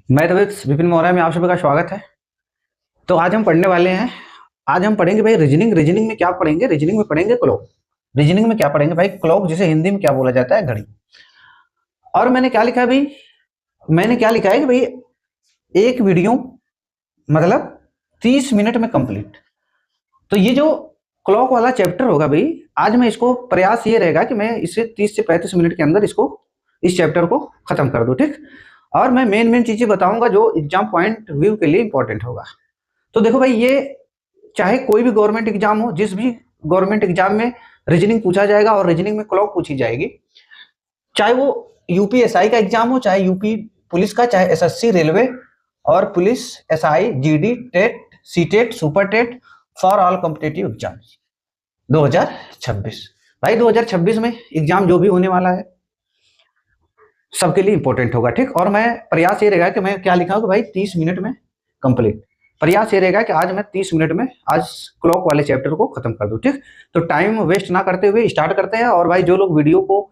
मैं विपिन मौर्य में आप सभी का स्वागत है। तो आज हम पढ़ने वाले हैं। आज हम पढ़ेंगे भाई रीजनिंग। रीजनिंग में क्या पढ़ेंगे? रीजनिंग में पढ़ेंगे क्लॉक। रीजनिंग में क्या पढ़ेंगे भाई? क्लॉक, जिसे हिंदी में क्या बोला जाता है? घड़ी। और मैंने क्या लिखा है भाई? मैंने क्या लिखा है कि भाई एक वीडियो मतलब 30 मिनट में कंप्लीट। तो ये जो क्लॉक वाला चैप्टर होगा भाई, आज मैं इसको प्रयास ये रहेगा कि मैं इसे 30 से 35 मिनट के अंदर इस चैप्टर को खत्म कर दूं, ठीक। और मैं मेन मेन चीजें बताऊंगा जो एग्जाम पॉइंट व्यू के लिए इंपॉर्टेंट होगा। तो देखो भाई, ये चाहे कोई भी गवर्नमेंट एग्जाम हो, जिस भी गवर्नमेंट एग्जाम में रीजनिंग पूछा जाएगा और रीजनिंग में क्लॉक पूछी जाएगी, चाहे वो यूपीएसआई का एग्जाम हो, चाहे यूपी पुलिस का, चाहे एसएससी, रेलवे और police, SI, GD, TET, CTET, super TET, for all competitive exam 2026। भाई 2026 में एग्जाम जो भी होने वाला है सबके लिए इंपॉर्टेंट होगा, ठीक। और मैं प्रयास ये रहेगा कि मैं क्या लिखा हूं कि भाई 30 मिनट में कंप्लीट। प्रयास ये रहेगा कि आज मैं 30 मिनट में आज क्लॉक वाले चैप्टर को खत्म कर दूं, ठीक। तो टाइम वेस्ट ना करते हुए स्टार्ट करते हैं। और भाई जो लोग वीडियो को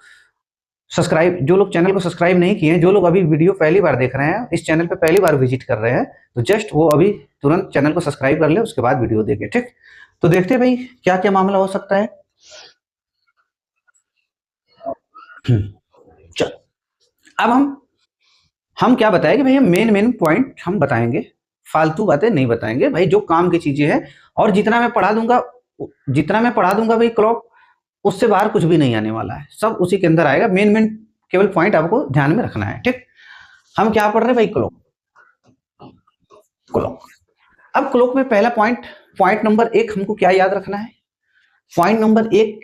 सब्सक्राइब, जो लोग चैनल को सब्सक्राइब नहीं किए हैं, जो लोग अभी वीडियो पहली बार देख रहे हैं, इस चैनल पे पहली बार विजिट कर रहे हैं, तो जस्ट वो अभी तुरंत चैनल को सब्सक्राइब कर ले, उसके बाद वीडियो देखे, ठीक। तो देखते हैं भाई क्या क्या मामला हो सकता है। चल, अब हम क्या बताएंगे भाई? हम मेन मेन पॉइंट हम बताएंगे, फालतू बातें नहीं बताएंगे भाई, जो काम की चीजें हैं। और जितना मैं पढ़ा दूंगा भाई क्लॉक, उससे बाहर कुछ भी नहीं आने वाला है, सब उसी के अंदर आएगा। मेन मेन केवल पॉइंट आपको ध्यान में रखना है, ठीक। हम क्या पढ़ रहे हैं भाई? क्लॉक। क्लॉक। अब क्लॉक में पहला पॉइंट नंबर 1 हमको क्या याद रखना है? पॉइंट नंबर 1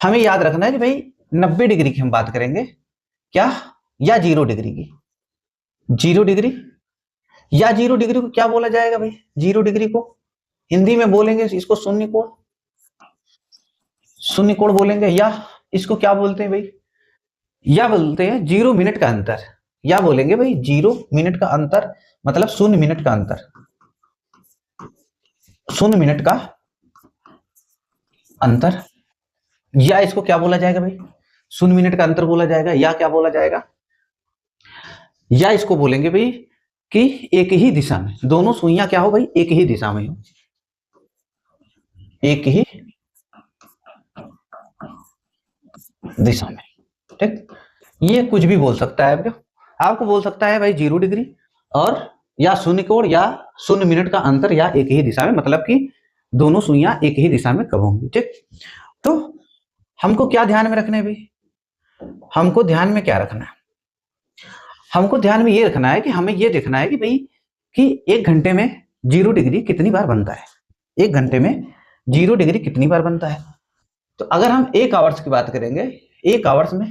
हमें याद रखना है कि भाई 90 डिग्री की हम बात करेंगे क्या, या 0 डिग्री की? 0 डिग्री या 0 डिग्री को क्या बोला जाएगा भाई? 0 डिग्री को हिंदी में बोलेंगे इसको शून्य कोण। शून्य कोण बोलेंगे, या इसको क्या बोलते हैं भाई? या बोलते हैं 0 मिनट का अंतर। या बोलेंगे भाई 0 मिनट का अंतर, मतलब 0 मिनट का अंतर। 0 मिनट का अंतर। या इसको क्या बोला जाएगा भाई? 0 मिनट का अंतर बोला जाएगा। या क्या बोला जाएगा? या इसको बोलेंगे भाई कि एक ही दिशा में दोनों सुइयां क्या हो भाई? एक ही दिशा में हो, एक ही दिशा में, ठीक। ये कुछ भी बोल सकता है आपको बोल सकता है भाई 0 डिग्री और या शून्य कोण या 0 मिनट का अंतर या एक ही दिशा में, मतलब कि दोनों सुइयां एक ही दिशा में कब होंगी, ठीक। तो हमको क्या ध्यान में रखना है भाई? हमको ध्यान में क्या रखना है? हमको ध्यान में ये रखना है कि हमें ये देखना है कि भाई कि 1 घंटे में 0 डिग्री कितनी बार बनता है। 1 घंटे में 0 डिग्री कितनी बार बनता है? तो अगर हम 1 आवर्स की बात करेंगे, 1 आवर्स में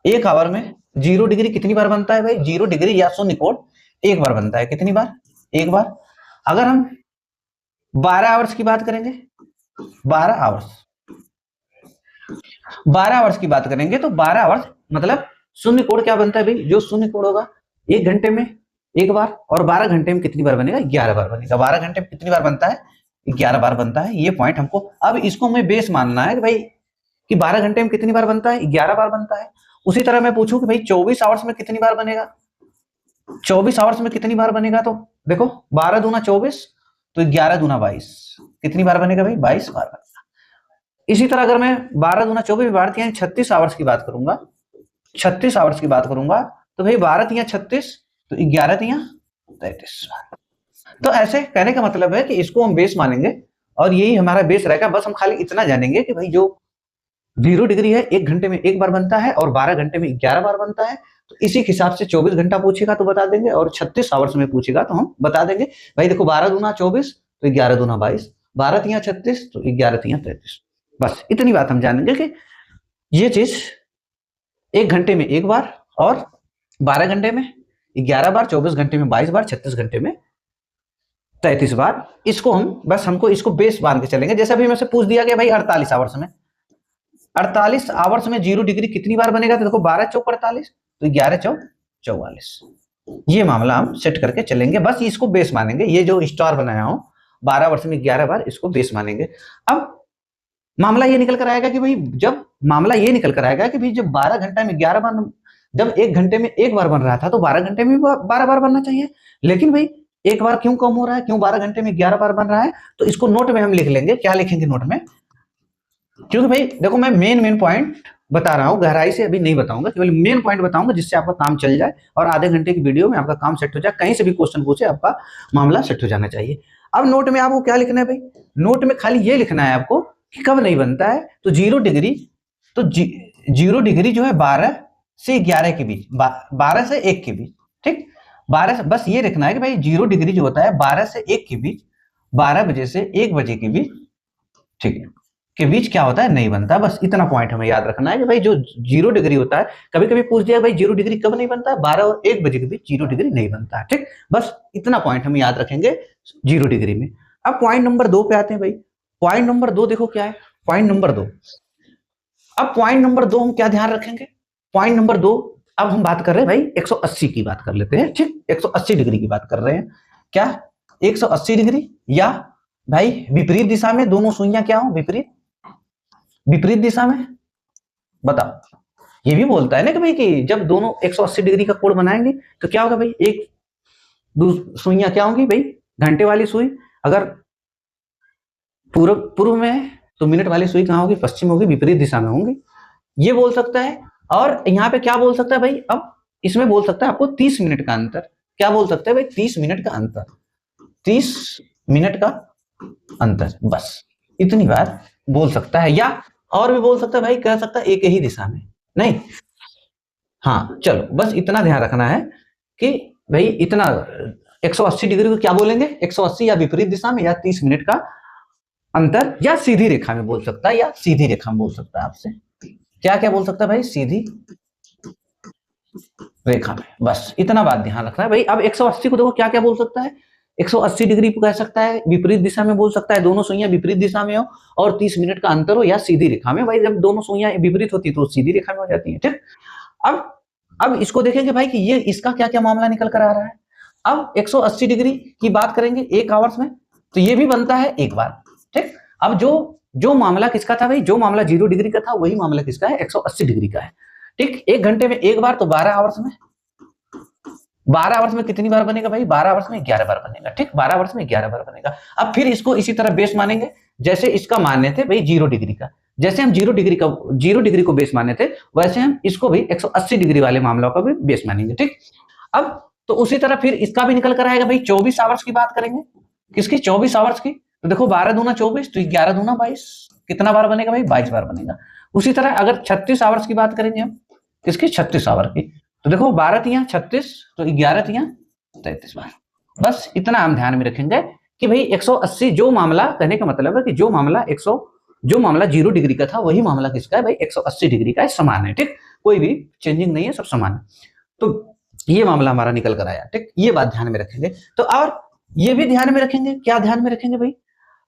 1 आवर में 0 डिग्री कितनी बार बनता है भाई? 0 डिग्री या शून्य कोण 1 बार बनता है। कितनी बार? 1 बार। अगर हम 12 आवर्स की बात करेंगे, 12 आवर्स 12 आवर्स की बात करेंगे, तो 12 आवर्स मतलब शून्य कोण क्या बनता है भाई? जो शून्य कोण होगा 1 घंटे में 1 बार, और 12 घंटे में कितनी बार बनेगा? 11 बार बनेगा। 12 घंटे में कितनी बार बनता है? 11 बार बनता है। ये पॉइंट हमको अब इसको हमें बेस मानना है कि भाई कि 12 घंटे में कितनी बार बनता है? 11 बार बनता है। उसी तरह मैं पूछूं कि भाई 24 आवर्स में कितनी बार बनेगा? 24 आवर्स में कितनी बार बनेगा? तो देखो 12 दूना 24, तो 11 दूना 22, कितनी बार बनेगा भाई? 22 बार बनेगा। इसी तरह अगर मैं 12 दूना 24 12 यानी 36 आवर्स की बात करूंगा, 36 आवर्स की बात करूंगा, तो भाई 12 तिया 36, तो 11 तिया 33। तो ऐसे कहने का मतलब है कि इसको हम बेस मानेंगे और यही हमारा बेस रहेगा। बस हम खाली इतना जानेंगे कि भाई जो 0 डिग्री है 1 घंटे में 1 बार बनता है और 12 घंटे में 11 बार बनता है। तो इसी हिसाब से 24 घंटा पूछेगा तो बता देंगे, और 36 आवर्स में पूछेगा तो हम बता देंगे भाई देखो 12 दूना 24, तो 11 दूना 22, 12 तिया 36, तो 11 तिया 33। बस इतनी बात हम जानेंगे कि ये चीज 1 घंटे में 1 बार, और 12 घंटे में 11 बार, 24 घंटे में 22 बार, 36 घंटे में 33 बार। इसको हमको इसको बेस मान के चलेंगे। जैसे अभी मैं से पूछ दिया गया भाई 48 आवर्स में, 48 आवर्स में 0 डिग्री कितनी बार बनेगा? तो देखो 12 चौक 48, तो 11 चौक 44। ये मामला हम सेट करके चलेंगे, बस इसको बेस मानेंगे। ये जो स्टार बनाया हूं 12 वर्ष में 11 बार, इसको बेस मानेंगे। अब मामला ये निकल कर आएगा कि भाई जब 12 घंटा में जब एक घंटे में एक बार बन रहा था तो 12 घंटे में 12 बार बनना चाहिए। लेकिन भाई एक बार क्यों कम हो रहा है, क्यों 12 घंटे में 11 बार बन रहा है? तो इसको नोट में हम लिख लेंगे। क्या लिखेंगे नोट में? क्योंकि भाई देखो मैं मेन पॉइंट बता रहा हूँ, गहराई से अभी नहीं बताऊंगा, केवल मेन पॉइंट बताऊंगा जिससे आपका काम चल जाए और आधे घंटे की वीडियो में आपका काम सेट हो जाए। कहीं से भी क्वेश्चन पूछे आपका मामला सेट हो जाना चाहिए। अब नोट में आपको क्या लिखना है भाई? नोट में खाली ये लिखना है आपको कि कब नहीं बनता है। तो 0 डिग्री, तो 0 डिग्री जो है 12 से 11 के बीच, 12 से 1 के बीच, ठीक। 12 से, बस ये लिखना है कि भाई 0 डिग्री जो होता है 12 से 1 के बीच, 12 बजे से 1 बजे के बीच, ठीक है, के बीच क्या होता है, नहीं बनता। बस इतना पॉइंट हमें याद रखना है कि भाई जो 0 डिग्री होता है, कभी कभी पूछ दिया भाई 0 डिग्री कब नहीं बनता है, 12 और 1 बजे के बीच 0 डिग्री नहीं बनता है, ठीक। बस इतना पॉइंट हम याद रखेंगे 0 डिग्री में। अब पॉइंट नंबर 2 पे आते हैं भाई। पॉइंट नंबर 2 देखो क्या है, पॉइंट नंबर 2। अब पॉइंट नंबर 2 हम क्या ध्यान रखेंगे? पॉइंट नंबर 2, अब हम बात कर रहे हैं भाई 180 की बात कर लेते हैं, ठीक। 180 डिग्री की बात कर रहे हैं। क्या 180 डिग्री या भाई विपरीत दिशा में दोनों सुइयां क्या हो, विपरीत, विपरीत दिशा में? बताओ। ये भी बोलता है ना कि भाई कि जब दोनों 180 डिग्री का कोण बनाएंगे तो क्या होगा भाई, एक सुइयां क्या होंगी भाई, घंटे वाली सुई अगर पूर्व में है तो मिनट वाली सुई कहां होगी, पश्चिम होगी, विपरीत दिशा में होंगी। ये बोल सकता है। और यहाँ पे क्या बोल सकता है भाई, अब इसमें बोल सकता है आपको 30 मिनट का अंतर। क्या बोल सकता है भाई, 30 मिनट का अंतर, 30 मिनट का अंतर, बस इतनी बार बोल सकता है। या और भी बोल सकता है भाई, कह सकता है एक ही दिशा में, नहीं, हाँ चलो बस इतना ध्यान रखना है कि भाई इतना 180 डिग्री को क्या बोलेंगे, 180 या विपरीत दिशा में, या 30 मिनट का अंतर, या सीधी रेखा में बोल सकता है, या सीधी रेखा में बोल सकता है आपसे। क्या क्या बोल सकता है भाई, सीधी रेखा में। बस इतना बात ध्यान रखना है भाई। अब 180 को देखो क्या क्या बोल सकता है, 180 डिग्री को कह सकता है विपरीत दिशा में बोल सकता है, दोनों सुइयां विपरीत दिशा में हो और 30 मिनट का अंतर हो, या सीधी रेखा में। भाई जब दोनों सुइयां विपरीत होती तो सीधी रेखा में हो जाती है, ठीक। अब इसको देखेंगे भाई कि ये इसका क्या क्या मामला निकल कर आ रहा है। अब 180 डिग्री की बात करेंगे 1 आवर्स में, तो ये भी बनता है एक बार, ठीक। अब जो मामला किसका था भाई, जो मामला 0 डिग्री का था वही मामला किसका है, 180 डिग्री का है, ठीक। 1 घंटे में एक बार, तो 12 आवर्स में, 12 आवर्स में कितनी बार बनेगा भाई, 12 आवर्स में 11 बार बनेगा, ठीक। 12 आवर्स में 11 बार बनेगा। अब फिर इसको इसी तरह बेस मानेंगे जैसे इसका मानने थे भाई 0 डिग्री का। जैसे हम 0 डिग्री को बेस माने थे, वैसे हम इसको भी 180 डिग्री वाले मामलों का भी बेस मानेंगे, ठीक। अब तो उसी तरह फिर इसका भी निकल कर आएगा भाई 24 आवर्स की बात करेंगे। किसकी, 24 आवर्स की। तो देखो 12 दूना 24, तो 11 दूना 22, कितना बार बनेगा भाई, 22 बार बनेगा। उसी तरह अगर 36 आवर्स की बात करेंगे हम, किसकी, 36 आवर की, तो देखो 12 तियां 36, तो 11 तियां 33 बार। बस इतना हम ध्यान में रखेंगे कि भाई 180, जो मामला, कहने का मतलब है कि जो मामला 0 डिग्री का था वही मामला किसका है भाई, 180 डिग्री का है, समान है, ठीक। कोई भी चेंजिंग नहीं है, सब समान है। तो ये मामला हमारा निकल कर आया, ठीक। ये बात ध्यान में रखेंगे। तो और ये भी ध्यान में रखेंगे, क्या ध्यान में रखेंगे भाई,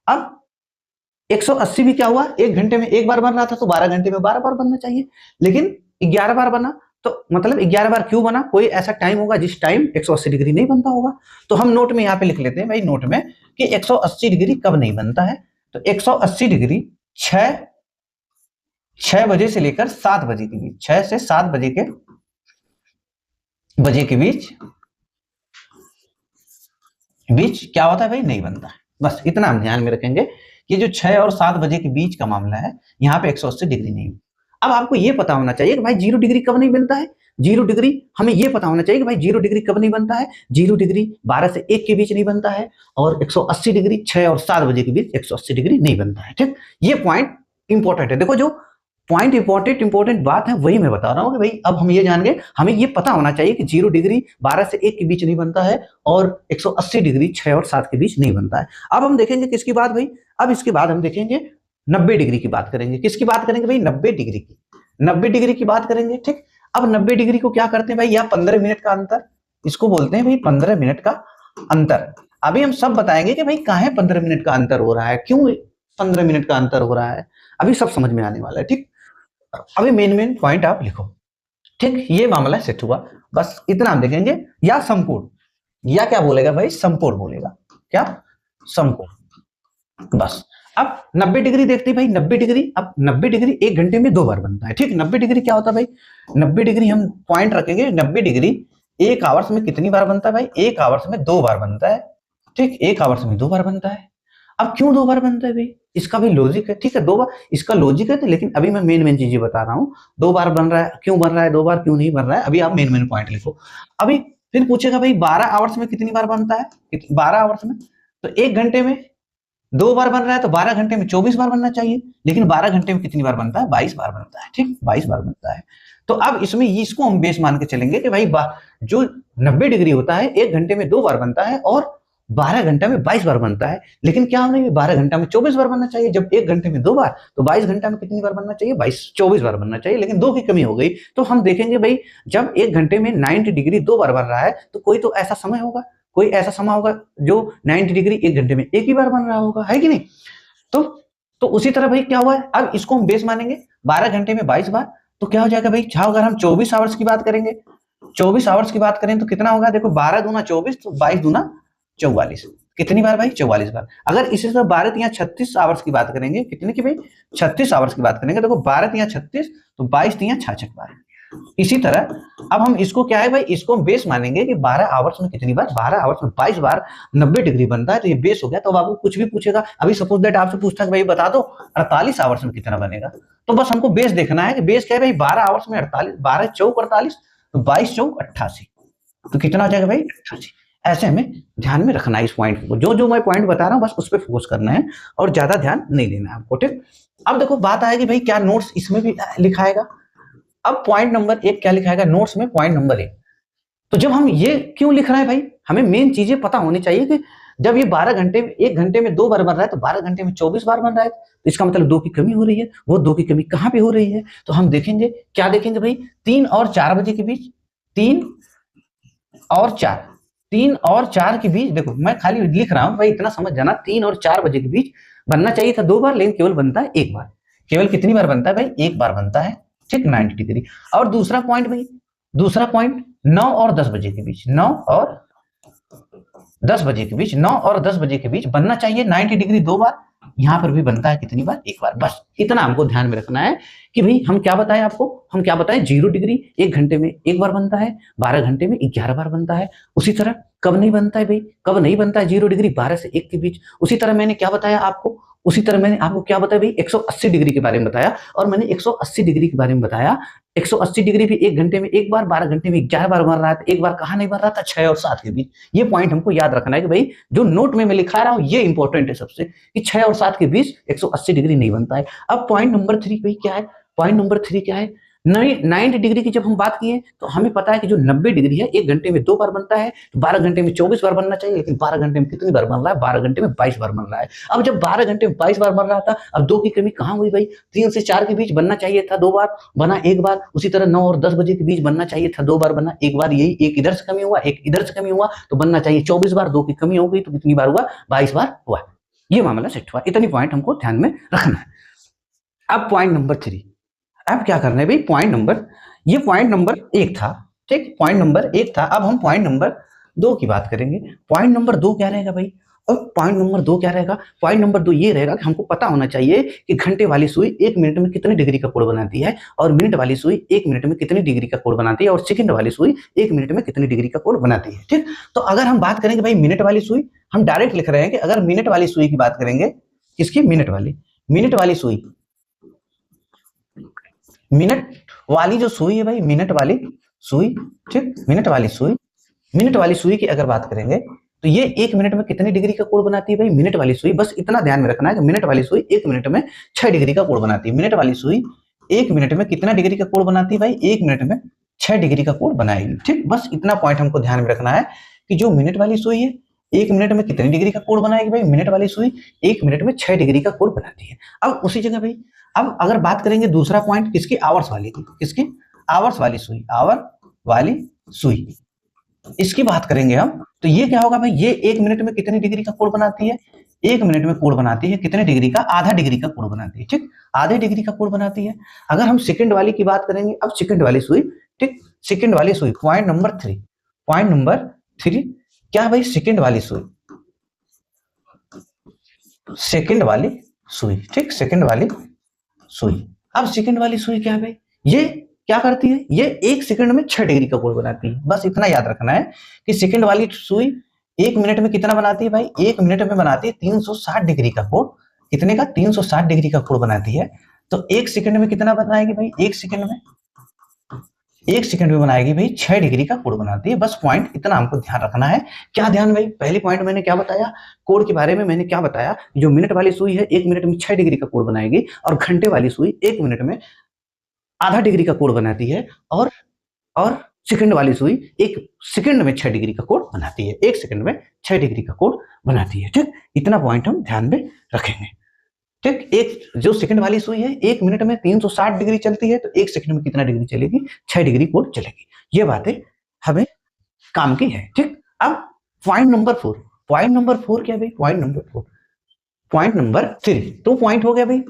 अब 180 भी क्या हुआ, 1 घंटे में एक बार बन रहा था तो 12 घंटे में 12 बार बनना चाहिए, लेकिन 11 बार बना। तो मतलब 11 बार क्यों बना, कोई ऐसा टाइम होगा जिस टाइम 180 डिग्री नहीं बनता होगा। तो हम नोट में यहाँ पे लिख लेते हैं भाई, नोट में कि 180 डिग्री कब नहीं बनता है। तो 180 डिग्री 6 बजे से लेकर 7 बजे के बीच, 6 से 7 बजे के बीच क्या होता है भाई, नहीं बनता है। बस इतना हम ध्यान में रखेंगे कि जो 6 और 7 बजे के बीच का मामला है, यहाँ पे 180 डिग्री नहीं। अब आपको ये पता होना चाहिए कि भाई 0 डिग्री कब नहीं बनता है। 0 डिग्री हमें ये पता होना चाहिए कि भाई 0 डिग्री कब नहीं बनता है। 0 डिग्री 12 से 1 के बीच नहीं बनता है, और 180 डिग्री 6 और 7 बजे के बीच 180 डिग्री नहीं बनता है, ठीक। ये पॉइंट इंपॉर्टेंट है। देखो जो पॉइंट इंपॉर्टेंट बात है वही मैं बता रहा हूँ कि भाई अब हम ये जान गए, हमें ये पता होना चाहिए कि 0 डिग्री 12 से 1 के बीच नहीं बनता है, और 180 डिग्री 6 और 7 के बीच नहीं बनता है। अब हम देखेंगे किसकी बात भाई, अब इसके बाद हम देखेंगे 90 डिग्री की बात करेंगे। किसकी बात करेंगे भाई, 90 डिग्री की। 90 डिग्री की बात करेंगे, ठीक। अब 90 डिग्री को क्या करते हैं भाई, या 15 मिनट का अंतर, इसको बोलते हैं भाई 15 मिनट का अंतर। अभी हम सब बताएंगे कि भाई काहे 15 मिनट का अंतर हो रहा है, क्यों 15 मिनट का अंतर हो रहा है, अभी सब समझ में आने वाला है, ठीक। अभी मेन पॉइंट आप लिखो, ठीक। ये मामला सेट हुआ, बस इतना हम देखेंगे। या समकोण, या क्या बोलेगा भाई, समकोण बोलेगा, क्या, समकोण। बस अब 90 डिग्री देखते हैं भाई, 90 डिग्री, अब 90 डिग्री 1 घंटे में 2 बार बनता है। ठीक, 90 डिग्री क्या होता है भाई, 90 डिग्री हम पॉइंट रखेंगे, 90 डिग्री 1 आवर्स में कितनी बार बनता है भाई, 1 आवर्स में 2 बार बनता है। ठीक, 1 आवर्स में 2 बार बनता है। अब क्यों 2 बार बनता है भाई, इसका भी लॉजिक है। ठीक है, 2 बार इसका लॉजिक है, तो लेकिन अभी मैं मेन चीजें बता रहा हूँ। 2 बार बन रहा है, क्यों बन रहा है, 2 बार क्यों नहीं बन रहा है, अभी आप मेन पॉइंट लिखो। अभी फिर पूछेगा भाई 12 आवर्स में कितनी बार बनता है, 12 आवर्स में, तो 1 घंटे में 2 बार बन रहा है, तो 12 घंटे में 24 बार बनना चाहिए। लेकिन 12 घंटे में कितनी बार बनता है, 22 बार बनता है। ठीक, 22 बार बनता है। तो अब इसमें इसको हम बेस मान के चलेंगे कि भाई जो 90 डिग्री होता है 1 घंटे में 2 बार बनता है और 12 घंटा में 22 बार बनता है। लेकिन क्या नहीं, 12 घंटा में 24 बार बनना चाहिए। जब 1 घंटे में 2 बार, तो 22 घंटा में कितनी बार बनना चाहिए, 24 बार बनना चाहिए। लेकिन 2 की कमी हो गई। तो हम देखेंगे भाई, जब 1 घंटे में 90 डिग्री 2 बार बन रहा है, तो कोई तो ऐसा समय होगा, कोई ऐसा समय होगा जो 90 डिग्री 1 घंटे में 1 ही बार बन रहा होगा, है कि नहीं। तो उसी तरह भाई क्या हुआ है, अब इसको हम बेस मानेंगे 12 घंटे में 22 बार, तो क्या हो जाएगा भाई, अगर हम 24 आवर्स की बात करेंगे, 24 आवर्स की बात करें तो कितना होगा, देखो 12 दूना 24, तो 22 दूना 44, कितनी बार भाई, 44 बार। अगर इसी तरह 12 या 36 आवर्स की बात करेंगे, कितने की भाई, 36 आवर्स की बात करेंगे, देखो 12 या 36, तो 22 या 66 बार। इसी तरह अब हम इसको क्या है भाई, इसको हम बेस मानेंगे कि 12 आवर्स में कितनी बार, 12 आवर्स में 22 बार 90 डिग्री बनता है, तो ये बेस हो गया। तो अब आपको कुछ भी पूछेगा, अभी सपोज दैट आपसे पूछता है भाई बता दो 48 आवर्स में कितना बनेगा, तो बस हमको बेस देखना है कि बेस क्या है भाई, 12 आवर्स में 48, 12 चौक 48, तो 22 चौक 88, तो कितना हो जाएगा भाई, 88। ऐसे हमें ध्यान में रखना है इस पॉइंट को, जो मैं पॉइंट बता रहा हूँ बस उस पर फोकस करना है और ज्यादा ध्यान नहीं देना है आपको। ठीक, अब देखो बात आएगी भाई क्या नोट्स इसमें भी लिखाएगा। अब पॉइंट नंबर 1 क्या लिखाएगा नोट्स में, पॉइंट नंबर 1। तो जब हम ये क्यों लिख रहे हैं भाई, हमें मेन चीजें पता होनी चाहिए कि जब ये 12 घंटे में 1 घंटे में 2 बार बन रहा है, तो 12 घंटे में 24 बार बन रहा है, तो इसका मतलब 2 की कमी हो रही है। वो 2 की कमी कहां पे हो रही है, तो हम देखेंगे, क्या देखेंगे भाई, 3 और 4 बजे के बीच, 3 और 4, 3 और 4 के बीच, देखो मैं खाली लिख रहा हूं भाई, इतना समझ जाना, 3 और 4 बजे के बीच बनना चाहिए था 2 बार, लेकिन केवल बनता है 1 बार। केवल कितनी बार बनता है भाई, 1 बार बनता है। ठीक, 90 डिग्री। और दूसरा पॉइंट भाई, दूसरा पॉइंट 9 और 10 बजे के बीच, 9 और 10 बजे के बीच, 9 और 10 बजे के बीच बनना चाहिए 90 डिग्री 2 बार। यहां पर भी बनता है कितनी बार, 1 बार। बस इतना हमको ध्यान में रखना है कि भाई हम क्या बताएं आपको, हम क्या बताएं, 0 डिग्री 1 घंटे में 1 बार बनता है, 12 घंटे में 11 बार बनता है। उसी तरह कब नहीं बनता है भाई, कब नहीं बनता है 0 डिग्री 12 से 1 के बीच। उसी तरह मैंने क्या बताया आपको, उसी तरह मैंने आपको क्या बताया भाई, 180 डिग्री के बारे में बताया, और मैंने 180 डिग्री के बारे में बताया। 180 डिग्री भी 1 घंटे में 1 बार, 12 घंटे में 11 बार बन रहा है, तो 1 बार कहां नहीं बन रहा था, 6 और 7 के बीच। ये पॉइंट हमको याद रखना है कि भाई जो नोट में मैं लिखा रहा हूं ये इंपॉर्टेंट है सबसे, कि 6 और 7 के बीच 180 डिग्री नहीं बनता है। अब पॉइंट नंबर 3 भाई क्या है, पॉइंट नंबर 3 क्या है, 90 डिग्री की जब हम बात किए, तो हमें पता है कि जो 90 डिग्री है 1 घंटे में 2 बार बनता है, तो 12 घंटे में 24 बार बनना चाहिए, लेकिन 12 घंटे में कितनी बार बन रहा है, 12 घंटे में 22 बार बन रहा है। अब जब 12 घंटे में 22 बार बन रहा था, अब 2 की कमी कहां हुई भाई, 3 से 4 के बीच बनना चाहिए था 2 बार, बना 1 बार। उसी तरह 9 और 10 बजे के बीच बनना चाहिए था 2 बार, बना 1 बार। यही एक इधर से कमी हुआ, एक इधर से कमी हुआ, तो बनना चाहिए 24 बार। 2 की कमी हो गई तो कितनी बार हुआ, 22 बार हुआ। ये मामला सेट हुआ। इतनी पॉइंट हमको ध्यान में रखना है। अब पॉइंट नंबर 3, अब क्या करना है भाई, पॉइंट नंबर, ये पॉइंट नंबर 1 था। ठीक, पॉइंट नंबर 1 था। अब हम पॉइंट नंबर 2 की बात करेंगे। पॉइंट नंबर 2 क्या रहेगा भाई, और पॉइंट नंबर 2 क्या रहेगा, पॉइंट नंबर 2 ये रहेगा कि हमको पता होना चाहिए कि घंटे वाली सुई 1 मिनट में कितने डिग्री का कोण बनाती है, और मिनट वाली सुई 1 मिनट में कितनी डिग्री का कोण बनाती है, और सेकंड वाली सुई 1 मिनट में कितनी डिग्री का कोण बनाती है। ठीक, तो अगर हम बात करेंगे भाई मिनट वाली सुई, हम डायरेक्ट लिख रहे हैं कि अगर मिनट वाली सुई की बात करेंगे, किसकी, मिनट वाली सुई, मिनट वाली जो सुई है भाई, मिनट वाली सुई, ठीक, मिनट वाली सुई की अगर बात करेंगे, तो ये 1 मिनट में कितनी डिग्री का कोण बनाती है भाई, मिनट वाली सुई। बस इतना ध्यान में रखना है कि मिनट वाली सुई 1 मिनट में 6 डिग्री का कोण बनाती है। मिनट वाली सुई 1 मिनट में कितना डिग्री का कोण बनाती है भाई, 1 मिनट में 6 डिग्री का कोण बनाएगी। ठीक, बस इतना पॉइंट हमको ध्यान में रखना है कि जो मिनट वाली सुई है 1 मिनट में कितनी डिग्री का कोण बनाएगी भाई, मिनट वाली सुई 1 मिनट में 6 डिग्री का कोण बनाती है। अब उसी जगह भाई, अब अगर बात करेंगे दूसरा पॉइंट किसकी, आवर्स वाली की, किसकी, आवर्स वाली सुई, आवर वाली सुई, इसकी बात करेंगे हम, तो ये क्या होगा भाई, ये 1 मिनट में कितनी डिग्री का कोण बनाती है, 1 मिनट में कोण बनाती है कितने डिग्री का, आधा डिग्री का कोण बनाती है। ठीक, आधे डिग्री का कोण बनाती है। अगर हम सेकंड वाली की बात करेंगे, अब सेकंड वाली सुई, ठीक, सेकंड वाली सुई, पॉइंट नंबर 3, पॉइंट नंबर 3 क्या भाई, सेकंड वाली सुई, सेकंड वाली सुई, ठीक, सेकंड वाली सुई। अब सेकंड वाली सुई क्या है भाई, ये क्या करती है, ये 1 सेकंड में 6 डिग्री का कोण बनाती है। बस इतना याद रखना है कि सेकंड वाली सुई 1 मिनट में कितना बनाती है भाई, 1 मिनट में बनाती है 360 डिग्री का कोण। कितने का, 360 डिग्री का कोण बनाती है। तो 1 सेकंड में कितना बनाएगी भाई, 1 सेकंड में बनाएगी भाई 6 डिग्री का कोण बनाती है। बस पॉइंट इतना हमको ध्यान रखना है। क्या ध्यान भाई, पहली पॉइंट मैंने क्या बताया, कोण के बारे में मैंने क्या बताया, जो मिनट वाली सुई है 1 मिनट में 6 डिग्री का कोण बनाएगी, और घंटे वाली सुई 1 मिनट में आधा डिग्री का कोण बनाती है, और सेकंड वाली सुई 1 सेकंड में 6 डिग्री का कोण बनाती है, 1 सेकंड में 6 डिग्री का कोण बनाती है। ठीक, इतना पॉइंट हम ध्यान में रखेंगे। ठीक, एक जो सेकंड वाली सुई है 1 मिनट में 360 डिग्री चलती है, तो 1 सेकंड में कितना डिग्री चलेगी, 6 डिग्री कोण चलेगी। ये बातें हमें काम की है। ठीक, अब पॉइंट नंबर 4, पॉइंट नंबर 4 क्या भाई, पॉइंट नंबर 4, पॉइंट नंबर 3, तो पॉइंट हो गया भाई।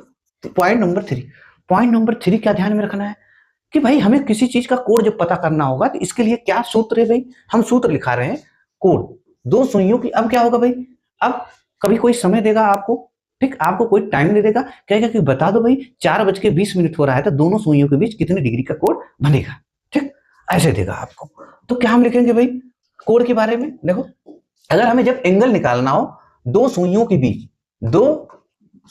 पॉइंट नंबर 3, पॉइंट नंबर 3 क्या ध्यान में रखना है कि भाई हमें किसी चीज का कोण जब पता करना होगा तो इसके लिए क्या सूत्र है भाई, हम सूत्र लिखा रहे हैं कोण दो सुइयों की। अब क्या होगा भाई, अब कभी कोई समय देगा आपको, ठीक, आपको कोई टाइम दे देगा, कहेगा कि बता दो भाई 4:20 हो रहा है तो दोनों सुइयों के बीच कितने डिग्री का कोण बनेगा। ठीक, ऐसे देगा आपको। तो क्या हम लिखेंगे भाई कोण के बारे में, देखो अगर हमें जब एंगल निकालना हो दो सुइयों के बीच, दो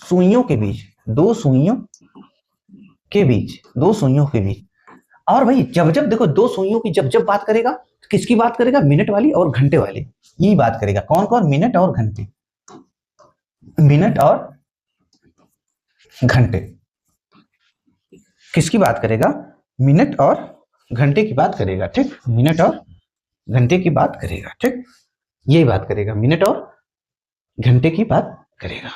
सुइयों के बीच, दो सुइयों के बीच, दो सुइयों के बीच, और भाई जब जब देखो दो सुइयों की जब जब बात करेगा, किसकी बात करेगा, मिनट वाली और घंटे वाली, ये बात करेगा। कौन कौन, मिनट और घंटे, मिनट और घंटे किसकी बात करेगा, मिनट और घंटे की बात करेगा। ठीक, मिनट और घंटे की बात करेगा। ठीक, यही बात करेगा, मिनट और घंटे की बात करेगा,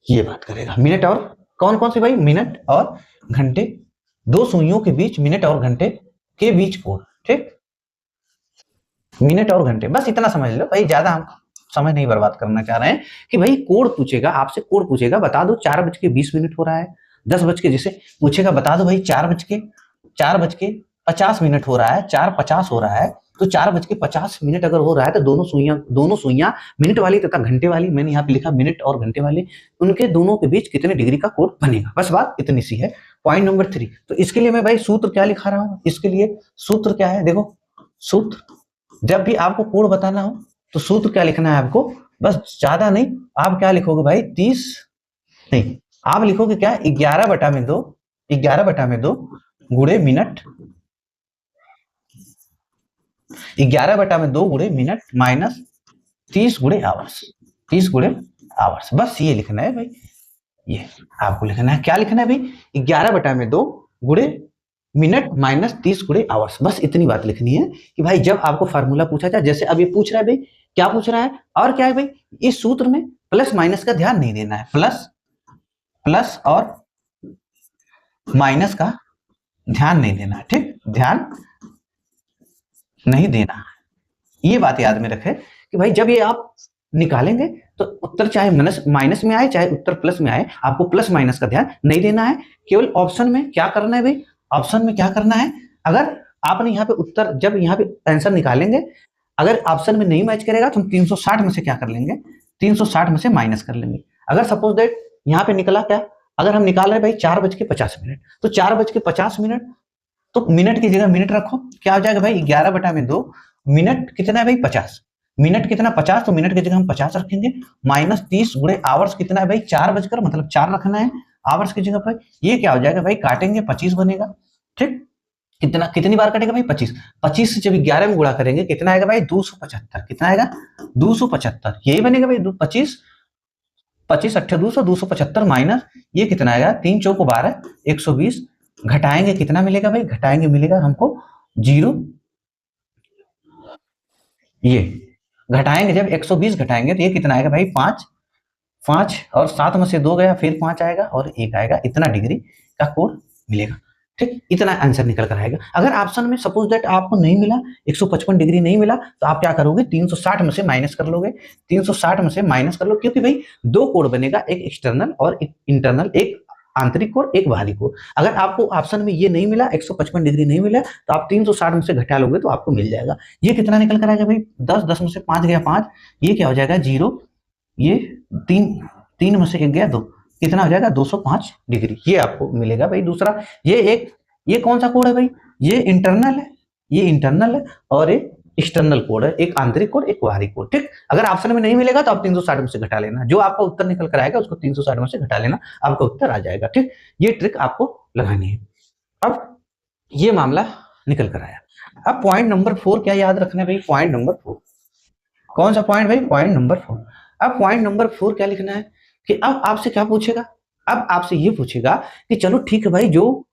ये बात करेगा। मिनट और कौन कौन से भाई, मिनट और घंटे, दो सुइयों के बीच मिनट और घंटे के बीच कोण। ठीक, मिनट और घंटे, बस इतना समझ लो भाई, ज्यादा हम समय नहीं बर्बाद करना चाह रहे हैं कि भाई कोण पूछेगा आपसे, कोण पूछेगा बता दो 4:20 हो रहा है, 10 जैसे पूछेगा बता दो भाई 4:50 हो रहा है, 4:50 हो रहा है, तो 4:50 अगर हो रहा है तो दोनों सुइयां मिनट वाली तथा घंटे वाली, मैंने यहाँ पे लिखा मिनट और घंटे वाली, उनके दोनों के बीच कितने डिग्री का कोण बनेगा। बस बात इतनी सी है। पॉइंट नंबर 3, तो इसके लिए मैं भाई सूत्र क्या लिखा रहा हूँ, इसके लिए सूत्र क्या है, देखो सूत्र जब भी आपको कोण बताना हो तो सूत्र क्या लिखना है आपको, बस ज्यादा नहीं, आप क्या लिखोगे भाई 30 नहीं, आप लिखोगे क्या 11/2, 11/2 गुणे मिनट, 11/2 गुणे मिनट माइनस 30 गुणे आवर्स, 30 गुणे आवर्स, बस ये लिखना है भाई। ये आपको लिखना है, क्या लिखना है भाई, 11/2 गुणे मिनट माइनस 30 गुणे आवर्स, बस इतनी बात लिखनी है कि भाई जब आपको फार्मूला पूछा जाए, जैसे अब ये पूछ रहा है भाई, क्या पूछ रहा है, और क्या है भाई, इस सूत्र में प्लस माइनस का ध्यान नहीं देना है, प्लस और माइनस का ध्यान नहीं देना है। ठीक, ध्यान नहीं देना है, ये बात याद में रखे कि भाई जब ये आप निकालेंगे तो उत्तर चाहे माइनस में आए चाहे उत्तर प्लस में आए, आपको प्लस माइनस का ध्यान नहीं देना है। केवल ऑप्शन में क्या करना है भाई, ऑप्शन में क्या करना है, अगर आपने यहाँ पे उत्तर, जब यहाँ पे आंसर निकालेंगे, अगर ऑप्शन में नहीं मैच करेगा तो हम 360 में से क्या कर लेंगे, 360 में से माइनस कर लेंगे। अगर सपोज दैट यहाँ पे निकला क्या, अगर हम निकाल रहे भाई 4:50, तो 4:50, तो मिनट की जगह मिनट रखो, क्या हो जाएगा भाई 11/2, मिनट कितना है भाई 50, मिनट कितना 50, तो मिनट की जगह हम 50 रखेंगे, माइनस 30 गुणे आवर्स कितना है भाई 4 बजकर, मतलब 4 रखना है आवर्स की जगह पर। ये क्या हो जाएगा भाई, काटेंगे 25 बनेगा। ठीक, कितनी बार कटेगा भाई 25 से जब 11 में गुणा करेंगे कितना आएगा भाई 275, कितना आएगा 275, यही बनेगा भाई 25 25 8 200, 275 माइनस ये कितना आएगा 3 चौक 12, 120, घटाएंगे कितना मिलेगा भाई, घटाएंगे मिलेगा हमको 0, ये घटाएंगे जब 120 घटाएंगे तो ये कितना आएगा भाई 5 और 7 में से 2 गया, फिर 5 आएगा और 1 आएगा, इतना डिग्री का कोण मिलेगा। ठीक, इतना आंसर निकल कर आएगा। अगर ऑप्शन में सपोज दैट आपको नहीं मिला, 155 डिग्री नहीं मिला, तो आप क्या करोगे 360 में से माइनस कर लोगे, 360 में से माइनस कर लो, क्योंकि भाई दो कोण बनेगा, एक एक्सटर्नल और एक इंटरनल, एक आंतरिक कोण एक बाहरी कोण। अगर आपको ऑप्शन में ये नहीं मिला, 155 डिग्री नहीं मिला, तो आप 360 में से घटा लोगे तो आपको मिल जाएगा। ये कितना निकल कर आएगा भाई 10 में से 5 गया 5, ये क्या हो जाएगा 0, ये 3 3 में से 1 गया 2, कितना हो जाएगा 205 डिग्री, ये आपको मिलेगा भाई। दूसरा ये कौन सा कोड है भाई, ये इंटरनल है, ये इंटरनल है और ये एक्सटर्नल कोड है, एक आंतरिक कोड एक बाहरी कोड। ठीक, अगर ऑप्शन में नहीं मिलेगा तो आप 360 में से घटा लेना, जो आपका उत्तर निकल कर आएगा उसको 360 में से घटा लेना, आपका उत्तर आ जाएगा। ठीक, ये ट्रिक आपको लगानी है। अब ये मामला निकल कर आया। अब पॉइंट नंबर 4 क्या याद रखना है भाई, पॉइंट नंबर 4 कौन सा पॉइंट भाई, पॉइंट नंबर 4। अब पॉइंट नंबर 4 क्या लिखना है कि अब आपसे क्या पूछेगा, अब आपसे ये पूछेगा कि चलो ठीक है भाई, जो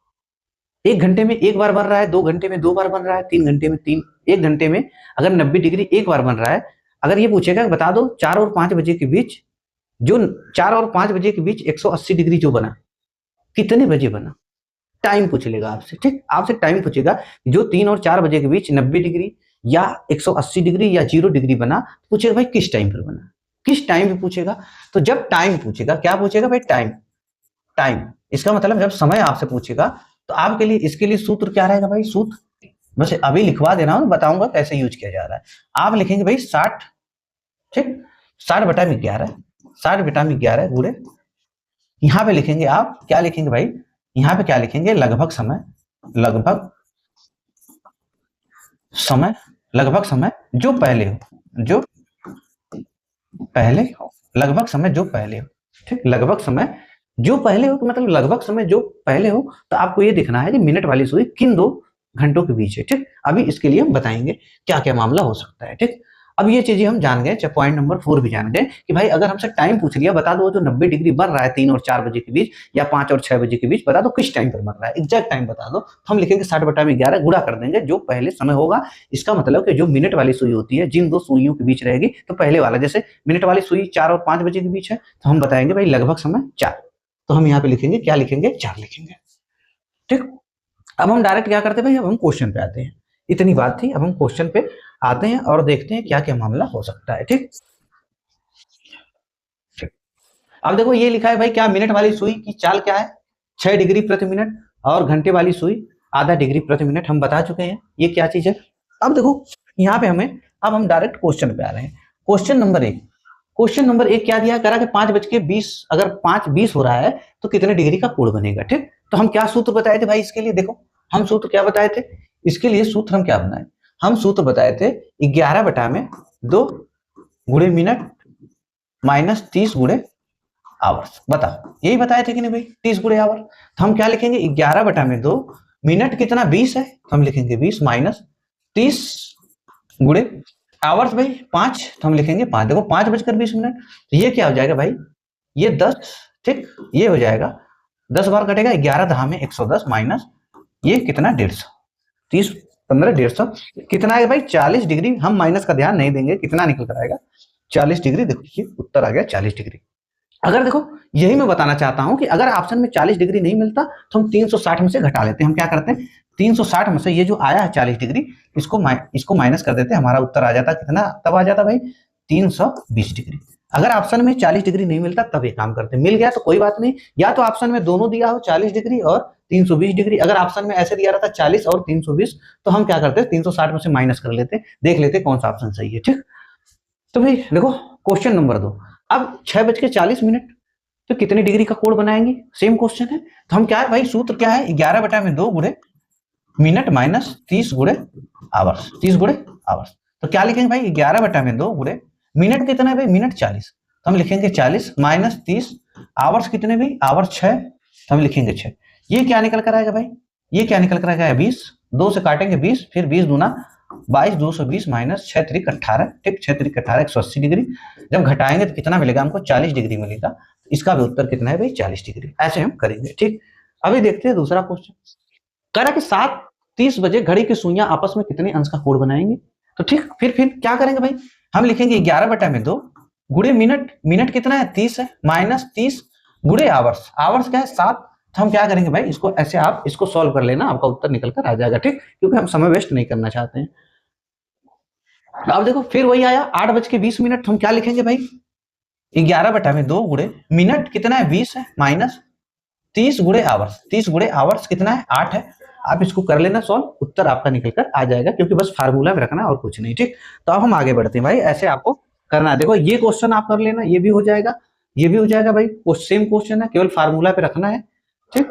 1 घंटे में 1 बार बन रहा है, 2 घंटे में 2 बार बन रहा है, 3 घंटे में 1 घंटे में अगर 90 डिग्री 1 बार बन रहा है, अगर ये पूछेगा बता दो 4 और 5 बजे के बीच, जो 4 और 5 बजे के बीच 180 डिग्री जो बना कितने बजे बना, टाइम पूछ लेगा आपसे। ठीक, आपसे टाइम पूछेगा जो 3 और 4 बजे के बीच 90 डिग्री या 180 डिग्री या 0 डिग्री बना, पूछेगा भाई किस टाइम पर बना, किस टाइम पे पूछेगा। तो जब टाइम पूछेगा, क्या पूछेगा भाई, टाइम। टाइम इसका मतलब जब समय आपसे पूछेगा तो आपके लिए इसके लिए सूत्र क्या रहेगा भाई, सूत्र बस अभी लिखवा दे रहा हूं, बताऊंगा कैसे यूज किया जा रहा है। आप लिखेंगे भाई 60, ठीक, 60/11, 60/11 गुणे, यहां पे लिखेंगे आप क्या लिखेंगे भाई, यहां पे क्या लिखेंगे, लगभग समय, लगभग समय, लगभग समय जो पहले हो, जो पहले हो, लगभग समय जो पहले हो। ठीक, लगभग समय जो पहले हो, तो मतलब लगभग समय जो पहले हो, तो आपको ये दिखना है कि मिनट वाली सुई किन 2 घंटों के बीच है। ठीक, अभी इसके लिए हम बताएंगे क्या क्या मामला हो सकता है। ठीक, अब ये चीजें हम जान गए, चाहे पॉइंट नंबर 4 भी जान गए कि भाई अगर हमसे टाइम पूछ लिया, बता दो जो 90 डिग्री बन रहा है 3 और 4 बजे के बीच या 5 और 6 बजे के बीच, बता दो किस टाइम पर बन रहा है, एग्जैक्ट टाइम बता दो, तो हम लिखेंगे 60/11 गुणा कर देंगे जो पहले समय होगा। इसका मतलब कि जो मिनट वाली सुई होती है जिन 2 सुइयों के बीच रहेगी, तो पहले वाला, जैसे मिनट वाली सुई 4 और 5 बजे के बीच है, तो हम बताएंगे भाई लगभग समय 4, तो हम यहाँ पे लिखेंगे क्या लिखेंगे, 4 लिखेंगे। ठीक, अब हम डायरेक्ट क्या करते हैं भाई, अब हम क्वेश्चन पे आते हैं। इतनी बात थी, अब हम क्वेश्चन पे आते हैं और देखते हैं क्या क्या मामला हो सकता है। ठीक, अब देखो ये लिखा है भाई, क्या मिनट वाली सुई की चाल क्या है, 6 डिग्री प्रति मिनट, और घंटे वाली सुई आधा डिग्री प्रति मिनट, हम बता चुके हैं ये क्या चीज है। अब देखो यहाँ पे अब हम डायरेक्ट क्वेश्चन पे आ रहे हैं। क्वेश्चन नंबर 1, क्वेश्चन नंबर 1 क्या दिया, करा कि 5:20, अगर 5:20 हो रहा है तो कितने डिग्री का कोण बनेगा। ठीक, तो हम क्या सूत्र बताए थे भाई इसके लिए, देखो हम सूत्र क्या बताए थे इसके लिए, सूत्र हम क्या बनाए, हम सूत्र बताए थे 11/2 गुणे मिनट माइनस 30 गुणे आवर्स। बताओ यही बताए थे कि नहीं भाई, 30 गुणे आवर, तो हम क्या लिखेंगे 11/2, मिनट कितना 20 है, तो हम लिखेंगे 20 माइनस 30 गुणे आवर्स भाई 5, तो हम लिखेंगे 5। देखो 5:20 तो ये क्या हो जाएगा भाई, ये 10। ठीक, ये हो जाएगा 10 बार कटेगा, 11 दहा में 110 माइनस ये कितना 150, 30 15 150 कितना आएगा भाई 40 डिग्री। हम माइनस का ध्यान नहीं देंगे, कितना निकल कर आएगा 40 डिग्री। देखिए उत्तर आ गया 40 डिग्री। अगर देखो यही मैं बताना चाहता हूं कि अगर ऑप्शन में 40 डिग्री नहीं मिलता तो हम 360 में से घटा लेते हैं। हम क्या करते हैं 360 में से ये जो आया है 40 डिग्री, इसको माइनस कर देते हैं, हमारा उत्तर आ जाता कितना, तब आ जाता भाई 320 डिग्री। अगर ऑप्शन में 40 डिग्री नहीं मिलता तब ये काम करते हैं, मिल गया तो कोई बात नहीं, या तो ऑप्शन में दोनों दिया हो 40 डिग्री और 320 डिग्री। अगर ऑप्शन में ऐसे दिया रहता 40 और 320 तो हम क्या करते 360 में से माइनस कर लेते, देख लेते कौन सा ऑप्शन सही है। ठीक, तो भाई देखो क्वेश्चन नंबर 2, अब 6:40 तो कितने डिग्री का कोण बनाएंगे, सेम क्वेश्चन है। तो हम क्या है भाई, सूत्र क्या है 11/2 गुणे मिनट माइनस 30 गुणे आवर्स, 30 गुणे आवर्स। तो क्या लिखेंगे भाई 11/2 गुणे मिनट कितना है भाई, मिनट 40, तो हम लिखेंगे 40 माइनस 30 आवर्स कितने भाई, आवर्स 6, तो हम लिखेंगे 6। ये क्या निकल कर आएगा भाई, ये क्या निकल कर आएगा 20, 2 से काटेंगे 20, फिर 20 दूना 22, 220 माइनस 6 3 18। ठीक, 6 3 18 180 डिग्री। जब घटाएंगे तो कितना मिलेगा हमको 40 डिग्री मिलेगा। इसका भी उत्तर कितना है भाई 40 डिग्री। ऐसे हम करेंगे। ठीक, अभी देखते हैं दूसरा क्वेश्चन। कह रहा कि 7:30 बजे घड़ी की सुइयां आपस में कितने अंश का कोण बनाएंगे। तो ठीक, फिर क्या करेंगे भाई, हम लिखेंगे 11/2 गुणे मिनट, मिनट कितना है 30 है, माइनस 30 गुणे आवर्स, आवर्स क्या है 7। तो हम क्या करेंगे भाई, इसको ऐसे आप इसको सॉल्व कर लेना, आपका उत्तर निकल कर आ जाएगा। ठीक, क्योंकि हम समय वेस्ट नहीं करना चाहते हैं। अब देखो फिर वही आया 8:20, हम क्या लिखेंगे भाई 11/2 गुणे मिनट कितना है 20 है, माइनस 30 गुणे आवर्स, 30 गुणे आवर्स कितना है 8 है। आप इसको कर लेना सॉल्व, उत्तर आपका निकल कर आ जाएगा, क्योंकि बस फार्मूला में रखना और कुछ नहीं। ठीक, तो अब हम आगे बढ़ते हैं भाई, ऐसे आपको करना है। देखो ये क्वेश्चन आप कर लेना, ये भी हो जाएगा। ये भी हो जाएगा भाई, सेम क्वेश्चन है, केवल फार्मूला पे रखना है। ठीक,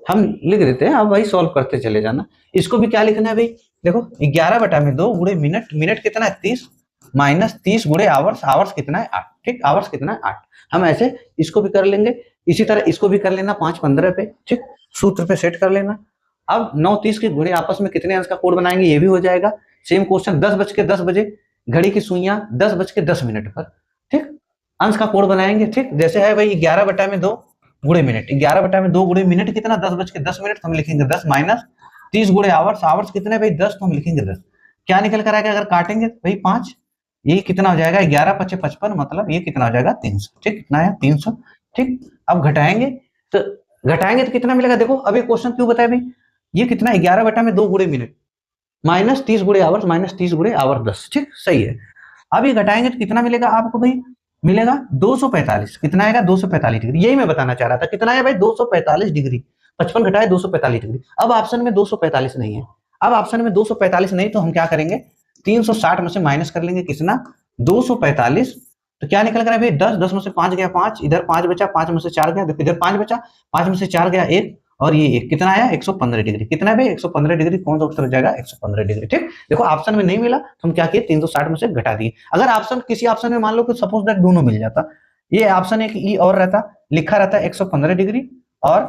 हम लिख देते हैं, अब भाई सॉल्व करते चले जाना। इसको भी क्या लिखना है भाई, देखो 11/2 गुणे मिनट, मिनट कितना है 30, माइनस 30 गुणे आवर्स, आवर्स कितना है 8। ठीक, आवर्स कितना है 8। हम ऐसे इसको भी कर लेंगे, इसी तरह इसको भी कर लेना 5/15 पे। ठीक, सूत्र पे सेट कर लेना। अब 9:30 के घोड़े आपस में कितने अंश का कोड बनाएंगे, ये भी हो जाएगा। सेम क्वेश्चन 10:10 घड़ी की सुइयां 10:10 पर। ठीक, अंश का कोड बनाएंगे। ठीक, जैसे है भाई 11/2 गुणे मिनट, 11/2 गुणे मिनट कितना 10:10 तो हम लिखेंगे 10, माइनस 30 गुणे आवर्स, आवर्स कितने भाई 10 तो हम लिखेंगे 10। क्या निकल कर आएगा, अगर काटेंगे भाई 5, ये कितना हो जाएगा 11×5 = 55, मतलब ये कितना हो जाएगा 300। ठीक, कितना है 300। ठीक, अब घटाएंगे तो कितना मिलेगा, देखो अभी क्वेश्चन क्यों बताया भाई, ये कितना 11/2 गुणे मिनट, माइनस 30 गुणे आवर्स, माइनस 30 गुणे आवर्स 10। ठीक, सही है। अब ये घटाएंगे तो कितना मिलेगा आपको भाई, मिलेगा 245। कितना आएगा 245 डिग्री, यही मैं बताना चाह रहा था। कितना है भाई 245 डिग्री, 55 घटाए 245 डिग्री। अब ऑप्शन में 245 नहीं है, अब ऑप्शन में 245 नहीं तो हम क्या करेंगे, 360 में से माइनस कर लेंगे, कितना 245। तो क्या निकल कर भाई 10, 10 में से 5 गया 5, इधर 5 बचा, 5 में से 4 गया, देखो इधर 5 बचा, 5 में से 4 गया 1, और ये 1 कितना आया 115 डिग्री। कितना है भाई 115 डिग्री, कौन सा उत्तर हो जाएगा 115 डिग्री। ठीक, देखो ऑप्शन में नहीं मिला तो हम क्या किए 360 में से घटा दिए। अगर ऑप्शन किसी ऑप्शन में मान लो कि सपोज दैट दोनों मिल जाता, ये ऑप्शन एक ई और रहता, लिखा रहता 115 डिग्री और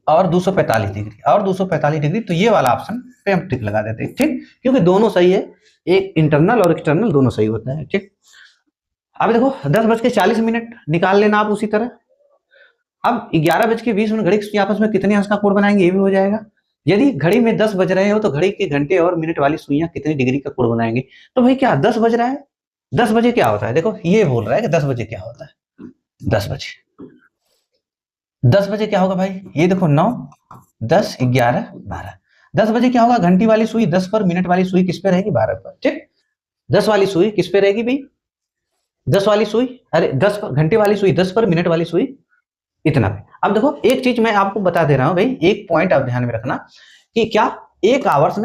245 डिग्री और 245 डिग्री, तो ये वाला ऑप्शन पे हम टिक लगा देते हैं। ठीक, क्योंकि दोनों सही है, एक इंटरनल और एक्सटर्नल दोनों सही होता है। ठीक, अब देखो 10:40 निकाल लेना आप उसी तरह। अब 11:20 घड़ी की आपस में कितने अंश का कोण बनाएंगे, ये भी हो जाएगा। यदि घड़ी में 10 बज रहे हो तो घड़ी के घंटे और मिनट वाली सुइयां कितनी डिग्री का कोण बनाएंगे। तो भाई क्या 10 बज रहा है, 10 बजे क्या होता है, देखो ये बोल रहा है कि 10 बजे क्या होता है, 10 बजे 10 बजे क्या होगा भाई, ये देखो 9, 10, 11, 12। 10 बजे क्या होगा, घंटी वाली सुई 10 पर, मिनट वाली सुई किस पे रहेगी 12 पर। ठीक, 10 वाली सुई किस पे रहेगी भाई, 10 वाली सुई, अरे 10 पर, घंटे वाली सुई 10 पर, मिनट वाली सुई इतना पे। अब देखो एक चीज मैं आपको बता दे रहा हूं भाई, एक पॉइंट आप ध्यान में रखना कि क्या एक आवर्स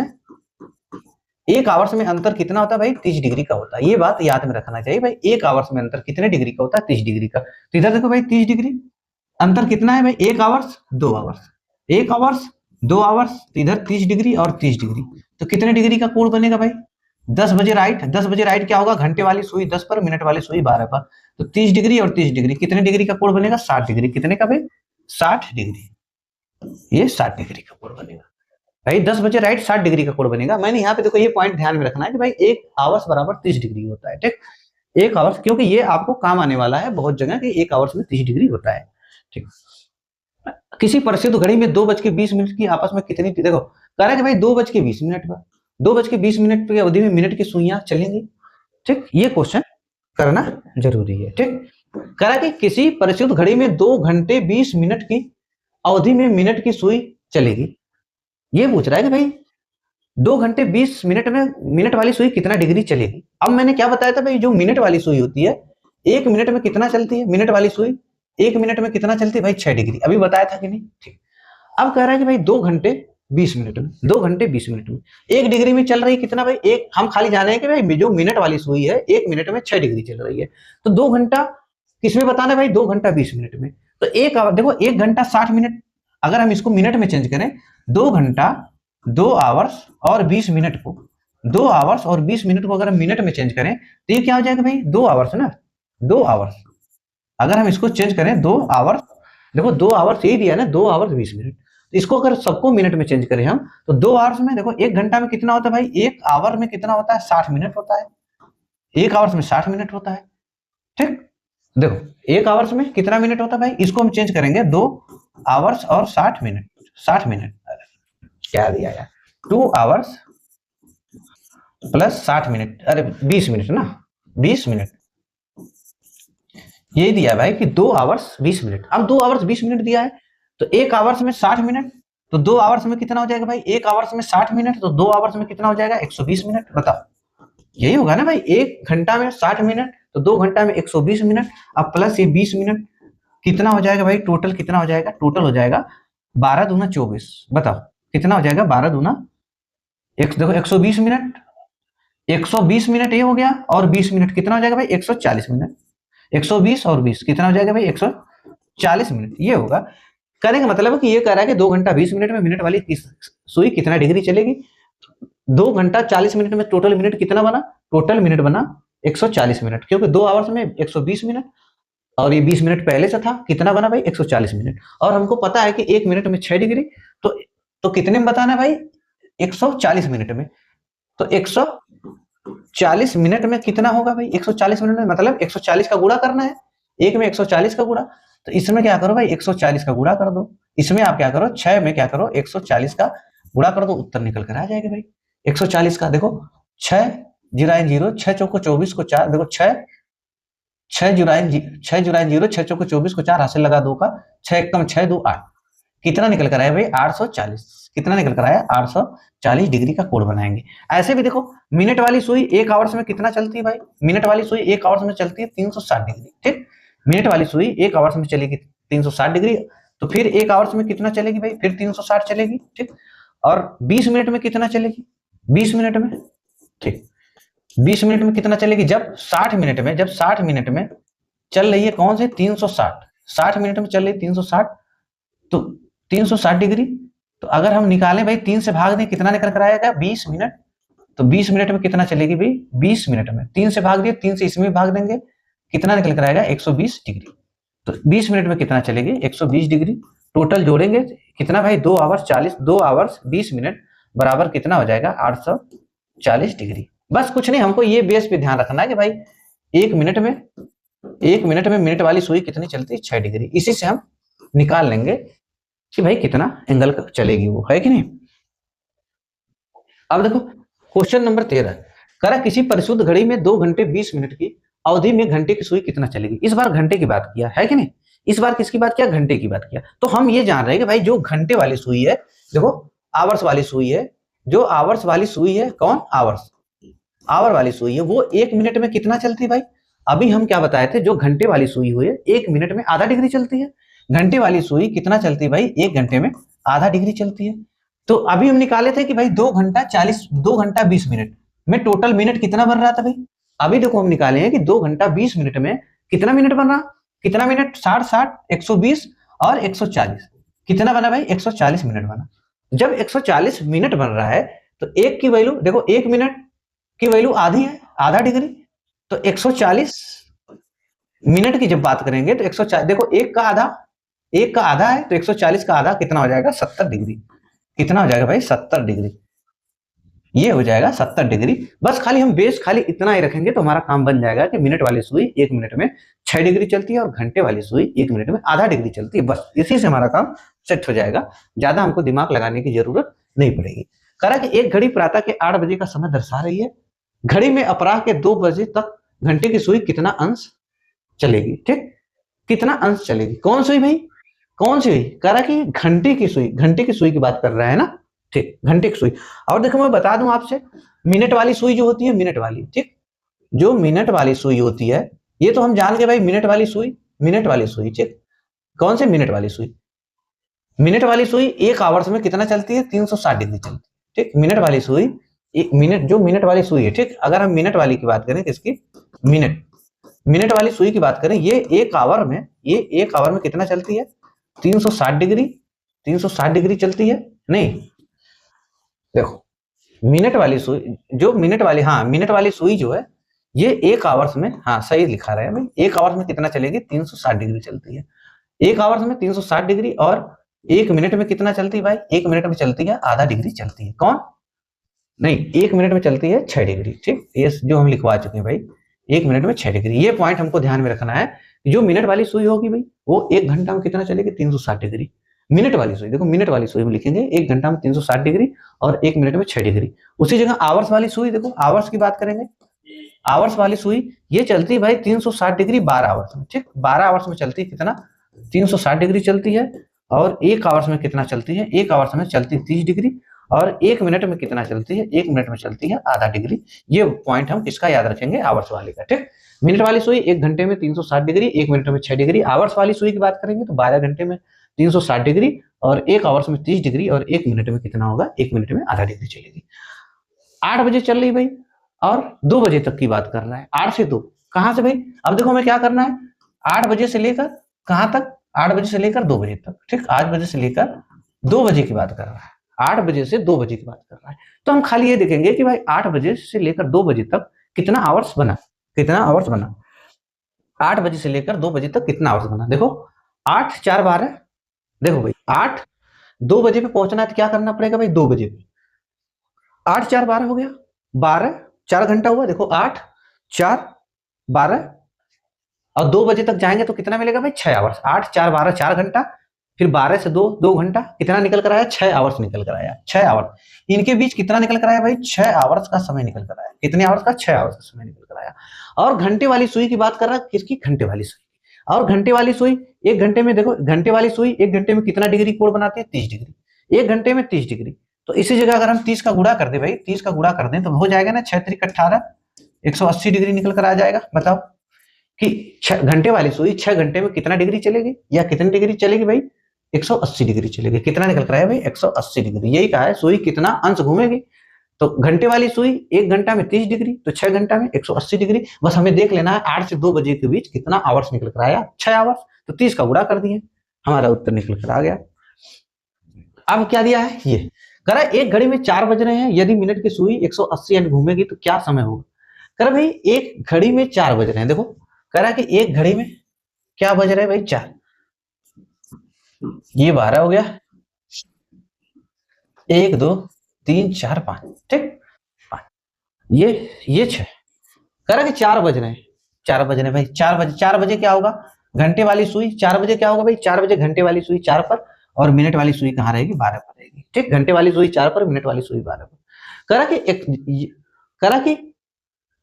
में अंतर कितना होता है भाई 30 डिग्री का होता है। ये बात याद में रखना चाहिए भाई, एक आवर्स में अंतर कितने डिग्री का होता है 30 डिग्री का। तो इधर देखो भाई 30 डिग्री अंतर कितना है भाई, एक आवर्स 2 आवर्स, एक आवर्स 2 आवर्स, तो इधर 30 डिग्री और 30 डिग्री, तो कितने डिग्री का कोण बनेगा भाई 10 बजे राइट। 10 बजे राइट क्या होगा, घंटे वाली सुई 10 पर, मिनट वाली सुई 12 पर, तो 30 डिग्री और 30 डिग्री कितने डिग्री का कोण बनेगा 60 डिग्री। कितने का भाई 60 डिग्री, ये 60 डिग्री का कोण बनेगा भाई। 10 बजे राइट 60 डिग्री का कोण बनेगा। मैंने यहाँ पे देखो ये पॉइंट ध्यान में रखना है कि भाई एक आवर्स बराबर 30 डिग्री होता है। ठीक, एक आवर्स, क्योंकि ये आपको काम आने वाला है बहुत जगह कि एक आवर्स में 30 डिग्री होता है। ठीक, किसी परिचित घड़ी में 2:20 की आपस में कितनी, देखो कह रहा है कि भाई 2:20 पर, 2:20 की अवधि में मिनट की सुइयां चलेंगी। ठीक, ये क्वेश्चन करना जरूरी है। ठीक, कह रहा है कि किसी परिचित घड़ी में 2 घंटे 20 मिनट की अवधि में मिनट की सुई चलेगी। ये पूछ रहा है कि भाई 2 घंटे 20 मिनट में मिनट वाली सुई कितना डिग्री चलेगी। अब मैंने क्या बताया था भाई, जो मिनट वाली सुई होती है 1 मिनट में कितना चलती है, मिनट वाली सुई 1 मिनट में कितना चलती है भाई 6 डिग्री, अभी बताया था कि नहीं। ठीक, अब कह रहा है कि भाई 2 घंटे 20 मिनट में, 2 घंटे 20 मिनट में 1 डिग्री में चल रही कितना भाई, एक हम खाली जाने हैं कि भाई जो मिनट वाली सुई है 1 मिनट में 6 डिग्री चल रही है, तो 2 घंटा किसमें बताना है भाई 2 घंटा 20 मिनट में। तो एक देखो 1 घंटा 60 मिनट, अगर हम इसको मिनट में चेंज करें 2 घंटा 2 आवर्स और 20 मिनट को, 2 आवर्स और 20 मिनट को अगर हम मिनट में चेंज करें तो ये क्या हो जाएगा भाई 2 आवर्स ना, 2 आवर्स। अगर हम इसको चेंज करें 2 आवर्स, देखो 2 आवर्स यही दिया ना 2 आवर्स 20 मिनट, तो इसको अगर सबको मिनट में चेंज करें हम तो 2 आवर्स में देखो 1 घंटा में कितना होता है भाई, 1 आवर में कितना होता है 60 मिनट होता है, 1 आवर्स में 60 मिनट होता है। ठीक, देखो 1 आवर्स में कितना मिनट होता है भाई, इसको हम चेंज करेंगे 2 आवर्स और 60 मिनट, 60 मिनट क्या दिया यार 2 आवर्स प्लस 60 मिनट, अरे 20 मिनट ना, 20 मिनट ये दिया है भाई कि 2 आवर्स 20 मिनट। अब 2 आवर्स 20 मिनट दिया है तो 1 आवर्स में 60 मिनट, तो 2 आवर्स में कितना हो जाएगा भाई 1 आवर्स में 60 मिनट, तो 2 आवर्स में कितना हो जाएगा 120 मिनट। बताओ यही होगा ना भाई, 1 घंटा में 60 मिनट तो 2 घंटा में 120 मिनट, अब प्लस ये 20 मिनट कितना हो जाएगा भाई, टोटल कितना हो जाएगा, टोटल हो जाएगा 12 दूना 24। बताओ कितना हो जाएगा 12 दूना देखो 120 मिनट, 120 मिनट ये हो गया और 20 मिनट कितना हो जाएगा भाई 140 मिनट। 120 और 20 कितना हो जाएगा भाई 140 मिनट, ये होगा। कहने का मतलब है कि ये कह रहा है कि 2 घंटा 20 मिनट में मिनट वाली सुई कितना डिग्री चलेगी। 2 घंटा 40 मिनट में टोटल मिनट कितना बना, टोटल मिनट बना 140 मिनट, क्योंकि 2 आवर्स में 120 मिनट और ये 20 मिनट पहले से था, कितना बना भाई 140 मिनट। और हमको पता है कि 1 मिनट में 6 डिग्री, तो कितने में बताना है भाई 140 मिनट में। तो 140 मिनट में कितना होगा भाई 140 मिनट में, मतलब 140 का गुणा करना है, एक में 140 का गुणा, तो इसमें क्या करो भाई 140 का गुणा कर दो, इसमें आप क्या करो 6 में क्या करो 140 का गुणा कर दो, उत्तर निकल कर आ जाएगा भाई 140 का। देखो 6 जीराइन 0, 6 चौको 24 को 4, देखो 6 जुराइन 0, 6 चौको 24 को 4 हासिल लगा 2 का, 6 एकम 6 2 8, कितना निकल कर आया भाई 840, कितना निकल कर आया 840 डिग्री का कोण बनाएंगे। ऐसे भी देखो मिनट वाली सुई 1 आवर्स में कितना चलती है भाई, मिनट वाली सुई 1 आवर्स में चलती है 360 डिग्री, ठीक। मिनट वाली सुई 1 आवर्स में चलेगी 360 डिग्री, तो फिर 1 आवर्स में कितना चलेगी भाई, फिर 360 चलेगी, ठीक। और 20 मिनट में कितना चलेगी, 20 मिनट में, ठीक, 20 मिनट में कितना चलेगी, जब 60 मिनट में, जब 60 मिनट में चल रही है कौन से 360, 60 मिनट में चल रही है 360, तो 360 डिग्री, तो अगर हम निकालें भाई 3 से भाग दें कितना निकल कर आएगा 20 मिनट, तो 20 मिनट में कितना चलेगी भाई 20 मिनट में 3 से भाग दिए, 3 से इसमें भाग देंगे, कितना निकल कर आएगा 120 डिग्री, तो 20 मिनट में कितना चलेगी 120 डिग्री, टोटल जोड़ेंगे कितना भाई 2 आवर्स 40, 2 आवर्स 20 मिनट बराबर कितना हो जाएगा 840 डिग्री। बस कुछ नहीं, हमको ये बेस पे ध्यान रखना है कि भाई 1 मिनट में मिनट वाली सुई कितनी चलती है 6 डिग्री, इसी से हम निकाल लेंगे कि भाई कितना एंगल चलेगी वो, है कि नहीं। अब देखो क्वेश्चन नंबर 13, करा किसी परिशुद्ध घड़ी में 2 घंटे 20 मिनट की अवधि में घंटे की सुई कितना चलेगी। इस बार घंटे की बात किया है कि नहीं, इस बार किसकी बात किया, घंटे की बात किया। तो हम ये जान रहे हैं कि भाई जो घंटे वाली सुई है, देखो आवर्स वाली सुई है, जो आवर्स वाली सुई है, कौन आवर वाली सुई है, वो 1 मिनट में कितना चलती है भाई। अभी हम क्या बताए थे, जो घंटे वाली सुई हुई है 1 मिनट में आधा डिग्री चलती है, घंटे वाली सुई कितना चलती है भाई 1 घंटे में आधा डिग्री चलती है। तो अभी हम निकाले थे कि भाई 2 घंटा 20 मिनट में टोटल मिनट कितना बन रहा था भाई। अभी देखो हम निकाले हैं कि 2 घंटा 20 मिनट में कितना मिनट बन रहा, कितना मिनट 60 60 120 और 140, कितना बना भाई 140 मिनट बना। जब 140 मिनट बन रहा है तो एक की वैल्यू देखो, 1 मिनट की वैल्यू आधी है, आधा डिग्री, तो 140 मिनट की जब बात करेंगे तो 140 देखो एक का आधा है, तो 140 का आधा कितना हो जाएगा 70 डिग्री, कितना हो जाएगा भाई 70 डिग्री, ये हो जाएगा 70 डिग्री। बस खाली हम बेस खाली इतना ही रखेंगे तो हमारा काम बन जाएगा कि मिनट वाली सुई 1 मिनट में 6 डिग्री चलती है और घंटे वाली सुई 1 मिनट में आधा डिग्री चलती है। बस इसी से हमारा काम सेट हो जाएगा, ज्यादा हमको दिमाग लगाने की जरूरत नहीं पड़ेगी। करा कि एक घड़ी प्रातः के 8 बजे का समय दर्शा रही है, घड़ी में अपराह के 2 बजे तक घंटे की सुई कितना अंश चलेगी, ठीक, कितना अंश चलेगी। कौन सुई भाई, कौन सी हुई, कह रहा कि घंटे की सुई की बात कर रहा है ना, ठीक, घंटे की सुई। और देखो मैं बता दूं आपसे, मिनट वाली सुई जो होती है, मिनट वाली, ठीक, जो मिनट वाली सुई होती है, ये तो हम जान के भाई मिनट वाली सुई, ठीक, कौन से मिनट वाली सुई, मिनट वाली सुई 1 आवर्स में कितना चलती है 360 डिग्री चलती है, ठीक, मिनट वाली सुई, जो मिनट वाली सुई है, ठीक, अगर हम मिनट वाली की बात करें, किसकी, मिनट वाली सुई की बात करें, ये 1 आवर में कितना चलती है 360 डिग्री चलती है। नहीं देखो मिनट वाली सुई जो है ये 1 आवर्स में, हाँ सही लिखा रहे हैं भाई, 1 आवर्स में कितना चलेगी 360 डिग्री चलती है, 1 आवर्स में 360 डिग्री, और 1 मिनट में कितना चलती है भाई, 1 मिनट में चलती है आधा डिग्री चलती है। कौन, नहीं 1 मिनट में चलती है 6 डिग्री, ठीक, ये जो हम लिखवा चुके हैं भाई 1 मिनट में 6 डिग्री। ये पॉइंट हमको ध्यान में रखना है, जो मिनट वाली सुई होगी भाई वो 1 घंटा में कितना चलेगी 360 डिग्री। मिनट वाली सुई, देखो मिनट वाली सुई में लिखेंगे 1 घंटा में 360 डिग्री और 1 मिनट में 6 डिग्री। उसी जगह आवर्स वाली सुई, देखो आवर्स की बात करेंगे, आवर्स वाली सुई ये चलती है भाई 360 डिग्री 12 आवर्स में, ठीक, 12 आवर्स में चलती है कितना 360 डिग्री चलती है, और 1 आवर्स में कितना चलती है, 1 आवर्स में चलती है 30 डिग्री, और 1 मिनट में कितना चलती है, 1 मिनट में चलती है आधा डिग्री। ये पॉइंट हम किसका याद रखेंगे, आवर्स वाले का, ठीक। मिनट वाली सुई 1 घंटे में 360 डिग्री, 1 मिनट में 6 डिग्री। आवर्स वाली सुई की बात करेंगे तो 12 घंटे में 360 डिग्री और 1 आवर्स में 30 डिग्री, और 1 मिनट में कितना होगा, 1 मिनट में आधा डिग्री चलेगी। 8 बजे चल रही भाई और 2 बजे तक की बात कर रहा है, 8 से 2, कहां से भाई? अब देखो हमें क्या करना है, 8 बजे से लेकर कहां तक, 8 बजे से लेकर 2 बजे तक, ठीक, 8 बजे से लेकर 2 बजे की बात कर रहा है, 8 बजे से 2 बजे की बात कर रहा है। तो हम खाली ये देखेंगे कि भाई 8 बजे से लेकर 2 बजे तक कितना आवर्स बना, कितना आवर्स बना, 8 बजे से लेकर 2 बजे तक कितना आवर्स बना। देखो 8 4 12, देखो भाई 8 2 बजे पे पहुंचना है तो क्या करना पड़ेगा भाई, 2 बजे पे 8 4 12 हो गया, 12 4 घंटा हुआ, देखो 8 4 12 और 2 बजे तक जाएंगे तो कितना मिलेगा भाई, 6 आवर्स, 8 4 12 4 घंटा, फिर 12 से 2 2 घंटा, कितना निकल कर आया, 6 आवर्स निकल कर आया, 6 आवर्स। इनके बीच कितना निकल कर आया भाई, 6 आवर्स का समय निकल कर आया, कितने आवर्स का, 6 आवर्स का समय निकल कर आया। और घंटे वाली सुई की बात कर रहा है, किसकी, घंटे वाली सुई। और घंटे वाली सुई एक घंटे में, देखो घंटे वाली सुई एक घंटे में कितना डिग्री कोण बनाती है, 30 डिग्री, एक घंटे में 30 डिग्री। तो इसी जगह अगर हम 30 का गुणा कर दे भाई, 30 का गुणा कर दें तो हो जाएगा ना 6 3 18, 180 डिग्री निकल कर आ जाएगा। बताओ कि 6 घंटे वाली सुई 6 घंटे में कितना डिग्री चलेगी, या कितनी डिग्री चलेगी भाई, 180 डिग्री चलेगी। कितना निकल कर आया भाई, 180 डिग्री। यही कहा है सुई कितना अंश घूमेगी। तो घंटे वाली सुई 1 घंटा में 30 डिग्री, तो 6 घंटा में 180 डिग्री। बस हमें देख लेना है 8 से 2 बजे के बीच कितना आवर्स निकल कर आया, 6 आवर्स। तो 30 का गुणा कर दिए, हमारा उत्तर निकल कर आ गया। अब क्या दिया है, ये कह रहा है एक घड़ी में 4 बज रहे हैं, यदि मिनट की सुई 180 अंश घूमेगी तो क्या समय होगा। कह रहा भाई एक घड़ी में 4 बज रहे हैं, देखो कह रहा है कि एक घड़ी में क्या बज रहे हैं भाई, 4, ये 12 हो गया, 1 2 3 4 5, ठीक, ये 6, कह रहा है कि 4 बज रहे हैं, 4 बज रहे हैं भाई, 4 बजे क्या होगा, घंटे वाली सुई 4 बजे क्या होगा भाई, 4 बजे घंटे वाली सुई 4 पर और मिनट वाली सुई कहाँ रहेगी, 12 पर रहेगी, ठीक, घंटे वाली सुई 4 पर, मिनट वाली सुई 12 पर। कह रहा कि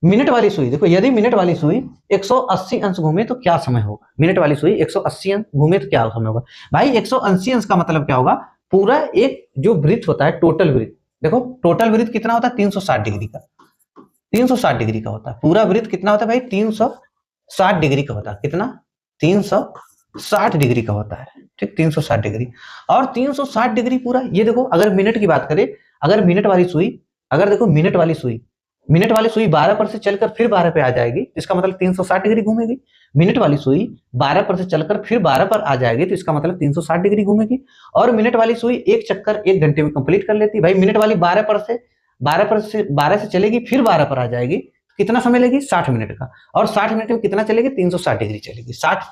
मिनट वाली सुई, देखो यदि मिनट वाली सुई 180 अंश घूमे तो क्या समय होगा, मिनट वाली सुई 180 अंश घूमे तो क्या समय होगा भाई। 180 अंश का मतलब क्या होगा, पूरा एक जो वृत्त होता है, टोटल वृत्त, देखो टोटल वृत्त कितना होता है, 360 डिग्री का, 360 डिग्री का होता है पूरा वृत्त, कितना होता है भाई, 360 डिग्री का होता है, कितना, 360 डिग्री का होता है, ठीक, 360 डिग्री। और 360 डिग्री पूरा, ये देखो अगर मिनट की बात करें, अगर मिनट वाली सुई, अगर देखो मिनट वाली सुई 12 पर से चलकर फिर 12 पे आ जाएगी, इसका मतलब 360 डिग्री घूमेगी। मिनट वाली सुई 12 पर से चलकर फिर 12 पर आ जाएगी, तो इसका मतलब 360 डिग्री घूमेगी। और मिनट वाली सुई एक चक्कर 1 घंटे में कंप्लीट कर लेती है भाई। मिनट वाली 12 से चलेगी फिर 12 पर आ जाएगी, कितना समय लेगी, 60 मिनट का। और 60 मिनट में कितना चलेगी, 360 डिग्री चलेगी, 60,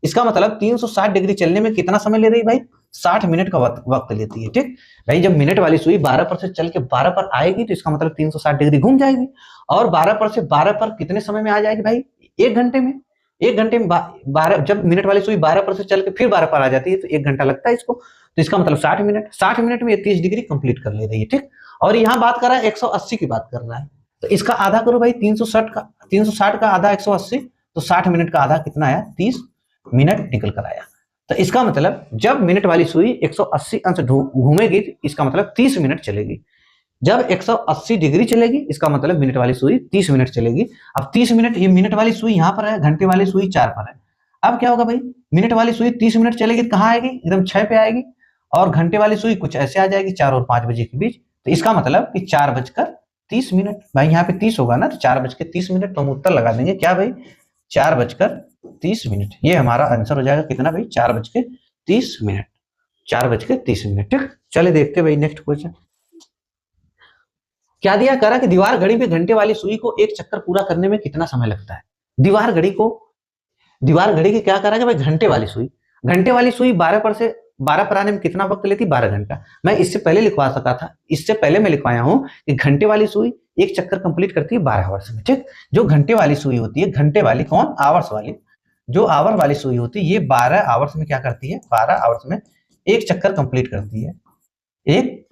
इसका मतलब 360 डिग्री चलने में कितना समय ले रही भाई, 60 मिनट का वक्त लेती है, ठीक भाई। जब मिनट वाली सुई 12 पर से चल के 12 पर आएगी तो इसका मतलब 360 डिग्री घूम जाएगी। और 12 पर से 12 पर कितने समय में आ जाएगी भाई, 1 घंटे में। 1 घंटे में 12, जब मिनट वाली सुई 12 पर से चल के फिर 12 पर आ जाती है तो 1 घंटा लगता है इसको, तो इसका मतलब 60 मिनट, 60 मिनट में 30 डिग्री कंप्लीट कर ले रही है, ठीक। और यहाँ बात कर रहा है 180 की बात कर रहा है, तो इसका आधा करो भाई, 360 का आधा 180, तो 60 मिनट का आधा कितना आया, 30 मिनट निकल कर आया। तो इसका मतलब जब मिनट वाली सुई 180 अंश घूमेगी इसका मतलब 30 मिनट चलेगी। जब 180 डिग्री चलेगी इसका मतलब मिनट वाली सुई 30 मिनट चलेगी। अब 30 मिनट, ये मिनट वाली सुई यहाँ पर है, घंटे वाली सुई 4 पर है। अब क्या होगा भाई, मिनट वाली सुई 30 मिनट चलेगी तो कहाँ आएगी, एकदम 6 पे आएगी। और घंटे वाली सुई कुछ ऐसे आ जाएगी 4 और 5 बजे के बीच। तो इसका मतलब कि 4:30 भाई, यहाँ पे 30 होगा ना, तो 4:30 तो हम उत्तर लगा देंगे क्या भाई, 4:30। ये हमारा आंसर हो जाएगा कितना भाई, 4:30, 4:30। ठीक, चले देखते भाई नेक्स्ट क्वेश्चन क्या दिया। करा कि दीवार घड़ी में घंटे वाली सुई को एक चक्कर पूरा करने में कितना समय लगता है। दीवार घड़ी की क्या करा कि भाई घंटे वाली सुई 12 पर आने में कितना वक्त लेती, 12 घंटा। मैं इससे पहले लिखवा सका था, इससे पहले मैं लिखवाया हूं कि घंटे वाली सुई एक चक्कर कंप्लीट करती है 12 आवर्स में। ठीक, जो घंटे वाली सुई होती है, घंटे वाली कौन, आवर्स वाली, जो आवर वाली सुई होती है ये 12 आवर्स में क्या करती है, 12 आवर्स में एक चक्कर कंप्लीट करती है, एक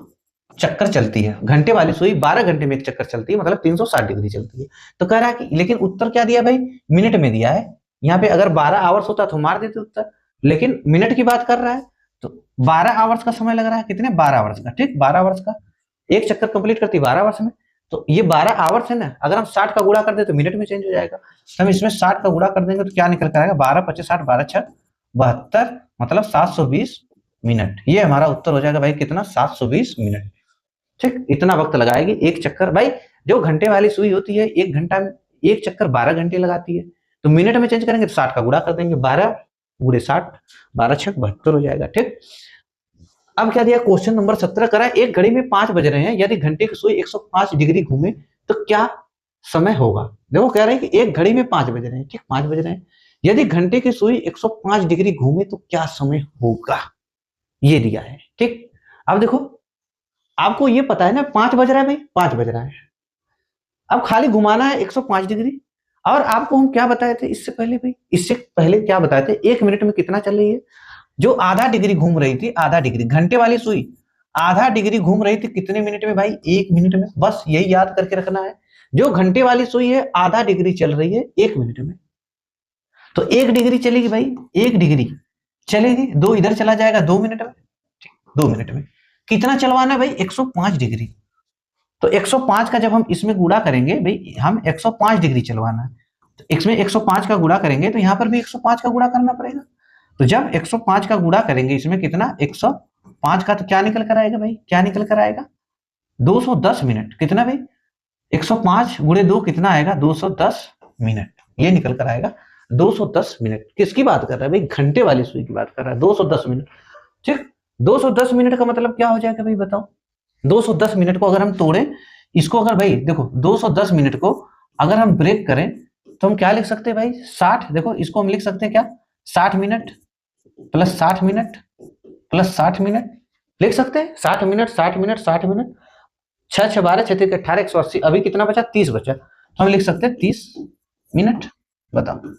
चक्कर चलती है। घंटे वाली सुई 12 घंटे में एक चक्कर चलती है, मतलब 360 डिग्री चलती है। तो कह रहा है कि लेकिन उत्तर क्या दिया भाई, मिनट में दिया है। यहाँ पे अगर 12 आवर्स होता तो मार देते उत्तर, लेकिन मिनट की बात कर रहा है तो 12 आवर्स का समय लग रहा है। कितने, 12 आवर्स का। ठीक, 12 आवर्स का एक चक्कर कंप्लीट करती है 12 आवर्स में। तो ये 12 आवर्स है ना, अगर हम 60 का गुणा कर दे तो मिनट में चेंज हो जाएगा। तो हम इसमें 60 का गुणा कर देंगे तो क्या निकल कर आएगा, 12 25 60, 12 6 72, मतलब 720 मिनट। ये हमारा उत्तर हो जाएगा भाई कितना, 720 मिनट। ठीक, इतना वक्त लगाएगी एक चक्कर। भाई जो घंटे वाली सुई होती है, एक चक्कर 12 घंटे लगाती है, तो मिनट में चेंज करेंगे तो 60 का गुणा कर देंगे, 12 गुणे 60, 12 छक 72 हो जाएगा। ठीक, अब क्या दिया, क्वेश्चन नंबर 17 करा, एक घड़ी में 5 बज रहे हैं, यदि घंटे की सुई 105 डिग्री घूमे तो क्या समय होगा। देखो कह रहे हैं कि एक घड़ी में 5 बज रहे हैं, ठीक 5 बज रहे हैं, यदि घंटे की सुई 105 डिग्री घूमे तो क्या समय होगा, ये दिया है। ठीक, अब देखो आपको ये पता है ना 5 बज रहा है भाई, 5 बज रहा है, अब खाली घुमाना है 105 डिग्री। और आपको हम क्या बताए थे इससे पहले भाई, इससे पहले क्या बताए थे, 1 मिनट में कितना चल रही है, जो आधा डिग्री घूम रही थी, आधा डिग्री, घंटे वाली सुई आधा डिग्री घूम रही थी कितने मिनट में भाई, 1 मिनट में। बस यही याद करके रखना है, जो घंटे वाली सुई है आधा डिग्री चल रही है 1 मिनट में, तो 1 डिग्री चलेगी भाई, 1 डिग्री चलेगी, 2 इधर चला जाएगा 2 मिनट में, 2 मिनट में कितना चलवाना है भाई, 105 डिग्री। तो 105 का जब हम इसमें गुणा करेंगे भाई, हम 105 डिग्री चलवाना है, तो इसमें 105 का गुणा करेंगे तो यहाँ पर भी 105 का गुणा करना पड़ेगा। तो जब 105 का गुणा करेंगे इसमें कितना, 105 का तो क्या निकल कर आएगा भाई, क्या निकल कर आएगा, 210 मिनट। कितना भाई, 105 गुणे 2 कितना आएगा, 210 मिनट, ये निकल कर आएगा 210 मिनट। किसकी बात कर रहा है भाई, घंटे वाली सुई की बात कर रहा है, 210 मिनट। ठीक, 210 मिनट का मतलब क्या हो जाएगा भाई बताओ, 210 मिनट को अगर हम तोड़ें, इसको अगर भाई देखो 210 मिनट को अगर हम ब्रेक करें तो हम क्या लिख सकते हैं भाई, 60, देखो इसको हम लिख सकते हैं क्या, 60 minute plus 60 minute plus 60 minute लिख सकते हैं, 60 मिनट 60 मिनट 60 मिनट, 6 6 12 6 3 18 180, अभी कितना बचा, 30 बचा, तो हम लिख सकते हैं 30 मिनट। बताओ,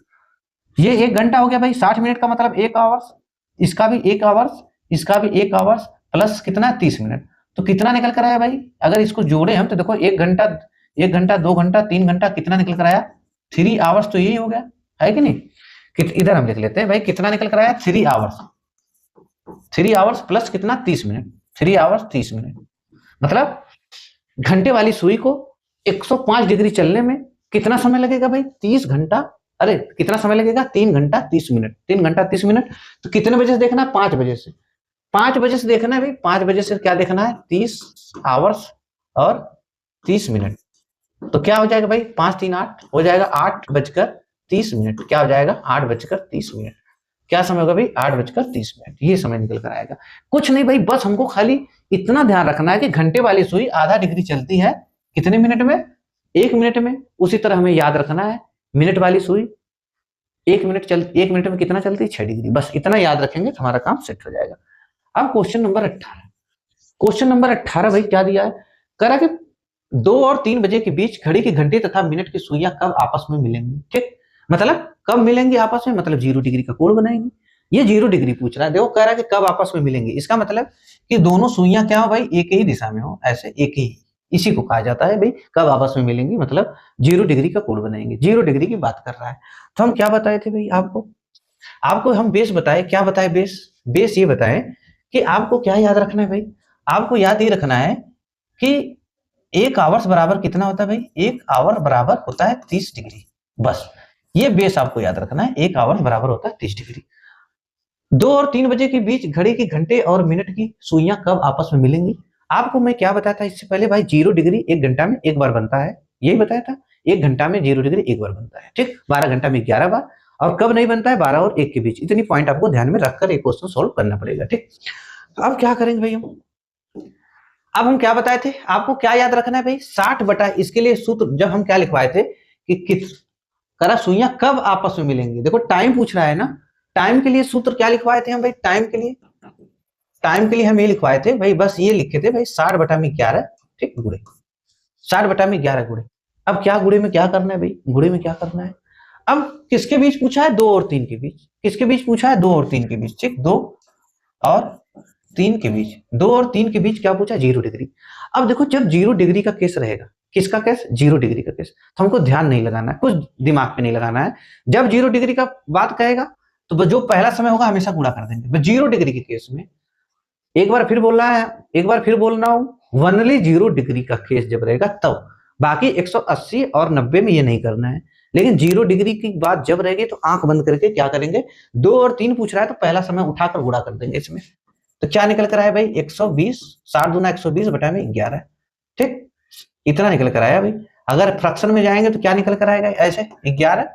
ये 1 घंटा हो गया भाई, 60 मिनट का मतलब 1 आवर्स, इसका भी 1 आवर्स, इसका भी 1 आवर्स, प्लस कितना 30 मिनट, तो कितना निकल कर आया भाई, अगर इसको जोड़े हम तो देखो 1 घंटा 2 घंटा 3 घंटा कितना निकल कर आया, 3 आवर्स, तो यही हो गया है कि नहीं। इधर हम लिख लेते हैं भाई, कितना निकल कर आया, 3 आवर्स, 3 आवर्स प्लस कितना 30 मिनट, 3 आवर्स 30 मिनट, मतलब घंटे वाली सुई को 105 डिग्री चलने में कितना समय लगेगा भाई, 30 घंटा, अरे कितना समय लगेगा, 3 घंटा 30 मिनट, 3 घंटा 30 मिनट। तो कितने बजे से देखना है, 5 बजे से, 5 बजे से देखना है भाई, 5 बजे से क्या देखना है, 30 आवर्स और 30 मिनट, तो क्या हो जाएगा भाई, 5 3 8 हो जाएगा 8:30, क्या हो जाएगा 8:30, क्या समय होगा भाई, 8:30, ये समय निकल कर आएगा। कुछ नहीं भाई, बस हमको खाली इतना ध्यान रखना है कि घंटे वाली सुई आधा डिग्री चलती है कितने मिनट में, 1 मिनट में। उसी तरह हमें याद रखना है मिनट वाली सुई 1 मिनट में कितना चलती है, 6 डिग्री। बस इतना याद रखेंगे तो हमारा काम सेट हो जाएगा। अब क्वेश्चन नंबर 18, क्वेश्चन नंबर 18 भाई क्या दिया है, करा कि 2 और 3 बजे के बीच घड़ी की घंटे तथा मिनट की सुइयां कब आपस में मिलेंगी। ठीक, मतलब कब मिलेंगी आपस में, मतलब 0 डिग्री का कोण बनाएंगे। ये 0 डिग्री पूछ रहा है, देखो कह रहा है कि कब आपस में मिलेंगे, इसका मतलब कि दोनों सुइयां क्या हो भाई, एक ही दिशा में हो, ऐसे एक ही, इसी को कहा जाता है भाई कब आपस में मिलेंगी, मतलब 0 डिग्री का कोण बनाएंगे। 0 डिग्री की बात कर रहा है, तो हम क्या बताए थे भाई, आपको हम बेस बताए, क्या बताए, बेस ये बताए कि आपको क्या याद रखना है भाई, आपको याद ये रखना है कि 1 आवर्स बराबर कितना होता है भाई, 1 आवर बराबर होता है 30 डिग्री। बस ये बेस आपको याद रखना है, 1 आवर्स बराबर होता है 30 डिग्री। 2 और 3 बजे के बीच घड़ी की घंटे और मिनट की सुइयां कब आपस में मिलेंगी। आपको मैं क्या बताया था इससे पहले भाई, 0 डिग्री 1 घंटा में 1 बार बनता है, यही बताया था, 1 घंटा में 0 डिग्री 1 बार बनता है। ठीक, 12 घंटा में 11 बार, और कब नहीं बनता है, 12 और 1 के बीच। इतनी पॉइंट आपको ध्यान में रखकर एक क्वेश्चन सोल्व करना पड़ेगा। ठीक, अब क्या करेंगे भाई अब हम क्या बताए थे, आपको क्या याद रखना है भाई, 60 बटा, इसके लिए सूत्र जब हम क्या लिखवाए थे कि करा सुइयां कब आपस में मिलेंगी। देखो टाइम पूछ रहा है ना, टाइम के लिए सूत्र क्या लिखवाए थे हम भाई, टाइम के लिए हम ये लिखवाए थे भाई, बस ये लिखे थे भाई 60 बटा में 11, ठीक, गुणे 60 बटा में 11 गुणे। अब क्या गुणे में क्या करना है भाई, गुणे में क्या करना है, अब किसके बीच पूछा है, 2 और 3 के बीच, किसके बीच पूछा है, 2 और 3 के बीच। ठीक, 2 और 3 के बीच, 2 और 3 के बीच क्या पूछा, 0 डिग्री। अब देखो जब 0 डिग्री का केस रहेगा, किसका केस, 0 डिग्री का केस, तो हमको ध्यान नहीं लगाना है, कुछ दिमाग पे नहीं लगाना है। जब 0 डिग्री का बात कहेगा तो जो पहला समय होगा हमेशा गुणा कर देंगे। 0 डिग्री के केस में एक बार फिर बोल रहा हूं, वनली 0 डिग्री का केस जब रहेगा तब, बाकी 180 और 90 में ये नहीं करना है। लेकिन 0 डिग्री की बात जब रहेगी तो आंख बंद करके क्या करेंगे, 2 और 3 पूछ रहा है तो पहला समय उठाकर गुणा कर देंगे इसमें। तो क्या निकल कर आया भाई, 120, 60 दूना 120 बटा में 11। ठीक, इतना निकल कर आया भाई। अगर फ्रैक्शन में जाएंगे तो क्या निकल कर आएगा, ऐसे 11।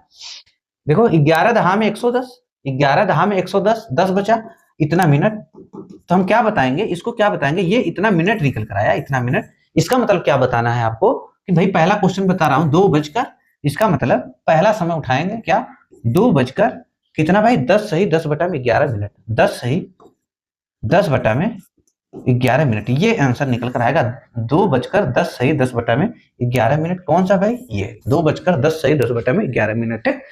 देखो 11 दहा में 110, 11 दहा में 110, 10 बचा इतना मिनट। तो हम क्या बताएंगे इसको, क्या बताएंगे, ये इतना मिनट निकल कर आया, इतना मिनट। इसका मतलब क्या बताना है आपको कि भाई पहला क्वेश्चन बता रहा हूं 2 बजकर, इसका मतलब पहला समय उठाएंगे क्या, 2 बजकर कितना भाई 10 सही 10 बटा में 11 मिनट, 10 सही 10 बटा में 11 मिनट, ये आंसर निकल कर आएगा 2 बजकर 10 सही 10 बटा में 11 मिनट। कौन सा भाई, ये 2 बजकर 10 सही 10 बटा में 11 मिनट है।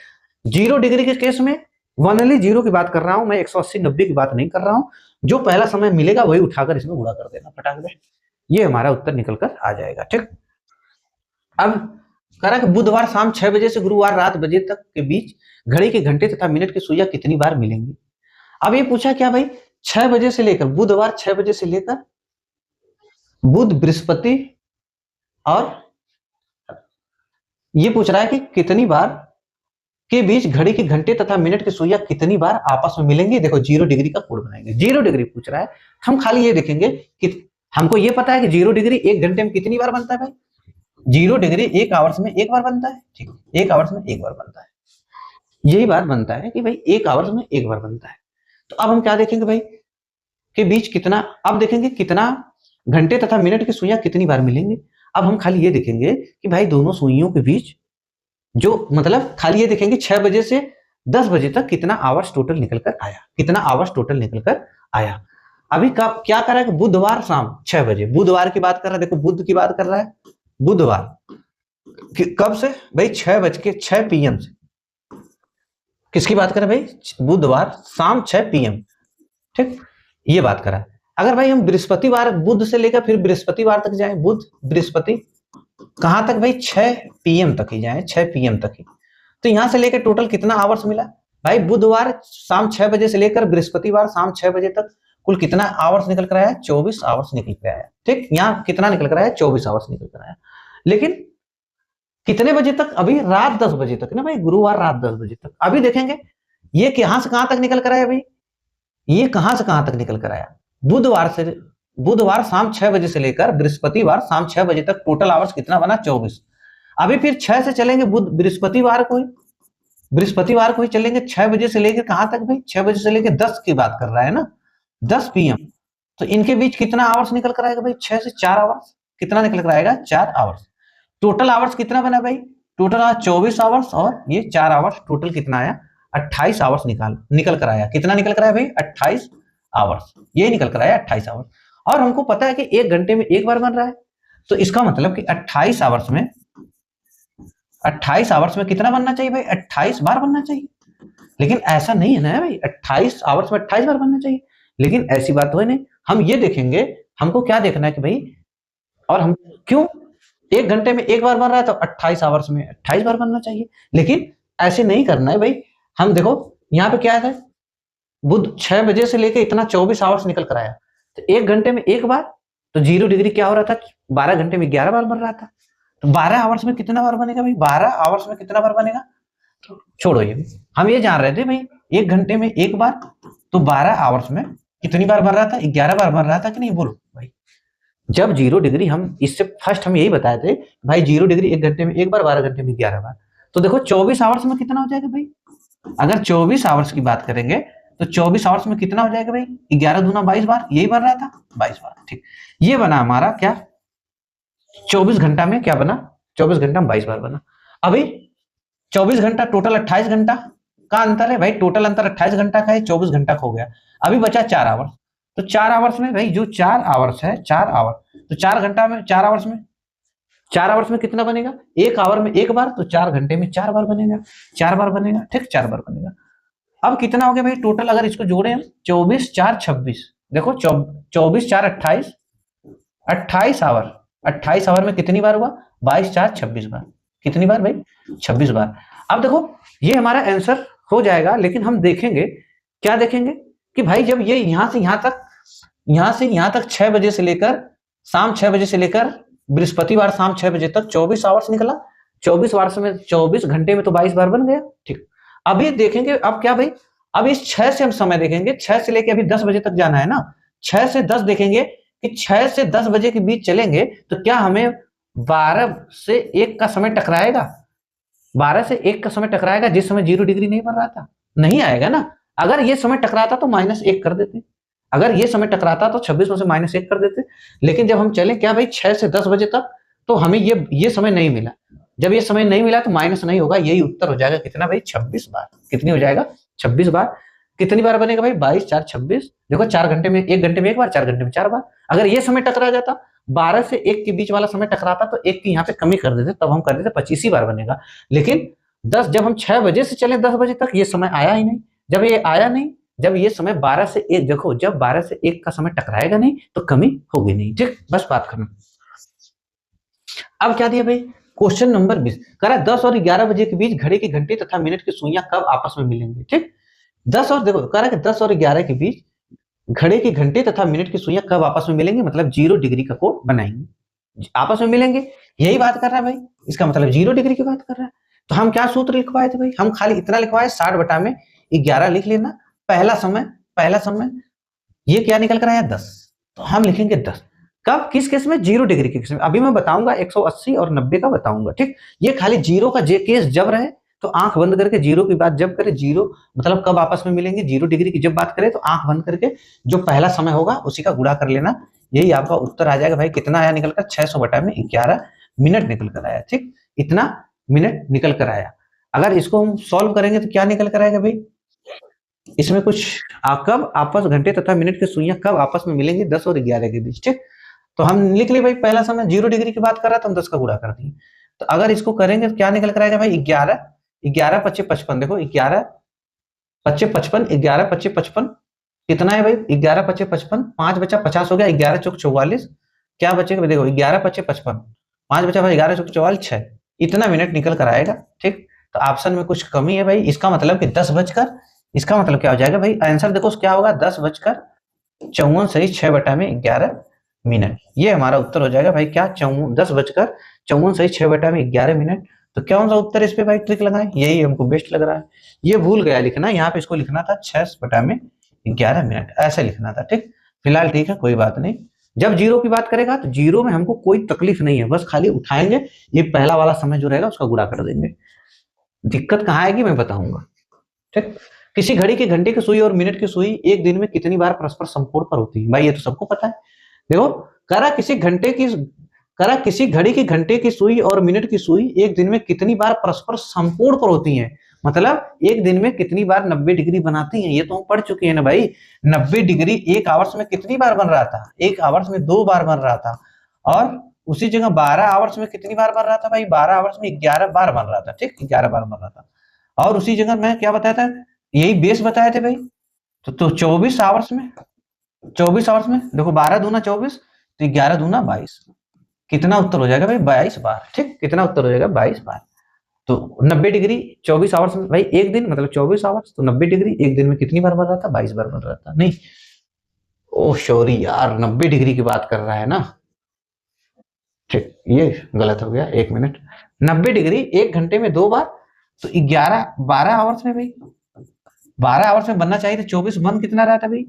0 डिग्री के केस में वनली 0 की बात कर रहा हूं मैं, 180 90 की बात नहीं कर रहा हूं। जो पहला समय मिलेगा वही उठाकर इसमें गुणा कर देना फटाक से, ये हमारा उत्तर निकल कर आ जाएगा। ठीक, अब कह रहा कि बुधवार शाम 6 बजे से गुरुवार रात बजे तक के बीच घड़ी के घंटे तथा मिनट की सुइयां कितनी बार मिलेंगी। अब ये पूछा क्या भाई, 6 बजे से लेकर बुधवार 6 बजे से लेकर बुध बृहस्पति, और ये पूछ रहा है कि कितनी बार के बीच घड़ी के घंटे तथा मिनट की सुइयां कितनी बार आपस में मिलेंगी। देखो 0 डिग्री का कोण बनाएंगे, 0 डिग्री पूछ रहा है, हम खाली ये देखेंगे कि हमको ये पता है कि 0 डिग्री 1 घंटे में कितनी बार बनता है भाई, 0 डिग्री 1 आवर्स में 1 बार बनता है। ठीक, 1 आवर्स में 1 बार बनता है, यही बात बनता है कि भाई 1 आवर्स में 1 बार बनता है। तो अब हम क्या देखेंगे भाई के बीच कितना, अब देखेंगे कितना घंटे तथा मिनट की सुइयां कितनी बार मिलेंगे। अब हम खाली ये देखेंगे कि भाई दोनों सुइयों के बीच जो मतलब खाली ये देखेंगे 6 बजे से 10 बजे तक कितना आवर्स टोटल निकल कर आया, कितना आवर्स टोटल निकल कर आया। अभी क्या कर रहा है, बुधवार शाम 6 बजे, बुधवार की बात कर रहा है, देखो बुध की बात कर रहा है, बुधवार कब से भाई 6:06 PM से, किसकी बात कर रहे हैं भाई, बुधवार शाम 6 PM। ठीक, ये बात करा। अगर भाई हम बृहस्पतिवार बुध से लेकर फिर बृहस्पतिवार तक जाए, बुध बृहस्पति कहां तक भाई 6 PM तक ही जाए, 6 PM तक ही, तो यहां से लेकर टोटल कितना आवर्स मिला भाई, बुधवार शाम 6 बजे से लेकर बृहस्पतिवार शाम 6 बजे तक कुल कितना आवर्स निकल कर आया, 24 आवर्स निकल कर आया। ठीक, यहाँ कितना निकल कर आया, 24 आवर्स निकल कर आया। लेकिन कितने बजे तक, अभी रात 10 बजे तक ना भाई, गुरुवार रात 10 बजे तक। अभी देखेंगे ये कहां से कहां तक निकल कर आया भाई, ये कहां से कहां तक निकल कर आया, बुधवार शाम 6 बजे से लेकर बृहस्पतिवार शाम 6 बजे तक टोटल आवर्स कितना बना, 24। अभी फिर 6 से चलेंगे बृहस्पतिवार को ही चलेंगे, 6 बजे से लेकर कहां तक भाई, 6 बजे से लेकर 10 की बात कर रहा है ना, 10 PM। तो इनके बीच कितना आवर्स निकल कर आएगा भाई, 6 से 4 आवर्स, कितना निकल कर आएगा, 4 आवर्स। टोटल आवर्स कितना बना भाई, टोटल आया 24 आवर्स, और ये 4 आवर्स, टोटल कितना आया 28 आवर्स निकल कर आया। कितना निकल कर आया भाई, 28 आवर्स, ये निकल कर आया 28 आवर्स। और हमको पता है कि 1 घंटे में 1 बार बन रहा है, तो इसका मतलब कि 28 आवर्स में कितना बनना चाहिए भाई, 28 बार बनना चाहिए। लेकिन ऐसा नहीं है ना भाई, 28 आवर्स में 28 बार बनना चाहिए, लेकिन ऐसी बात तो है नहीं। हम ये देखेंगे, हमको क्या देखना है कि भाई, और हम क्यों 1 घंटे में 1 बार बन रहा है तो 28 आवर्स में 28 बार बनना चाहिए, लेकिन ऐसे नहीं करना है भाई। हम देखो यहाँ पे क्या है, बुध 6 बजे से लेकर इतना 24 आवर्स निकल कर आया, तो 1 घंटे में 1 बार, तो 0 डिग्री क्या हो रहा था, 12 घंटे में 11 बार बन रहा था। तो 12 आवर्स में कितना बार बनेगा भाई, 12 आवर्स में कितना बार बनेगा, तो छोड़ो ये, हम ये जान रहे थे भाई 1 घंटे में 1 बार, तो 12 आवर्स में कितनी बार बन रहा था, 11 बार बन रहा था कि नहीं, बोलो भाई। जब 0 डिग्री, हम इससे फर्स्ट हम यही बताए थे भाई 0 डिग्री 1 घंटे में 1 बार, 12 घंटे में 11 बार, तो देखो 24 आवर्स में कितना हो जाएगा भाई, अगर 24 आवर्स की बात करेंगे तो 24 आवर्स में कितना हो जाएगा भाई, 11 दूना 22 बार, यही बन रहा था 22 बार। ठीक, ये बना हमारा क्या, 24 घंटा में क्या बना, 24 घंटा में 22 बार बना। अभी 24 घंटा टोटल 28 घंटा का अंतर है भाई, टोटल अंतर 28 घंटा का है, 24 घंटा खो गया। अभी बचा 4 आवर्स, तो 4 आवर्स में भाई जो 4 आवर्स है, 4 आवर, तो 4 घंटा में 4 आवर्स में, 4 आवर्स में कितना बनेगा, 1 आवर में 1 बार, तो 4 घंटे में 4 बार बनेगा, 4 बार बनेगा। ठीक, 4 बार बनेगा। अब कितना हो गया भाई टोटल, अगर इसको जोड़े हम 24 4 26, देखो 24 4 28, 28 आवर, 28 आवर में कितनी बार हुआ, 22 4 26 बार, कितनी बार भाई, 26 बार। अब देखो ये हमारा आंसर हो जाएगा, लेकिन हम देखेंगे, क्या देखेंगे कि भाई जब ये यहां से यहां तक 6 बजे से लेकर शाम 6 बजे से लेकर बृहस्पतिवार शाम 6 बजे तक 24 आवर्स निकला, 24 आवर्स में 24 घंटे में तो 22 बार बन गया। ठीक, अभी देखेंगे, अब क्या भाई, अब इस 6 से हम समय देखेंगे, 6 से लेके अभी 10 बजे तक जाना है ना, 6 से 10 देखेंगे कि 6 से 10 बजे के बीच चलेंगे तो क्या हमें 12 से 1 का समय टकराएगा, 12 से 1 का समय टकराएगा जिस समय 0 डिग्री नहीं बन रहा था, नहीं आएगा ना। अगर ये समय टकराता तो -1 कर देते, अगर ये समय टकराता तो 26 में से -1 कर देते। लेकिन जब हम चले क्या भाई 6 से 10 बजे तक, तो हमें ये समय नहीं मिला। जब ये समय नहीं मिला तो माइनस नहीं होगा, यही उत्तर हो जाएगा कितना भाई 26 बार। कितनी हो जाएगा 26 बार। कितनी बार बनेगा भाई 22 4 26। देखो 4 घंटे में 1 घंटे में 1 बार, 4 घंटे में 4 बार। अगर ये समय टकरा जाता 12 से 1 के बीच वाला समय टकराता तो 1 की यहाँ पे कमी कर देते, तब हम कर देते 25 ही बार बनेगा। लेकिन 10 जब हम 6 बजे से चले 10 बजे तक ये समय आया ही नहीं। जब ये आया नहीं, जब ये समय 12 से 1, देखो जब 12 से 1 का समय टकराएगा नहीं तो कमी होगी नहीं। ठीक, बस बात खत्म। अब क्या दिया भाई क्वेश्चन नंबर 20 कह रहा है 10 और 11 बजे के बीच घड़ी की घंटी तथा मिनट की सुइयां कब आपस में मिलेंगे। ठीक, 10 और देखो कह रहा है कि 10 और 11 के बीच घड़ी की घंटी तथा मिनट की सुइयां कब आपस में मिलेंगे, मतलब 0 डिग्री का कोण बनाएंगे, आपस में मिलेंगे, यही बात कर रहा है भाई। इसका मतलब 0 डिग्री की बात कर रहा है। तो हम क्या सूत्र लिखवाए थे भाई, हम खाली इतना लिखवाए 60 बटा में 11 लिख लेना। पहला समय ये क्या निकल कर आया 10, तो हम लिखेंगे 10। कब, किस केस में, 0 डिग्री के केस में। अभी मैं बताऊंगा 180 और 90 का बताऊंगा। ठीक, ये खाली 0 का जे केस जब रहे तो आंख बंद करके 0 की बात जब करें, 0 मतलब कब आपस में मिलेंगे, 0 डिग्री की जब बात करें तो आंख बंद करके जो पहला समय होगा उसी का गुणा कर लेना, यही आपका उत्तर आ जाएगा भाई। कितना आया निकल कर 600 बटा में 11 मिनट निकल कर आया। ठीक, इतना मिनट निकल कर आया। अगर इसको हम सॉल्व करेंगे तो क्या निकल कर आएगा भाई, इसमें कुछ कब आपस घंटे तथा मिनट की सुइयां कब आपस में मिलेंगे 10 और 11 के बीच। ठीक, तो हम लिख लिए भाई पहला समय 0 डिग्री की बात कर रहा था, हम 10 का गुणा कर दिए। तो अगर इसको करेंगे तो क्या निकल कर आएगा भाई 11 11 25 55। देखो 11 25 55, 11 25 55 कितना है भाई 11 25 55, 5 बचा 50 हो गया, 11 चौक 44, क्या बचेगा देखो 11 25 55, 5 बचा भाई 11 चौक 44 6, इतना मिनट निकल कर आएगा। ठीक, तो ऑप्शन में कुछ कमी है भाई, इसका मतलब कि 10 बजकर, इसका मतलब क्या हो जाएगा भाई, आंसर देखो क्या होगा 10:54 सही 6 बटा में 11 मिनट। ये हमारा उत्तर हो जाएगा भाई क्या 10:54 सही 6 बटा में 11 मिनट। तो कौन सा उत्तर इस पे भाई ट्रिक लगाए, यही हमको बेस्ट लग रहा है। ये भूल गया लिखना, यहाँ पे इसको लिखना था 6 बटा में 11 मिनट, ऐसे लिखना था। ठीक, फिलहाल ठीक है कोई बात नहीं। जब 0 की बात करेगा तो 0 में हमको कोई तकलीफ नहीं है, बस खाली उठाएंगे, ये पहला वाला समय जो रहेगा उसका गुणा कर देंगे। दिक्कत कहाँ आएगी मैं बताऊंगा। ठीक, किसी घड़ी की घंटे की सुई और मिनट की सुई एक दिन में कितनी बार परस्पर समकोण पर होती है, भाई ये तो सबको पता है। देखो करा किसी घड़ी की घंटे की सुई और मिनट की सुई एक दिन में कितनी बार परस्पर समकोण पर होती हैं, मतलब एक दिन में कितनी बार 90 डिग्री बनाती हैं, ये तो हम पढ़ चुके हैं ना भाई। 90 डिग्री एक आवर्स में कितनी बार बन रहा था, एक आवर्स में 2 बार बन रहा था। और उसी जगह 12 आवर्स में कितनी बार बन रहा था भाई, 12 आवर्स में 11 बार बन रहा था। ठीक, 11 बार बन रहा था। और उसी जगह मैं क्या बताया था, यही बेस बताए थे भाई। तो 24 आवर्स में, 24 आवर्स में देखो 12 दूना 24, तो 11 दूना 22, कितना उत्तर हो जाएगा भाई 22 बार। ठीक, कितना उत्तर हो जाएगा 22 बार। तो 90 डिग्री 24 आवर्स में भाई एक दिन मतलब 24 आवर्स, तो 90 डिग्री एक दिन में कितनी बार बन रहा था, 22 बार बन रहा था। नहीं ओ सॉरी यार, 90 डिग्री की बात कर रहा है ना। ठीक, ये गलत हो गया, 1 मिनट। 90 डिग्री 1 घंटे में 2 बार, तो 12 आवर्स में भाई 12 आवर्स में बनना चाहिए, तो 24 बन कितना रहा था भाई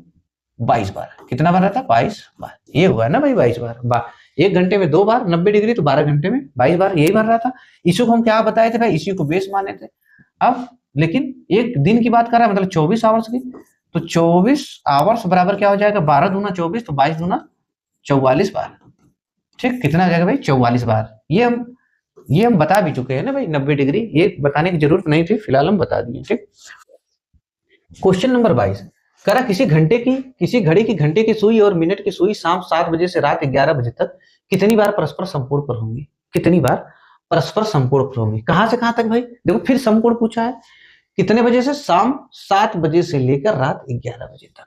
22 बार। कितना बन रहा था 22 बार, ये हुआ ना भाई 22 बार। 1 घंटे में 2 बार 90 डिग्री, तो 12 घंटे में 22 बार, यही बन रहा था। इसी को हम क्या बताए थे भाई, इसी को बेस माने थे। अब लेकिन एक दिन की बात कर रहा है, मतलब 24 आवर्स की, तो 24 आवर्स बराबर क्या हो जाएगा 12 दूना 24, तो 22 दूना 44 बार। ठीक, कितना आ जाएगा भाई 44 बार। ये हम बता भी चुके हैं ना भाई 90 डिग्री, ये बताने की जरूरत नहीं थी, फिलहाल हम बता दिए। ठीक, क्वेश्चन नंबर 22 करा किसी घड़ी की घंटे की सुई और मिनट की सुई शाम 7 बजे से रात 11 बजे तक कितनी बार परस्पर समकोण पर होंगी, कितनी बार परस्पर समकोण पर होंगी। कहां से कहां तक भाई, देखो फिर समकोण पूछा है, कितने बजे से, शाम 7 बजे से लेकर रात 11 बजे तक।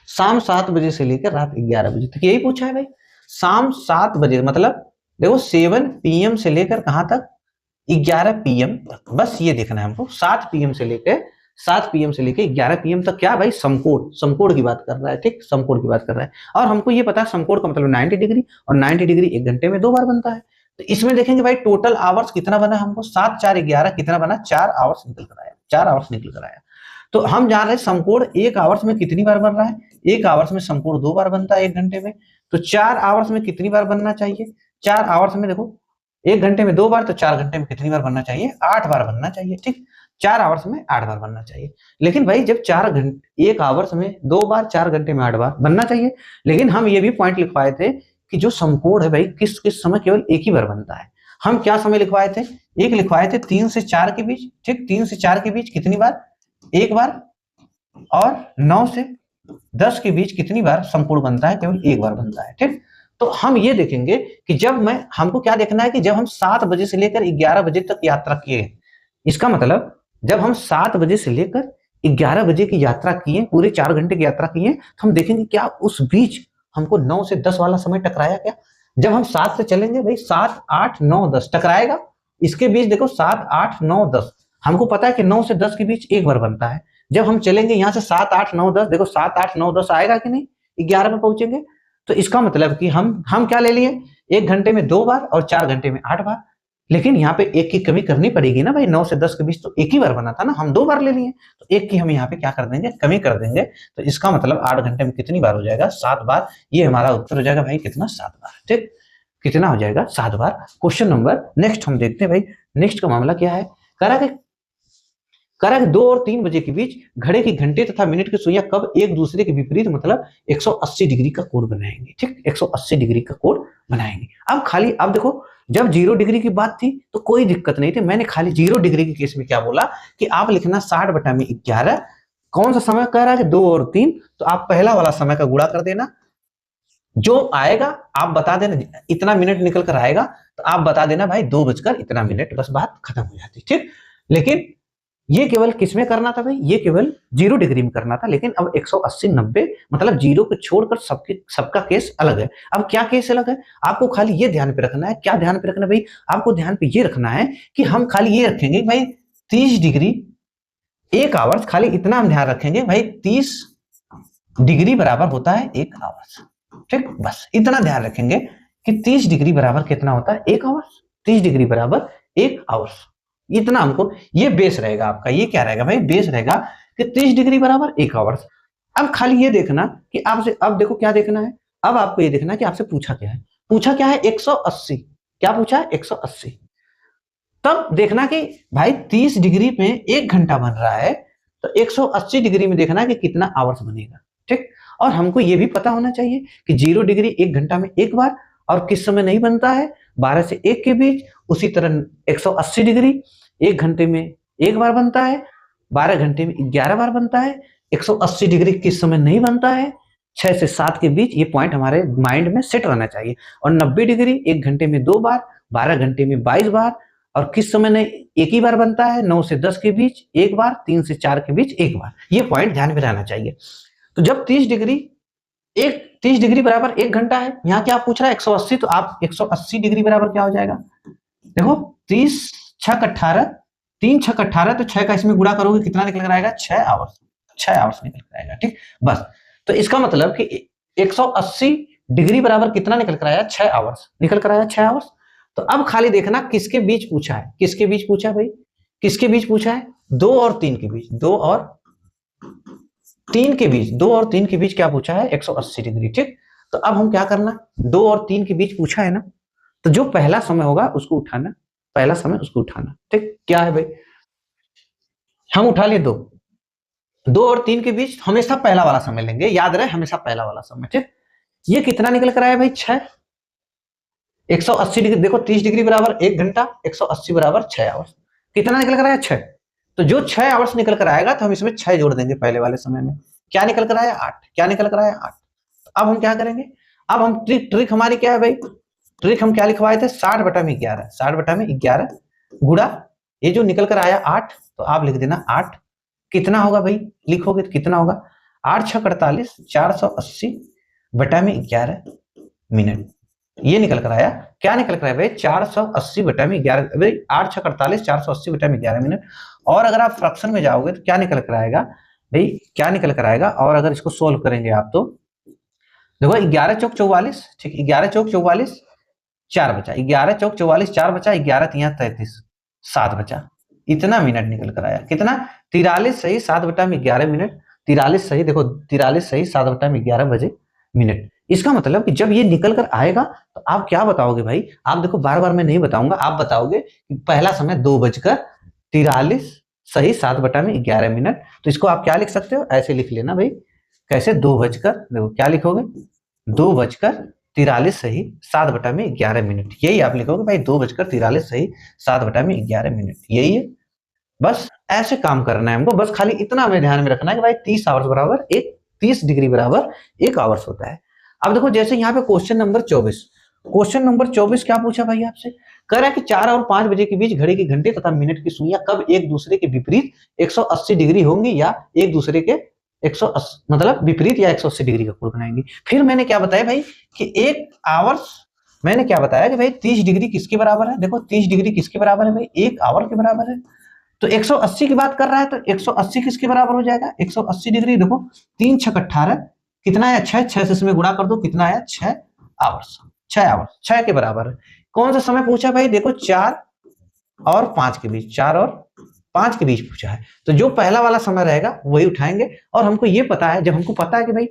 शाम 7 बजे से लेकर रात 11 बजे तक यही पूछा है भाई। शाम 7 बजे मतलब देखो 7 PM से लेकर कहां तक 11 PM तक, बस ये देखना है हमको। 7 PM से लेकर 11 PM तक क्या भाई समकोण की बात कर रहा है। ठीक, समकोण की बात कर रहा है। और हमको ये पता है समकोण का मतलब 90 डिग्री, और 90 डिग्री 1 घंटे में 2 बार बनता है। तो इसमें देखेंगे भाई टोटल आवर्स कितना बना हमको, 7 4 11 कितना बना, 4 आवर्स निकल कर आया, 4 आवर्स निकल कर आया। तो हम जान रहे हैं समकोण 1 आवर्स में कितनी बार बन रहा है, 1 आवर्स में समकोण 2 बार बनता है 1 घंटे में। तो 4 आवर्स में कितनी बार बनना चाहिए, 4 आवर्स में देखो 1 घंटे में 2 बार, तो 4 घंटे में कितनी बार बनना चाहिए? 8 बार बनना चाहिए। ठीक, 4 आवर्स में 8 बार बनना चाहिए। लेकिन भाई जब 4 घंटे 1 आवर्स में 2 बार, 4 घंटे में 8 बार बनना चाहिए, लेकिन हम ये भी पॉइंट लिखवाए थे कि जो समकोण है भाई किस किस समय केवल एक ही बार बनता है। हम क्या समय लिखवाए थे? एक लिखवाए थे 3 से 4 के बीच। ठीक, 3 से 4 के बीच कितनी बार? एक बार। और 9 से 10 के बीच कितनी बार समकोण बनता है? केवल एक बार बनता है। ठीक, तो हम ये देखेंगे कि जब हमको क्या देखना है कि जब हम 7 बजे से लेकर 11 बजे तक यात्रा किए, इसका मतलब जब हम 7 बजे से लेकर 11 बजे की यात्रा किए, पूरे 4 घंटे की यात्रा किए, तो हम देखेंगे क्या उस बीच हमको 9 से 10 वाला समय टकराया क्या? जब हम 7 से चलेंगे भाई 7, 8, 9, 10 टकराएगा। इसके बीच देखो 7, 8, 9, 10, हमको पता है कि 9 से 10 के बीच एक बार बनता है। जब हम चलेंगे यहाँ से 7, 8, 9, 10, देखो 7, 8, 9, 10 आएगा कि नहीं? 11 में पहुंचेंगे। तो इसका मतलब कि हम क्या ले लिए? 1 घंटे में 2 बार और 4 घंटे में 8 बार। लेकिन यहाँ पे एक की कमी करनी पड़ेगी ना भाई, 9 से 10 के बीच तो एक ही बार बना था ना, हम 2 बार ले लिए, तो एक की हम यहाँ पे क्या कर देंगे? कमी कर देंगे। तो इसका मतलब 8 घंटे में कितनी बार हो जाएगा? 7 बार। ये हमारा उत्तर हो जाएगा भाई कितना? 7 बार। ठीक, कितना हो जाएगा? 7 बार। क्वेश्चन नंबर नेक्स्ट हम देखते हैं भाई। नेक्स्ट का मामला क्या है? कह रहा है 2 और 3 बजे के बीच घड़े की घंटे तथा मिनट की सुइयां कब एक दूसरे के विपरीत मतलब 180 डिग्री का कोण बनाएंगे। ठीक, 180 डिग्री का कोण बनाएंगे। अब देखो, जब 0 डिग्री की बात थी तो कोई दिक्कत नहीं थी, मैंने खाली 0 डिग्री के केस में क्या बोला कि आप लिखना 60/11। कौन सा समय कह रहा है? 2 और 3, तो आप पहला वाला समय का गुणा कर देना, जो आएगा आप बता देना, इतना मिनट निकल कर आएगा तो आप बता देना भाई 2 बजकर इतना मिनट, बस बात खत्म हो जाती। ठीक, लेकिन ये केवल किसमें करना था भाई? ये केवल 0 डिग्री में करना था, लेकिन अब 180, 90 मतलब 0 को छोड़कर सबका केस अलग है। अब क्या केस अलग है? आपको खाली ये ध्यान पे रखना है। क्या ध्यान पे रखना है भाई? आपको ध्यान पे ये रखना है कि हम खाली ये रखेंगे भाई 30 डिग्री 1 आवर्स, खाली इतना हम ध्यान रखेंगे भाई 30 डिग्री बराबर होता है 1 आवर्स। ठीक, बस इतना ध्यान रखेंगे कि 30 डिग्री बराबर कितना होता है? 1 आवर्स। 30 डिग्री बराबर 1 आवर्स, इतना हमको, ये बेस रहेगा आपका। ये क्या रहेगा भाई? बेस रहेगा कि 30 डिग्री बराबर 1 आवर्स। अब खाली ये देखना कि आपसे, अब देखो क्या देखना है, अब आपको ये देखना कि आपसे पूछा क्या है। पूछा क्या है? 180। क्या पूछा है? 180। तब देखना कि भाई 30 डिग्री में 1 घंटा बन रहा है, तो 180 डिग्री में देखना कि कितना आवर्स बनेगा। ठीक, और हमको ये भी पता होना चाहिए कि 0 डिग्री 1 घंटा में एक बार, और किस समय नहीं बनता है? 12 से 1 के बीच। उसी तरह 180 डिग्री 1 घंटे में एक बार बनता है, 12 घंटे में 11 बार बनता है। 180 डिग्री किस समय नहीं बनता है? 6 से 7 के बीच। ये पॉइंट हमारे माइंड में सेट रहना चाहिए। और 90 डिग्री 1 घंटे में 2 बार, 12 घंटे में 22 बार, और किस समय नहीं? एक ही बार बनता है, 9 से 10 के बीच एक बार, 3 से 4 के बीच एक बार। ये पॉइंट ध्यान में रहना चाहिए। तो जब 30 डिग्री बराबर 1 घंटा है, यहाँ क्या पूछ रहा है? 180, तो आप 180 डिग्री बराबर क्या हो जाएगा? देखो 30 छक 18, 3 छक 18, तो 6 का इसमें गुणा करोगे कितना निकल कर आएगा? 6 आवर्स। 6 आवर्स निकल कर आएगा। ठीक, बस। तो इसका मतलब कि 180 डिग्री बराबर कितना निकल कर आया? 6 आवर्स निकल कर आया। 6 आवर्स। तो अब खाली देखना किसके बीच पूछा है। किसके बीच पूछा है भाई? किसके बीच पूछा है? 2 और 3 के बीच। 2 और 3 के बीच। 2 और 3 के बीच क्या पूछा है? 180 डिग्री। ठीक, तो अब हम क्या करना, 2 और 3 के बीच पूछा है ना, तो जो पहला समय होगा उसको उठाना, पहला समय उसको उठाना। ठीक, क्या है भाई? हम उठा लिए 2। 2 और 3 के बीच हमेशा पहला वाला समय लेंगे, याद रहे, हमेशा पहला वाला समय। ठीक, ये कितना निकल कर आया भाई? 6। 180 डिग्री देखो, 30 डिग्री बराबर 1 घंटा, 180 बराबर 6 आवर्स। कितना निकल कर आया? 6। तो जो 6 आवर्स निकल कर आएगा तो हम इसमें 6 जोड़ देंगे पहले वाले समय में। क्या निकल कर आया? 8। क्या निकल कर आया? 8। अब हम क्या करेंगे? अब हम ट्रिक हमारी क्या है भाई? ट्रिक हम क्या लिखवाए थे? 60/11। 60/11 गुणा ये जो निकल कर आया 8, तो आप लिख देना 8। कितना होगा भाई? लिखोगे तो कितना होगा? 8 6 48, 480/11 मिनट। ये निकल कर आया। क्या निकल कर आया भाई? 480/11। भाई 8 6 48, 480/11 मिनट। और अगर आप फ्रैक्शन में जाओगे तो क्या निकल कर आएगा भाई? क्या निकल कर आएगा? और अगर इसको सोल्व करेंगे आप तो देखो 11 चौक 44। ठीक, 11 चौक 44, 4 बचा। 11 चौक 44, 4 बचा। 11 तिया 33, 7 बचा। इतना मिनट निकल कर आया। कितना? 43 सही 7/11 मिनट। 43 सही, देखो 43 सही 7/11 बजे मिनट। इसका मतलब कि जब ये निकल कर आएगा तो आप क्या बताओगे भाई, आप देखो बार बार मैं नहीं बताऊंगा, आप बताओगे कि पहला समय 2:43 सही 7/11 मिनट। तो इसको आप क्या लिख सकते हो, ऐसे लिख लेना भाई। कैसे, देखो क्या लिखोगे, 2:43 सही 7/11 मिनट, यही आप लिखोगे भाई, 2:43 सही 7/11 मिनट, यही है। बस ऐसे काम करना है हमको, बस खाली इतना हमें ध्यान में रखना है कि भाई 30 आवर्स बराबर एक 30 डिग्री बराबर 1 आवर्स होता है। अब देखो जैसे यहाँ पे क्वेश्चन नंबर 24 क्या पूछा भाई आपसे, कह रहा है कि 4 और 5 बजे के बीच घड़ी की घंटे तथा मिनट की सुइयां कब एक दूसरे के विपरीत 180 डिग्री होंगी या एक दूसरे के 180 मतलब विपरीत या 180 डिग्री का कोण बनाएंगी। फिर मैंने क्या बताया भाई कि एक आवर्स, मैंने क्या बताया कि भाई 30 डिग्री किसके बराबर है, देखो 30 डिग्री किसके बराबर है भाई, 1 आवर के बराबर है। तो 180 की बात कर रहा है तो 180 किसके बराबर हो जाएगा, 180 डिग्री, देखो 3 छक 18 कितना आया 6, 6 से इसमें गुणा कर दो कितना आया 6 आवर्स, 6 आवर्स 6 के बराबर है। कौन सा समय पूछा भाई, देखो 4 और 5 के बीच, 4 और 5 के बीच पूछा है। तो जो पहला वाला समय रहेगा वही उठाएंगे। और हमको ये पता है, जब हमको पता है कि भाई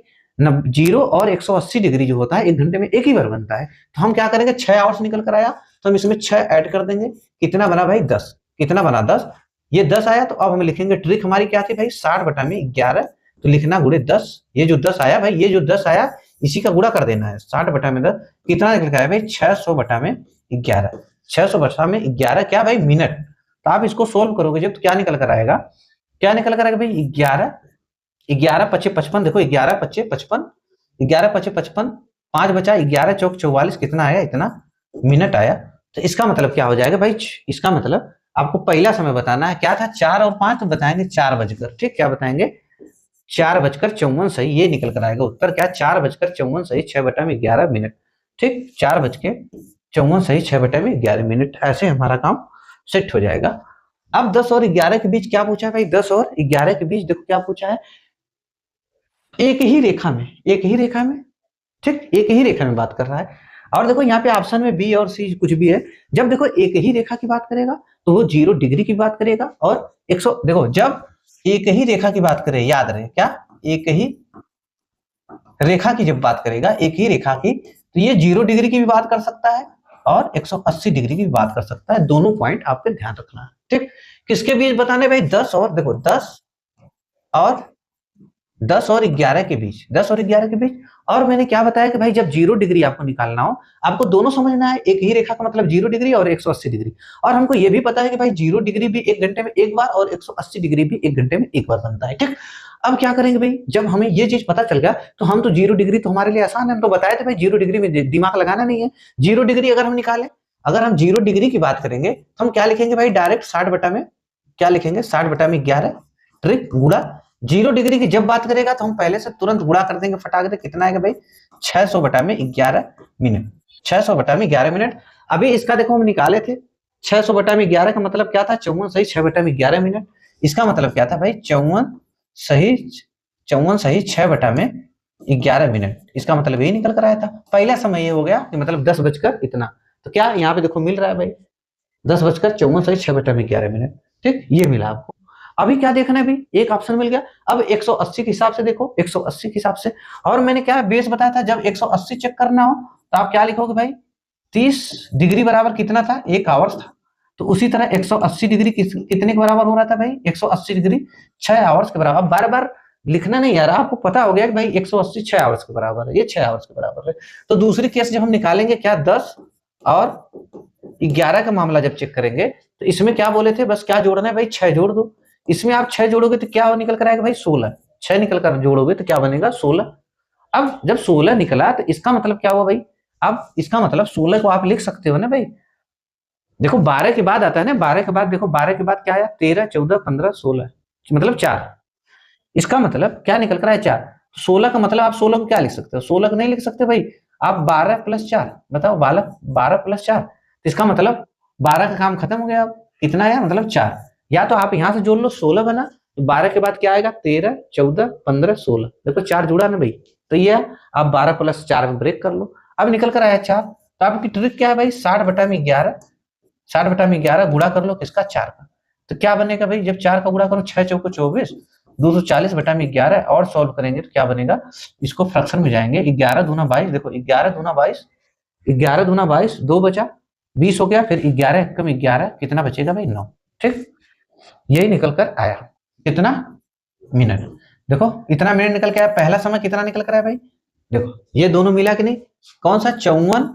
0 और 180 डिग्री जो होता है 1 घंटे में एक ही बार बनता है, तो हम क्या करेंगे, 6 आवर्स निकल कर आया तो हम इसमें 6 ऐड कर देंगे, कितना बना भाई 10, कितना बना 10, ये 10 आया। तो अब हम लिखेंगे, ट्रिक हमारी क्या थी भाई, 60/11, तो लिखना गुणे 10, ये जो 10 आया भाई, ये जो 10 आया इसी का गुणा कर देना है, 60/10 कितना निकल आया भाई 600/11, 600/11 क्या भाई मिनट। तो आप इसको सोल्व करोगे जब तो क्या निकल कर आएगा, क्या निकल कर आएगा भाई 11, 11 पचे 55, देखो 11 पचे 55, 11 पचे 55, 5 बचा 11 चौक 44, कितना आया, इतना मिनट आया। तो इसका मतलब क्या हो जाएगा भाई, इसका मतलब आपको पहला समय बताना है, क्या था 4 और 5, तो बताएंगे 4 बजकर, ठीक, क्या बताएंगे 4:54 सही, ये निकल कर आएगा उत्तर, क्या 4:54 सही 6/11 मिनट, ठीक, 4:54 सही 6/11 मिनट, ऐसे हमारा काम सेट हो जाएगा। अब 10 और 11 के बीच क्या पूछा है भाई, 10 और 11 के बीच देखो क्या पूछा है, एक ही रेखा में, एक ही रेखा में, ठीक, एक ही रेखा में बात कर रहा है। और देखो यहाँ पे ऑप्शन में बी और सी कुछ भी है, जब देखो एक ही रेखा की बात करेगा तो वो 0 डिग्री की बात करेगा, और 100 देखो जब एक ही रेखा की बात करे, याद रहे क्या, एक ही रेखा की जब बात करेगा, एक ही रेखा की, तो ये 0 डिग्री की भी बात कर सकता है और 180 डिग्री की भी बात कर सकता है, दोनों पॉइंट आपको ध्यान रखना है, ठीक। किसके बीच बताने भाई, 10 और देखो 10 और 11 के बीच, 10 और 11 के बीच। और मैंने क्या बताया कि भाई जब 0 डिग्री आपको निकालना हो, आपको दोनों समझना है, एक ही रेखा का मतलब 0 डिग्री और 180 डिग्री। और हमको ये भी पता है कि भाई 0 डिग्री भी 1 घंटे में एक बार और 180 डिग्री भी 1 घंटे में एक बार बनता है, ठीक। अब क्या करेंगे भाई, जब हमें ये चीज पता चल गया तो हम तो 0 डिग्री तो हमारे लिए आसान है, हम तो बताए थे भाई 0 डिग्री में दिमाग लगाना नहीं है। 0 डिग्री अगर हम निकाले, अगर हम 0 डिग्री की बात करेंगे तो हम क्या लिखेंगे भाई, डायरेक्ट 60 में क्या लिखेंगे, 60/11, ट्रिक गुणा 0 डिग्री की जब बात करेगा तो हम पहले से तुरंत गुणा कर देंगे फटाक से, कितना आएगा भाई 600/11 मिनट, 600/11 मिनट। अभी इसका देखो हम निकाले थे, 600/11 का मतलब क्या था, 54 सही 6/11 मिनट। इसका मतलब क्या था भाई, 54 सही 6/11 मिनट, इसका मतलब यही निकल कर आया था। पहला समय ये हो गया कि मतलब 10 बजकर इतना, तो क्या यहाँ पे देखो मिल रहा है भाई 10:54 सही 6/11 मिनट, ठीक, ये मिला आपको। अभी क्या देखना है भाई, एक ऑप्शन मिल गया। अब 180 के हिसाब से देखो, 180 के हिसाब से, और मैंने क्या बेस बताया था, जब 180 चेक करना हो तो आप क्या लिखोगे भाई, 30 डिग्री बराबर कितना था, 1 आवर्स था। तो उसी तरह 180 डिग्री कितने के बराबर हो रहा था भाई, 180 डिग्री 6 आवर्स के बराबर। बार बार लिखना नहीं यार, आपको पता हो गया कि भाई 180 6 आवर्स के बराबर है, ये 6 आवर्स के बराबर है। तो दूसरी केस जब हम निकालेंगे, क्या 10 और 11 का मामला जब चेक करेंगे तो इसमें क्या बोले थे, बस क्या जोड़ना है भाई 6 जोड़ दो। इसमें आप 6 जोड़ोगे तो क्या निकल कर आएगा भाई 16, 6 निकल कर जोड़ोगे तो क्या बनेगा 16। अब जब 16 निकला तो इसका मतलब क्या हुआ भाई, अब इसका मतलब 16 को आप लिख सकते हो ना भाई, देखो 12 के बाद आता है ना, 12 के बाद देखो, 12 के बाद क्या आया, 13 14 15 16, मतलब 4। इसका मतलब क्या निकल कर आया 4। 16 का मतलब आप 16 को क्या लिख सकते हो, 16 को नहीं लिख सकते भाई, आप 12 + 4 बताओ, 12 + 4, तो इसका मतलब 12 का काम खत्म हो गया। अब कितना आया, मतलब 4। या तो आप यहां से जोड़ लो, 16 बना, तो 12 के बाद क्या आएगा, 13 14 15 16, देखो 4 जुड़ा ना भाई, तो ये आप 12 + 4 में ब्रेक कर लो। अब निकल कर आया 4। तो आपकी ट्रिक क्या है भाई, 60/11, 60/11 गुणा कर लो किसका, 4 का। तो क्या बनेगा भाई, जब 4 का गुणा करो 6 चौको 24, 240 बटा में 11 और सॉल्व करेंगे तो क्या बनेगा, इसको फ्रैक्शन में जाएंगे, 11 दूना 22, देखो 11 दूना 22, 11 दूना 22, 2 बचा 20 हो गया, फिर 11 कम 11 कितना बचेगा भाई 9। ठीक, यही निकल कर आया कितना मिनट। देखो इतना मिनट निकल के आया। पहला समय कितना निकल कर आया भाई, देखो ये दोनों मिला कि नहीं, कौन सा 54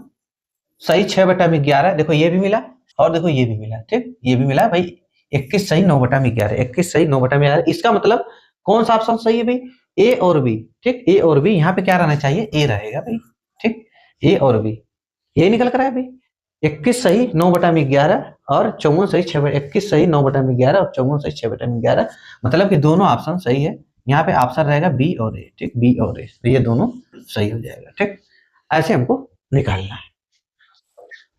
सही 6 बटा में 11, देखो ये भी मिला और देखो ये भी मिला। ठीक, ये भी मिला भाई 21 सही 9 बटा में 11, 21 सही 9 बटा में 11। इसका मतलब कौन सा ऑप्शन सही है भाई, ए और बी। ठीक, ए और बी, यहाँ पे क्या रहना चाहिए, ए रहेगा भाई। ठीक, ए और बी यही निकल कर आया भाई, 21 सही 9 बटा में 11 और 54 सही 6 बटा, 21 सही 9 बटा में 11 और 54 सही 6 बटा में 11, मतलब कि दोनों ऑप्शन सही है। यहाँ पे ऑप्शन रहेगा बी और ए। ठीक, बी और ए, तो ये दोनों सही हो जाएगा। ठीक, ऐसे हमको निकालना है।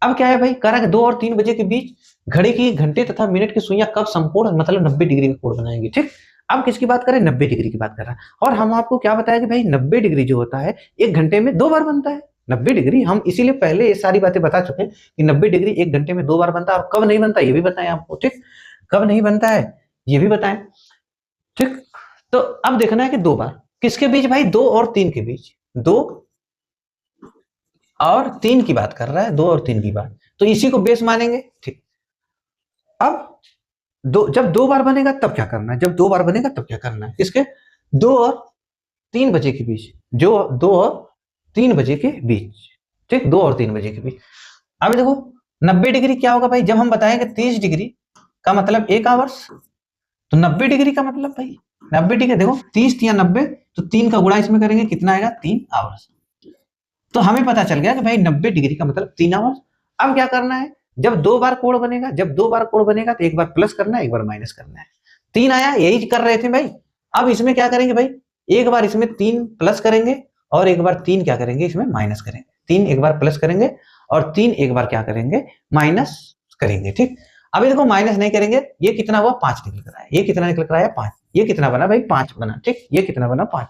अब क्या है भाई, कह रहा है 2 और 3 बजे के बीच घड़ी की घंटे तथा मिनट की सुइयां कब संपूर्ण मतलब 90 डिग्री का कोण बनाएंगे। ठीक, अब किसकी बात करें, 90 डिग्री की बात कर रहा है। और हम आपको क्या बताया कि भाई 90 डिग्री जो होता है 1 घंटे में 2 बार बनता है। 90 डिग्री हम इसीलिए पहले ये सारी बातें बता चुके हैं कि 90 डिग्री 1 घंटे में 2 बार बनता है। और कब नहीं बनता ये भी बताएं आपको। ठीक, कब नहीं बनता है ये भी बताएं। ठीक, तो अब देखना है कि 2 बार किसके बीच भाई, 2 और 3 के बीच, 2 और 3 की बात कर रहा है, 2 और 3 की बात, तो इसी को बेस मानेंगे। ठीक, अब जब 2 बार बनेगा तब क्या करना है, जब 2 बार बनेगा तब क्या करना है, किसके 2 और 3 बजे के बीच, जो 2 और 3 बजे के बीच। ठीक, 2 और 3 बजे के बीच। अब देखो 90 डिग्री क्या होगा भाई, जब हम बताएंगे 30 डिग्री का मतलब 1 आवर्स, तो 90 डिग्री का मतलब भाई 90 डिग्री, देखो 30 या 90, तो 3 का गुणा इसमें करेंगे कितना आएगा 3 आवर्स। तो हमें पता चल गया कि भाई 90 डिग्री का मतलब 3 आवर्स। अब क्या करना है, जब 2 बार कोण बनेगा, जब 2 बार कोण बनेगा तो एक बार प्लस करना है, एक बार माइनस करना है। 3 आया, यही कर रहे थे भाई। अब इसमें क्या करेंगे भाई, एक बार इसमें 3 प्लस करेंगे और एक बार 3 क्या करेंगे इसमें माइनस करेंगे। 3 एक बार प्लस करेंगे और 3 एक बार क्या करेंगे माइनस करेंगे। ठीक, अभी देखो माइनस नहीं करेंगे, ये कितना हुआ 5 निकल कर आया, ये कितना निकल कर आया 5, ये कितना बना भाई 5 बना। ठीक, ये कितना बना 5।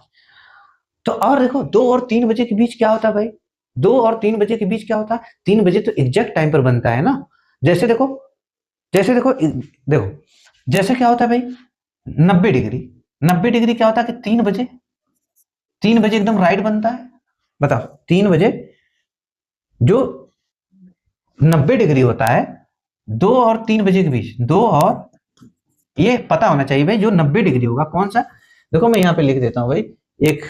तो और देखो 2 और 3 बजे के बीच क्या होता है भाई, 2 और 3 बजे के बीच क्या होता है, 3 बजे तो एग्जैक्ट टाइम पर बनता है ना। जैसे देखो, जैसे देखो देखो जैसे क्या होता है भाई 90 डिग्री, 90 डिग्री क्या होता है कि 3 बजे, 3 बजे एकदम राइट बनता है। बताओ 3 बजे जो 90 डिग्री होता है 2 और 3 बजे के बीच, 2 और, ये पता होना चाहिए भाई जो 90 डिग्री होगा कौन सा। देखो मैं यहाँ पे लिख देता हूँ भाई, एक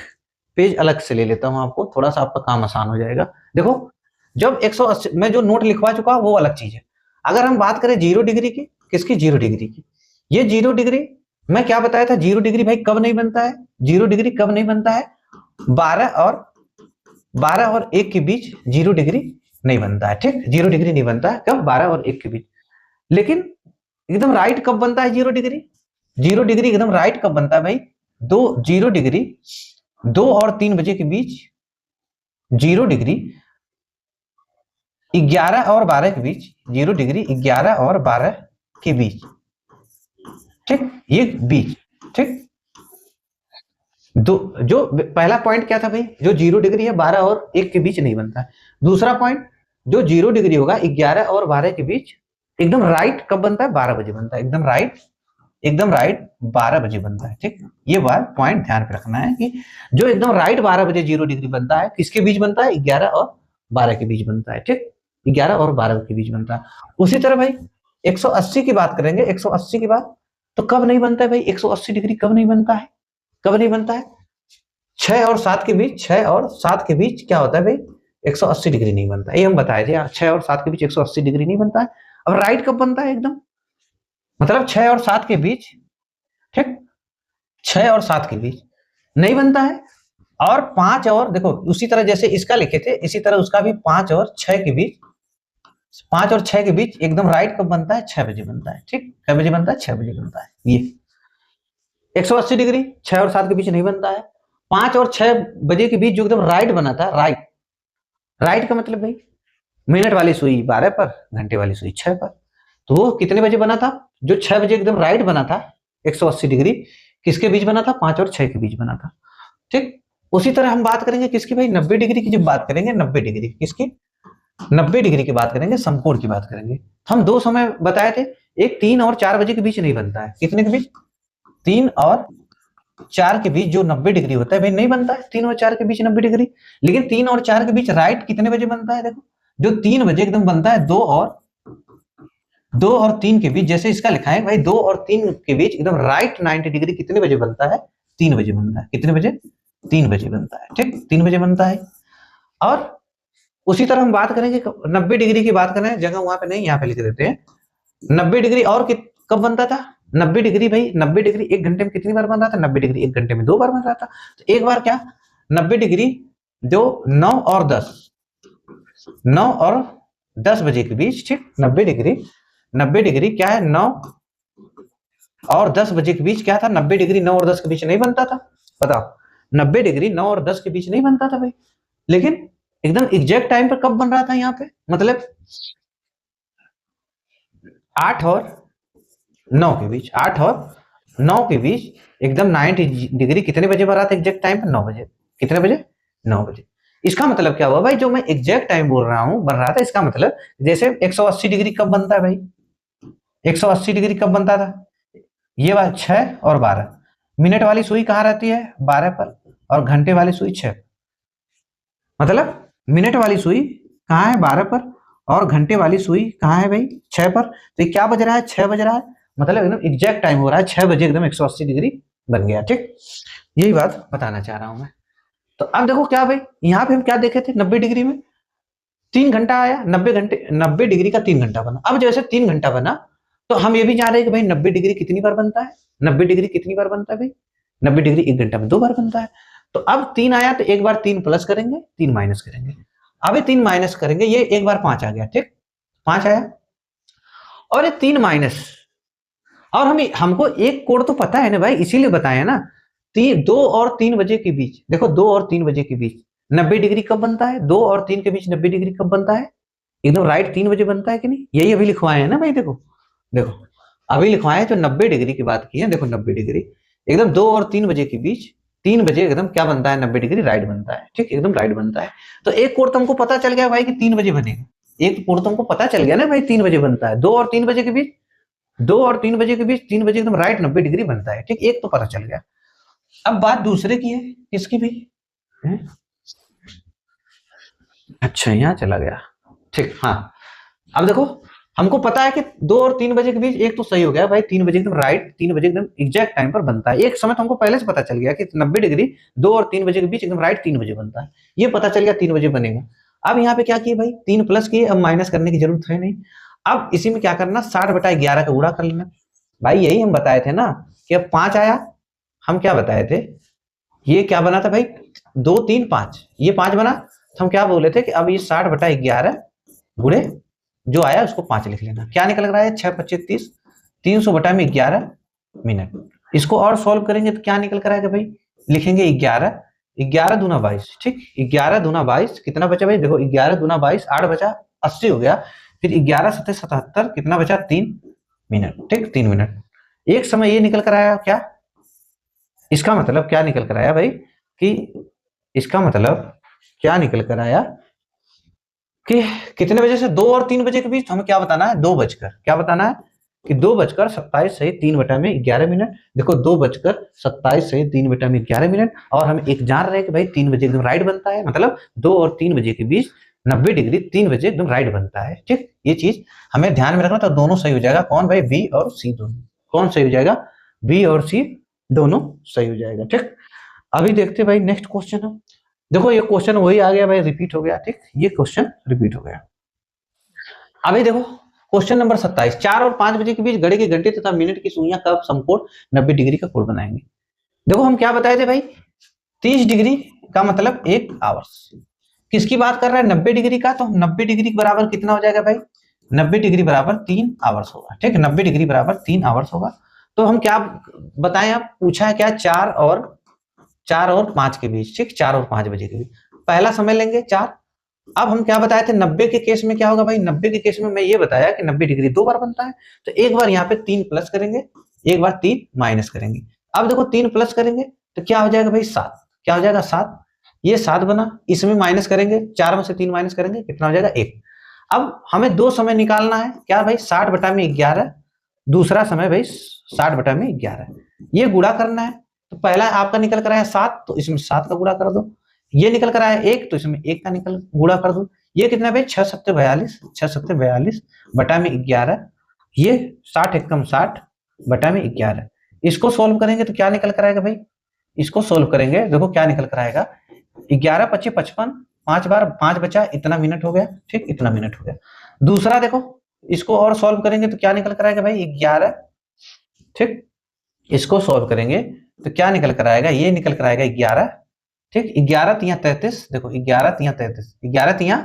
पेज अलग से ले लेता हूँ, आपको थोड़ा सा आपका काम आसान हो जाएगा। देखो जब 180, मैं जो नोट लिखवा चुका वो अलग चीज है। अगर हम बात करें 0 डिग्री की, किसकी 0 डिग्री की, ये 0 डिग्री मैं क्या बताया था, 0 डिग्री भाई कब नहीं बनता है, 0 डिग्री कब नहीं बनता है, 12 और 1 के बीच 0 डिग्री नहीं बनता है। ठीक, 0 डिग्री नहीं बनता है कब, 12 और 1 के बीच। लेकिन एकदम राइट कब बनता है 0 डिग्री, 0 डिग्री एकदम राइट कब बनता है भाई, 0 डिग्री 2 और 3 बजे के बीच, 0 डिग्री 11 और 12 के बीच, 0 डिग्री 11 और 12 के बीच। ठीक, ये बीच। ठीक, जो पहला पॉइंट क्या था भाई, जो 0 डिग्री है 12 और 1 के बीच नहीं बनता है। दूसरा पॉइंट जो 0 डिग्री होगा 11 और 12 के बीच, एकदम राइट कब बनता है, 12 बजे बनता है, एकदम राइट, एकदम राइट 12 बजे बनता है। ठीक, ये बात पॉइंट ध्यान पे रखना है कि जो एकदम राइट 12 बजे 0 डिग्री बनता है किसके बीच बनता है, 11 और 12 के बीच बनता है। ठीक, 11 और 12 के बीच बनता है। उसी तरह भाई 180 की बात करेंगे, 180 की बात तो कब नहीं बनता है भाई, 180 डिग्री कब नहीं बनता है, कब नहीं बनता है, 6 और 7 के बीच, 6 और 7 के बीच क्या होता है भाई 180 डिग्री नहीं बनता है। ये हम बताए थे, 6 और 7 के बीच 180 डिग्री नहीं बनता है। अब राइट कब बनता है एकदम, मतलब 6 और 7 के बीच। ठीक, 6 और 7 के बीच नहीं बनता है। और 5 और, देखो उसी तरह जैसे इसका लिखे थे इसी तरह उसका भी 5 और 6 के बीच, 5 और 6 के बीच एकदम राइट कब बनता है, 6 बजे बनता है। ठीक, 6 बजे बनता है, 6 बजे बनता है। ये 180 डिग्री 6 और 7 के बीच नहीं बनता है। 5 और 6 बजे के बीच जो एकदम राइट बना था, राइट, राइट का मतलब भाई मिनट वाली सुई 12 पर, घंटे वाली सुई 6 पर, तो वो कितने बजे बना था, जो 6 बजे एकदम राइट बना था 180 डिग्री किसके बीच बना था, 5 और 6 के बीच बना था। ठीक, उसी तरह हम बात करेंगे किसकी भाई, 90 डिग्री की जब बात करेंगे, 90 डिग्री किसकी, 90 डिग्री की बात करेंगे, समकोण की बात करेंगे। हम 2 समय बताए थे, एक 3 और 4 बजे के बीच नहीं बनता है, कितने के बीच, 3 और 4 के बीच जो 90 डिग्री होता है भाई नहीं बनता है 3 और 4 के बीच 90 डिग्री। लेकिन 3 और 4 के बीच राइट कितने बजे बनता है? देखो जो 3 बजे एकदम बनता है 2 और 3 के बीच, जैसे इसका लिखा है भाई 2 और 3 के बीच एकदम राइट 90 डिग्री कितने बजे बनता है? 3 बजे बनता है। कितने बजे? 3 बजे बनता है। ठीक, 3 बजे बनता है। और उसी तरह हम बात करेंगे 90 डिग्री की बात करें, जगह वहां पे नहीं, यहाँ पे लिख देते हैं 90 डिग्री। और कब बनता था 90 डिग्री? भाई 90 डिग्री 1 घंटे में कितनी बार बन रहा था? 90 डिग्री 1 घंटे में 2 बार बन रहा था। तो एक बार क्या 90 डिग्री जो 9 और 10 बजे के बीच, ठीक 90 डिग्री क्या है 9 और 10 बजे के बीच क्या था? 90 डिग्री 9 और 10 के बीच नहीं बनता था। बताओ 90 डिग्री 9 और 10 के बीच नहीं बनता था भाई। लेकिन एकदम एग्जैक्ट टाइम पर कब बन रहा था यहाँ पे? मतलब 8 और 9 के बीच, 8 और 9 के बीच एकदम 90 डिग्री कितने बजे बन रहा था एग्जैक्ट टाइम पर? 9 बजे। कितने बजे? 9 बजे। इसका मतलब क्या हुआ भाई, जो मैं एग्जैक्ट टाइम बोल रहा हूं बन रहा था, इसका मतलब जैसे 180 डिग्री कब बनता है भाई? 180 डिग्री कब बनता था? ये बात 6 और 12। मिनट वाली सुई कहाँ रहती है? 12 पर, और घंटे वाली सुई 6। मतलब मिनट वाली सुई कहाँ है? 12 पर, और घंटे वाली सुई कहाँ है भाई? 6 पर। तो ये क्या बज रहा है? 6 बज रहा है। मतलब एकदम एग्जैक्ट टाइम हो रहा है 6 बजे एकदम 180 डिग्री बन गया। ठीक, यही बात बताना चाह रहा हूं मैं। तो अब देखो क्या भाई, यहाँ पे हम क्या देखे थे 90 डिग्री में 3 घंटा आया, 90 डिग्री का 3 घंटा बना। अब जैसे 3 घंटा बना तो हम ये भी जान रहे हैं कि भाई 90 डिग्री कितनी बार बनता है? 90 डिग्री कितनी बार बनता है भाई? 90 डिग्री 1 घंटा में 2 बार बनता है। तो अब 3 आया तो एक बार 3 प्लस करेंगे, 3 माइनस करेंगे। अभी 3 माइनस करेंगे, ये एक बार 5 आ गया। ठीक, 5 आया और ये 3 माइनस, और हमको एक कोड तो पता है ना भाई, इसीलिए बताया ना। 2 और 3 बजे के बीच, देखो 2 और 3 बजे के बीच 90 डिग्री कब बनता है? 2 और 3 के बीच 90 डिग्री कब बनता है? एकदम राइट 3 बजे बनता है कि नहीं? यही अभी लिखवाए है ना भाई। देखो देखो अभी लिखवाए जो 90 डिग्री की बात की है। देखो 90 डिग्री एकदम 2 और 3 बजे के बीच, 3 बजे एकदम क्या बनता है? 90 डिग्री राइट बनता है। ठीक, एकदम राइट बनता है। तो एक कोड तुमको पता चल गया भाई कि 3 बजे बनेगा। एक कोड तुमको पता चल गया ना भाई 3 बजे बनता है। 2 और 3 बजे के बीच, 2 और 3 बजे के बीच 3 बजे एकदम राइट 90 डिग्री बनता है। ठीक, एक तो पता चल गया। अब बात दूसरे की है, किसकी भी है? अच्छा, यहाँ चला गया। ठीक, हाँ। अब देखो हमको पता है कि 2 और 3 बजे के बीच एक तो सही हो गया भाई, 3 बजे एकदम राइट, 3 बजे एकदम एग्जैक्ट टाइम पर बनता है। एक समय तो हमको पहले से पता चल गया कि 90 डिग्री 2 और 3 बजे के बीच एकदम राइट 3 बजे बनता है। ये पता चल गया 3 बजे बनेगा। अब यहाँ पे क्या किए भाई, 3 प्लस किए, अब माइनस करने की जरूरत है नहीं। अब इसी में क्या करना, 60/11 का गुणा कर लेना। भाई यही हम बताए थे ना कि अब 5 आया। हम क्या बताए थे, ये क्या बना था भाई, 2 3 5, ये 5 बना। तो हम क्या बोले थे कि अब ये 60/11 गुणे जो आया उसको 5 लिख लेना। क्या निकल रहा है? 6 25 30, 300/11 मिनट। इसको और सॉल्व करेंगे तो क्या निकल कर आएगा भाई, लिखेंगे 11, 11 दूना 22। ठीक, 11 दूना 22 कितना बचा भाई? देखो 11 दूना 22, 8 बचा 80 हो गया। फिर 11 7 77 कितना बचा? 3 मिनट। ठीक, 3 मिनट। एक समय ये निकल कर आया क्या, इसका मतलब क्या निकल कर आया भाई कि इसका मतलब क्या निकल कर आया कि कितने बजे से 2 और 3 बजे के बीच हमें क्या बताना है, 2 बजकर, क्या बताना है कि 2:27 सही 3/11 मिनट। देखो 2:27 सही 3/11 मिनट। और हम एक जान रहे हैं कि भाई 3 बजे एकदम राइट बनता है, मतलब 2 और 3 बजे के बीच 90 डिग्री 3 बजे एकदम राइट बनता है। ठीक, ये चीज हमें ध्यान में रखना। तो दोनों सही हो जाएगा। कौन भाई? बी और सी दोनों। कौन सही हो जाएगा? बी और सी दोनों सही हो जाएगा। ठीक, अभी देखते भाई नेक्स्ट क्वेश्चन है। देखो ये क्वेश्चन वही आ गया भाई, रिपीट हो गया। ठीक, ये क्वेश्चन रिपीट हो गया। अभी देखो क्वेश्चन नंबर 27, 4 और 5 बजे के बीच घड़ी के घंटे तथा मिनट की सुइयां कब समकोण 90 डिग्री का कोण बनाएंगे। देखो हम क्या बताए थे भाई, 30 डिग्री का मतलब 1 आवर्स। किसकी बात कर रहा है? 90 डिग्री का। तो 90 डिग्री बराबर कितना हो जाएगा भाई? 90 डिग्री बराबर 3 आवर्स होगा। ठीक है, 90 डिग्री बराबर 3 आवर्स होगा। तो हम क्या बताएं, आप पूछा है क्या, 4 और 5 के बीच। ठीक, 4 और 5 बजे के बीच पहला समय लेंगे 4। अब हम क्या बताए थे, 90 के केस में क्या होगा भाई, 90 के केस में मैं ये बताया कि 90 डिग्री 2 बार बनता है। तो एक बार यहाँ पे 3 प्लस करेंगे, एक बार 3 माइनस करेंगे। अब देखो 3 प्लस करेंगे तो क्या हो जाएगा भाई, 7। क्या हो जाएगा? 7। ये 7 बना, इसमें माइनस करेंगे, 4 में से 3 माइनस करेंगे, कितना हो जाएगा? 1। अब हमें 2 समय निकालना है, क्या भाई? 60/11। दूसरा समय भाई 60/11, ये गुणा करना है। तो पहला आपका निकल कर आया 7, तो इसमें 7 का गुणा कर दो। ये निकल कर आया 1, तो इसमें 1 का निकल गुणा कर दो। ये कितना भाई 6 7 42, 6 7 42 बटा में 11, ये 60 एकम 60 बटा में 11। इसको सोल्व करेंगे तो क्या निकल कर आएगा भाई, इसको सोल्व करेंगे देखो क्या निकल कर आएगा, 11 25 55, 5 बार 5 बचा, इतना मिनट हो गया, ठीक, इतना मिनट हो गया। दूसरा देखो, इसको और सोल्व करेंगे तो क्या निकल कर आएगा भाई 11, ठीक, इसको सोल्व करेंगे तो क्या निकल कर आएगा, ये निकल कर आएगा 11, ठीक, 11 तिया 33, देखो 11 तिया 33, 11 तिया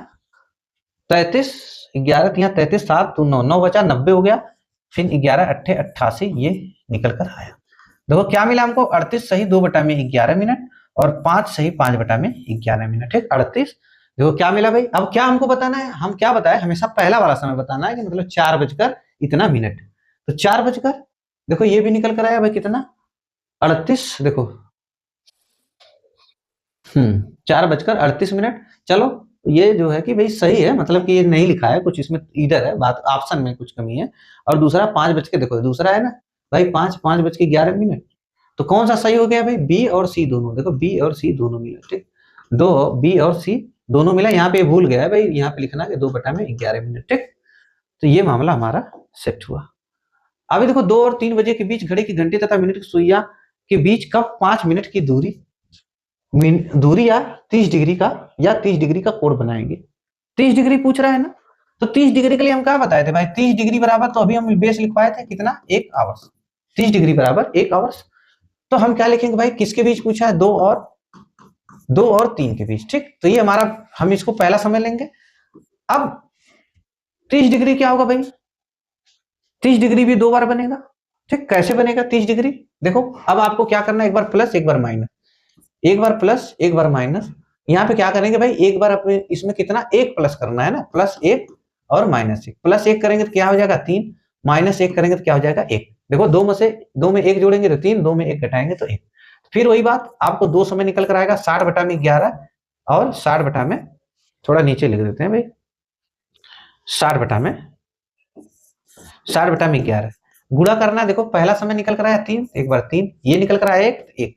33, 11 तिया 33, 7 2 9, 9 बचा 90 हो गया, फिर 11 अट्ठे 88, ये निकल कर आया। देखो क्या मिला हमको, 38 सही 2 बटा में 11 मिनट और 5 सही 5 बटा में 11 मिनट, ठीक, 38। देखो क्या मिला भाई, अब क्या हमको बताना है, हम क्या बताए, हमेशा पहला वाला समय बताना है कि मतलब 4 बजकर इतना मिनट, तो 4 बजकर, देखो ये भी निकल कर आया भाई कितना 38, देखो 4:38। चलो ये जो है कि भाई सही है, मतलब कि ये नहीं लिखा है कुछ, इसमें इधर है बात, ऑप्शन में कुछ कमी है। और दूसरा 5 बज के, देखो दूसरा है ना भाई 5 बज के 11 मिनट, तो कौन सा सही हो गया भाई, बी और सी दोनों, देखो बी और सी दोनों मिला, ठीक, दो बी और सी दोनों मिला, यहाँ पे भूल गया है भाई, यहाँ पे लिखना है 2 बटा में 11 मिनट, ठीक। तो ये मामला हमारा सेट हुआ। अभी देखो 2 और 3 बजे के बीच घड़ी की घंटी तथा मिनट की सुइया के बीच कब 5 मिनट की दूरी या 30 डिग्री का या 30 डिग्री का कोण बनाएंगे। 30 डिग्री पूछ रहा है ना, तो 30 डिग्री के लिए हम क्या बताए थे भाई, 30 डिग्री बराबर, तो अभी हम बेस लिखवाए थे कितना, 1 आवर्स, 30 डिग्री बराबर 1 आवर्स। तो हम क्या लिखेंगे भाई, किसके बीच पूछा है, 2 और 3 के बीच, ठीक। तो ये हमारा, हम इसको पहला समय लेंगे। अब 30 डिग्री क्या होगा भाई, 30 डिग्री भी 2 बार बनेगा, ठीक। कैसे बनेगा 30 डिग्री, देखो अब आपको क्या करना है, एक बार प्लस एक बार माइनस, एक बार प्लस एक बार माइनस। यहाँ पे क्या करेंगे भाई, एक बार अपने इसमें कितना 1 प्लस करना है ना, +1 और -1, +1 करेंगे तो क्या हो जाएगा 3, -1 करेंगे तो क्या हो जाएगा 1। देखो 2 में 1 जोड़ेंगे तो 3, 2 में 1 घटाएंगे तो 1। फिर वही बात, आपको 2 समय निकल कर आएगा 60 बटा में 11 और 60 बटा में, थोड़ा नीचे लिख देते हैं भाई, 60 बटा में 11 गुणा करना। देखो पहला समय निकल कर आया 3, एक बार 3, ये निकल कर आया 1,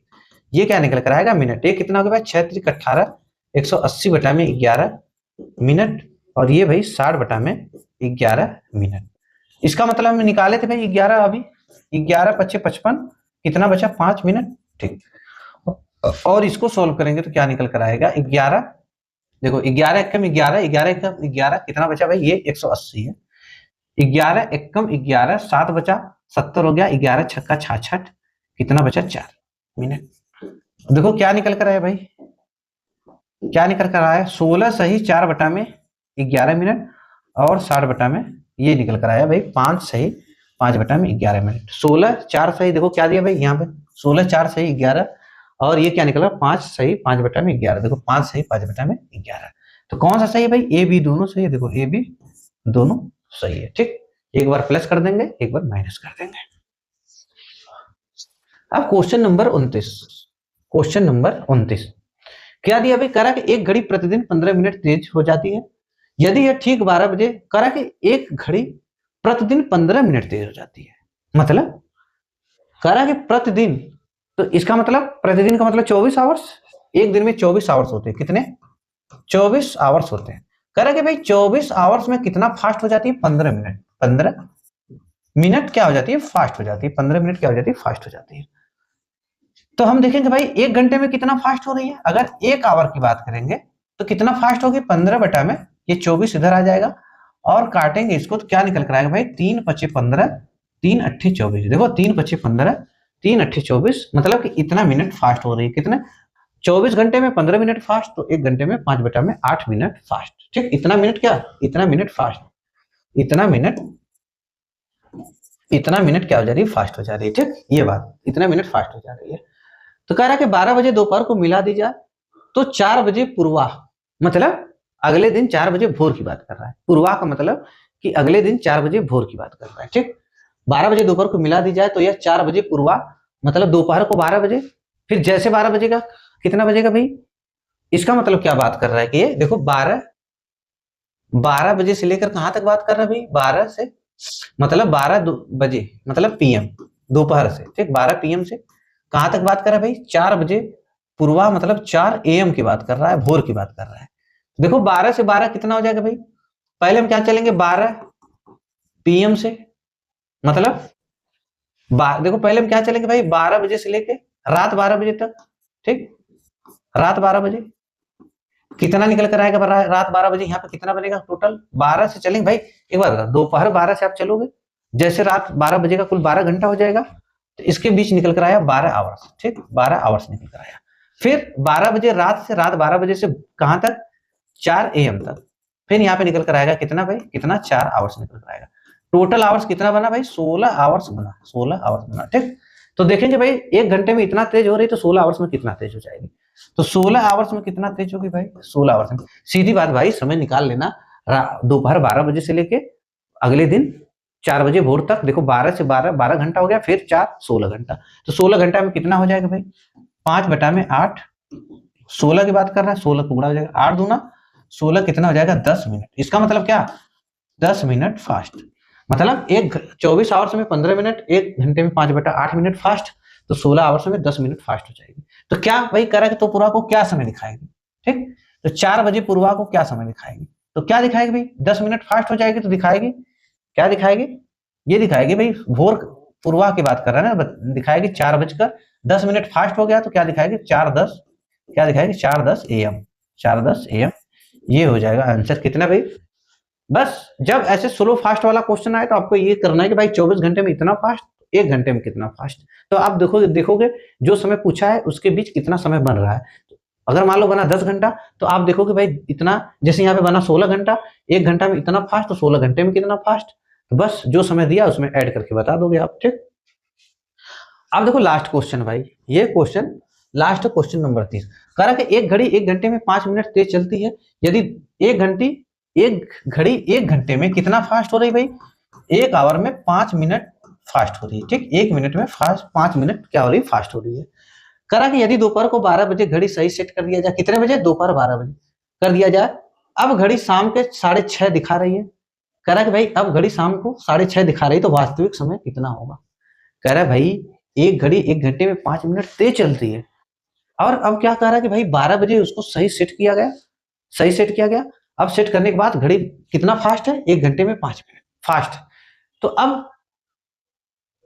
ये क्या निकल कर आएगा मिनट, ये कितना हो गया भाई 6 3 18, 180 बटा में 11 मिनट, और ये भाई 60 बटा में 11 मिनट। इसका मतलब हम निकाले थे भाई 11, अभी 11 × 5 = 55, कितना बचा 5 मिनट, ठीक। और इसको सोल्व करेंगे तो क्या निकल कर आएगा 11, देखो 11 एकम 11, 11 एकम 11, कितना बचा भाई, ये 180 है, 11 एकम 11, 7 बचा 70 हो गया, 11 छक्का 66, कितना बचा 4 मिनट। देखो क्या निकल कर आया भाई, क्या निकल कर आया 16 सही 4 बटा में 11 मिनट और 60 बटा में, ये निकल कर आया भाई 5 सही 5 बटा में 11 मिनट। 16 4 सही, देखो क्या दिया भाई यहाँ पे 16 4 सही 11, और ये क्या निकला 5 सही 5 बटा में 11, देखो 5 सही 5 बटा में 11। तो कौन सा सही है भाई, ए बी दोनों सही है, देखो ए बी दोनों सही है, ठीक। एक बार प्लस कर देंगे, एक बार माइनस कर देंगे। अब क्वेश्चन नंबर 29, क्या दिया भाई, करा कि एक घड़ी प्रतिदिन 15 मिनट तेज हो जाती है, यदि यह ठीक 12 बजे, करा कि एक घड़ी प्रतिदिन 15 मिनट तेज हो जाती है, मतलब करा कि प्रतिदिन, तो इसका मतलब प्रतिदिन का मतलब 24 आवर्स, एक दिन में 24 आवर्स होते हैं, कितने 24 आवर्स होते हैं। करा कि भाई 24 आवर्स में कितना फास्ट हो जाती है, 15 मिनट, 15 मिनट क्या हो जाती है फास्ट हो जाती है, 15 मिनट क्या हो जाती है फास्ट हो जाती है। तो हम देखेंगे भाई 1 घंटे में कितना फास्ट हो रही है, अगर 1 आवर की बात करेंगे तो कितना फास्ट होगी, 15 बटा में ये 24 इधर आ जाएगा, और काटेंगे इसको तो क्या निकल कर आएगा भाई 3 × 5 = 15, 3 × 8 = 24, देखो 3 × 5 = 15, 3 × 8 = 24, मतलब कि इतना मिनट फास्ट हो रही है, कितने 24 घंटे में 15 मिनट फास्ट, तो 1 घंटे में 5 बटा में 8 मिनट फास्ट, ठीक। इतना मिनट क्या, इतना मिनट फास्ट, इतना मिनट क्या हो जा रही है फास्ट हो जा रही है, ठीक। ये बात इतना मिनट फास्ट हो जा रही है। तो कह रहा है कि 12 बजे दोपहर को मिला दी जाए तो 4 बजे पूर्वाह, मतलब अगले दिन 4 बजे भोर की बात कर रहा है, पूर्वाह का मतलब कि अगले दिन 4 बजे भोर की बात कर रहा है, ठीक। 12 बजे दोपहर को मिला दी जाए तो यह 4 बजे पूर्वाह, मतलब दोपहर को 12 बजे, फिर जैसे 12 बजेगा कितना बजेगा भाई, इसका मतलब क्या बात कर रहा है कि ये देखो 12 बजे से लेकर कहां तक बात कर रहा है भाई, 12 से मतलब 12 बजे मतलब PM दोपहर से, ठीक, 12 PM से कहां तक बात कर रहा है भाई? 4 बजे पूर्वा मतलब 4 AM की बात कर रहा है, भोर की बात कर रहा है। देखो 12 से 12 कितना हो जाएगा भाई? पहले हम क्या चलेंगे 12 PM से, मतलब देखो पहले हम क्या चलेंगे भाई 12 बजे से लेके रात 12 बजे तक, ठीक, रात 12 बजे कितना निकल कर आएगा रात 12 बजे, यहाँ पे कितना बनेगा टोटल? 12 से चलेंगे भाई, एक बार दोपहर 12 से आप चलोगे, जैसे रात 12 बजे का कुल 12 घंटा हो जाएगा, तो इसके बीच निकल कर आया 12 आवर्स, ठीक, 12 आवर्स निकल कर आया। फिर 12 बजे रात से, रात 12 बजे से कहां तक? 4 AM तक। फिर यहाँ पे निकल कर आएगा कितना भाई? कितना? 4 आवर्स निकल कर आएगा। टोटल आवर्स कितना बना भाई? 16 आवर्स बना, 16 आवर्स बना, ठीक। तो देखेंगे भाई 1 घंटे में इतना तेज हो रही, तो 16 आवर्स में कितना तेज हो जाएगी? तो 16 आवर्स में कितना तेज होगी भाई? 16 आवर्स में सीधी बात भाई, समय निकाल लेना। दोपहर 12 बजे से लेके अगले दिन 4 बजे भोर तक, देखो 12 से 12 12 घंटा हो गया, फिर 4 16 घंटा। तो 16 घंटा में कितना हो जाएगा भाई? 5/8, 16 की बात कर रहा है, 16 टुकड़ा हो जाएगा, 8 दूना 16 कितना हो जाएगा? 10 मिनट। इसका मतलब क्या? 10 मिनट फास्ट, मतलब 24 आवर्स में 15 मिनट, 1 घंटे में 5/8 मिनट फास्ट, तो 16 आवर्स में 10 मिनट फास्ट हो जाएगी। तो क्या भाई करेगा, तो पूर्वा को क्या समय दिखाएगी? ठीक, तो 4 बजे पूर्वा को क्या समय दिखाएगी? तो क्या दिखाएगी भाई? 10 मिनट फास्ट हो जाएगी, तो दिखाएगी क्या? दिखाएगी ये दिखाएगी भाई, भोर पूर्वा की बात कर रहा है ना, दिखाएगी 4:10 फास्ट हो गया, तो क्या दिखाएगी? 4:10, क्या दिखाएगी? 4:10 AM, 4:10 AM। ये हो जाएगा आंसर कितना भाई? बस जब ऐसे स्लो फास्ट वाला क्वेश्चन आए तो आपको ये करना है कि भाई 24 घंटे में इतना फास्ट, 1 घंटे में कितना फास्ट। तो आप देखोगे जो समय पूछा है उसके बीच कितना समय बन रहा है। अगर मान लो बना 10 घंटा, तो आप देखोगे भाई इतना, जैसे यहाँ पे बना 16 घंटा, 1 घंटा में इतना फास्ट, तो 16 घंटे में कितना फास्ट, तो बस जो समय दिया उसमें ऐड करके बता दोगे आप, ठीक। अब देखो लास्ट क्वेश्चन भाई, ये क्वेश्चन लास्ट क्वेश्चन नंबर 30 कह रहा कि एक घड़ी 1 घंटे में 5 मिनट तेज चलती है, यदि एक घड़ी 1 घंटे में कितना फास्ट हो रही भाई? 1 आवर में 5 मिनट फास्ट हो रही है, ठीक, 1 मिनट में फास्ट 5 मिनट क्या हो रही है? फास्ट हो रही है। करा कि यदि दोपहर को 12 बजे घड़ी सही सेट कर दिया जाए, कितने बजे? दोपहर 12 बजे कर दिया जाए, अब घड़ी शाम के 6:30 दिखा रही है। कह रहा कि भाई अब घड़ी शाम को 6:30 दिखा रही है, तो वास्तविक समय कितना होगा? कह रहा है भाई एक घड़ी 1 घंटे में 5 मिनट तेज चलती है, और अब क्या कह रहा है कि भाई 12 बजे उसको सही सेट किया गया, सही सेट किया गया। अब सेट करने के बाद घड़ी कितना फास्ट है? 1 घंटे में 5 मिनट फास्ट। तो अब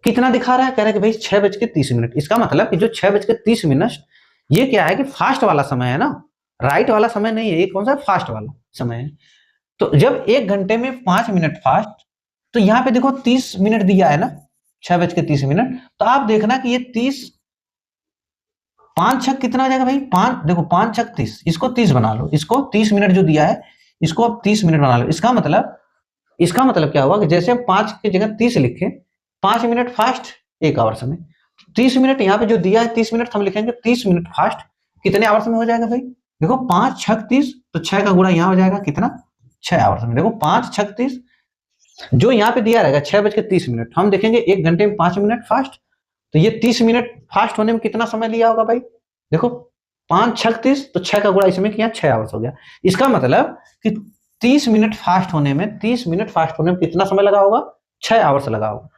कितना दिखा रहा है? कह रहा है कि भाई 6:30। इसका मतलब कि जो 6:30, ये क्या है कि फास्ट वाला समय है ना, राइट वाला समय नहीं है, ये कौन सा? फास्ट वाला समय है। तो जब 1 घंटे में 5 मिनट फास्ट, तो यहाँ पे देखो 30 मिनट दिया है ना, 6:30। तो आप देखना कि ये 30, 5 छक कितना हो जाएगा भाई? 5, देखो 5 छक 30, इसको 30 बना लो, इसको 30 मिनट जो दिया है इसको अब 30 मिनट बना लो। इसका मतलब क्या हुआ कि जैसे हम 5 की जगह 30 लिखे, 5 मिनट फास्ट 1 आवर समय, 30 मिनट यहाँ पे जो दिया है 30 मिनट हम लिखेंगे 30 मिनट फास्ट, कितने आवर्स में हो जाएगा भाई? देखो 5 छक 30, तो 6 का गुणा यहाँ हो जाएगा कितना? 6 आवर्स में। देखो 5 छक 30, जो यहाँ पे दिया रहेगा 6:30, हम देखेंगे 1 घंटे में 5 मिनट फास्ट, तो ये 30 मिनट फास्ट होने में कितना समय लिया होगा भाई? देखो 5 छक 30, तो 6 का गुणा इसमें किया, 6 आवर्स हो गया। इसका मतलब कि 30 मिनट फास्ट होने में कितना समय लगा होगा? 6 आवर्स लगा होगा।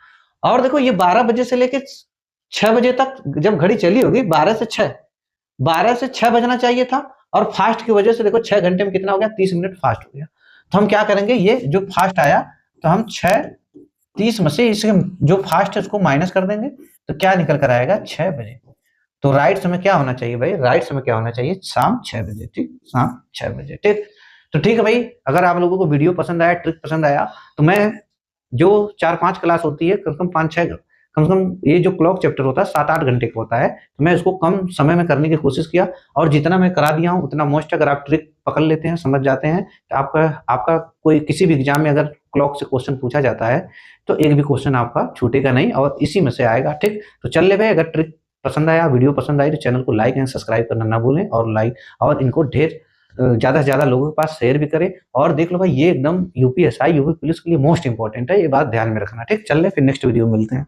और देखो ये 12 बजे से लेके 6 बजे तक जब घड़ी चली होगी, 12 से 6 बजना चाहिए था, और फास्ट की वजह से देखो 6 घंटे में कितना हो गया? 30 मिनट फास्ट हो गया। तो हम क्या करेंगे, ये जो फास्ट आया तो हम 6:30 में से इसके जो फास्ट है उसको माइनस कर देंगे, तो क्या निकल कर आएगा? 6 बजे। तो राइट समय क्या होना चाहिए भाई? राइट समय क्या होना चाहिए? शाम 6 बजे, ठीक, शाम 6 बजे, ठीक। तो ठीक है भाई, अगर आप लोगों को वीडियो पसंद आया, ट्रिक पसंद आया, तो मैं जो 4-5 क्लास होती है, कम से कम 5-6, कम से कम ये जो क्लॉक चैप्टर होता है 7-8 घंटे का होता है, तो मैं इसको कम समय में करने की कोशिश किया, और जितना मैं करा दिया हूँ उतना मोस्ट, अगर आप ट्रिक पकड़ लेते हैं, समझ जाते हैं, तो आपका कोई किसी भी एग्जाम में अगर क्लॉक से क्वेश्चन पूछा जाता है तो एक भी क्वेश्चन आपका छूटेगा नहीं, और इसी में से आएगा, ठीक। तो चल ले भाई, अगर ट्रिक पसंद आया, वीडियो पसंद आई, तो चैनल को लाइक एंड सब्सक्राइब करना ना भूलें, और इनको ढेर ज्यादा से ज्यादा लोगों के पास शेयर भी करें। और देख लो भाई, ये एकदम यूपीएसआई, यूपी पुलिस के लिए मोस्ट इंपॉर्टेंट है, ये बात ध्यान में रखना, ठीक। चल ले, फिर नेक्स्ट वीडियो मिलते हैं।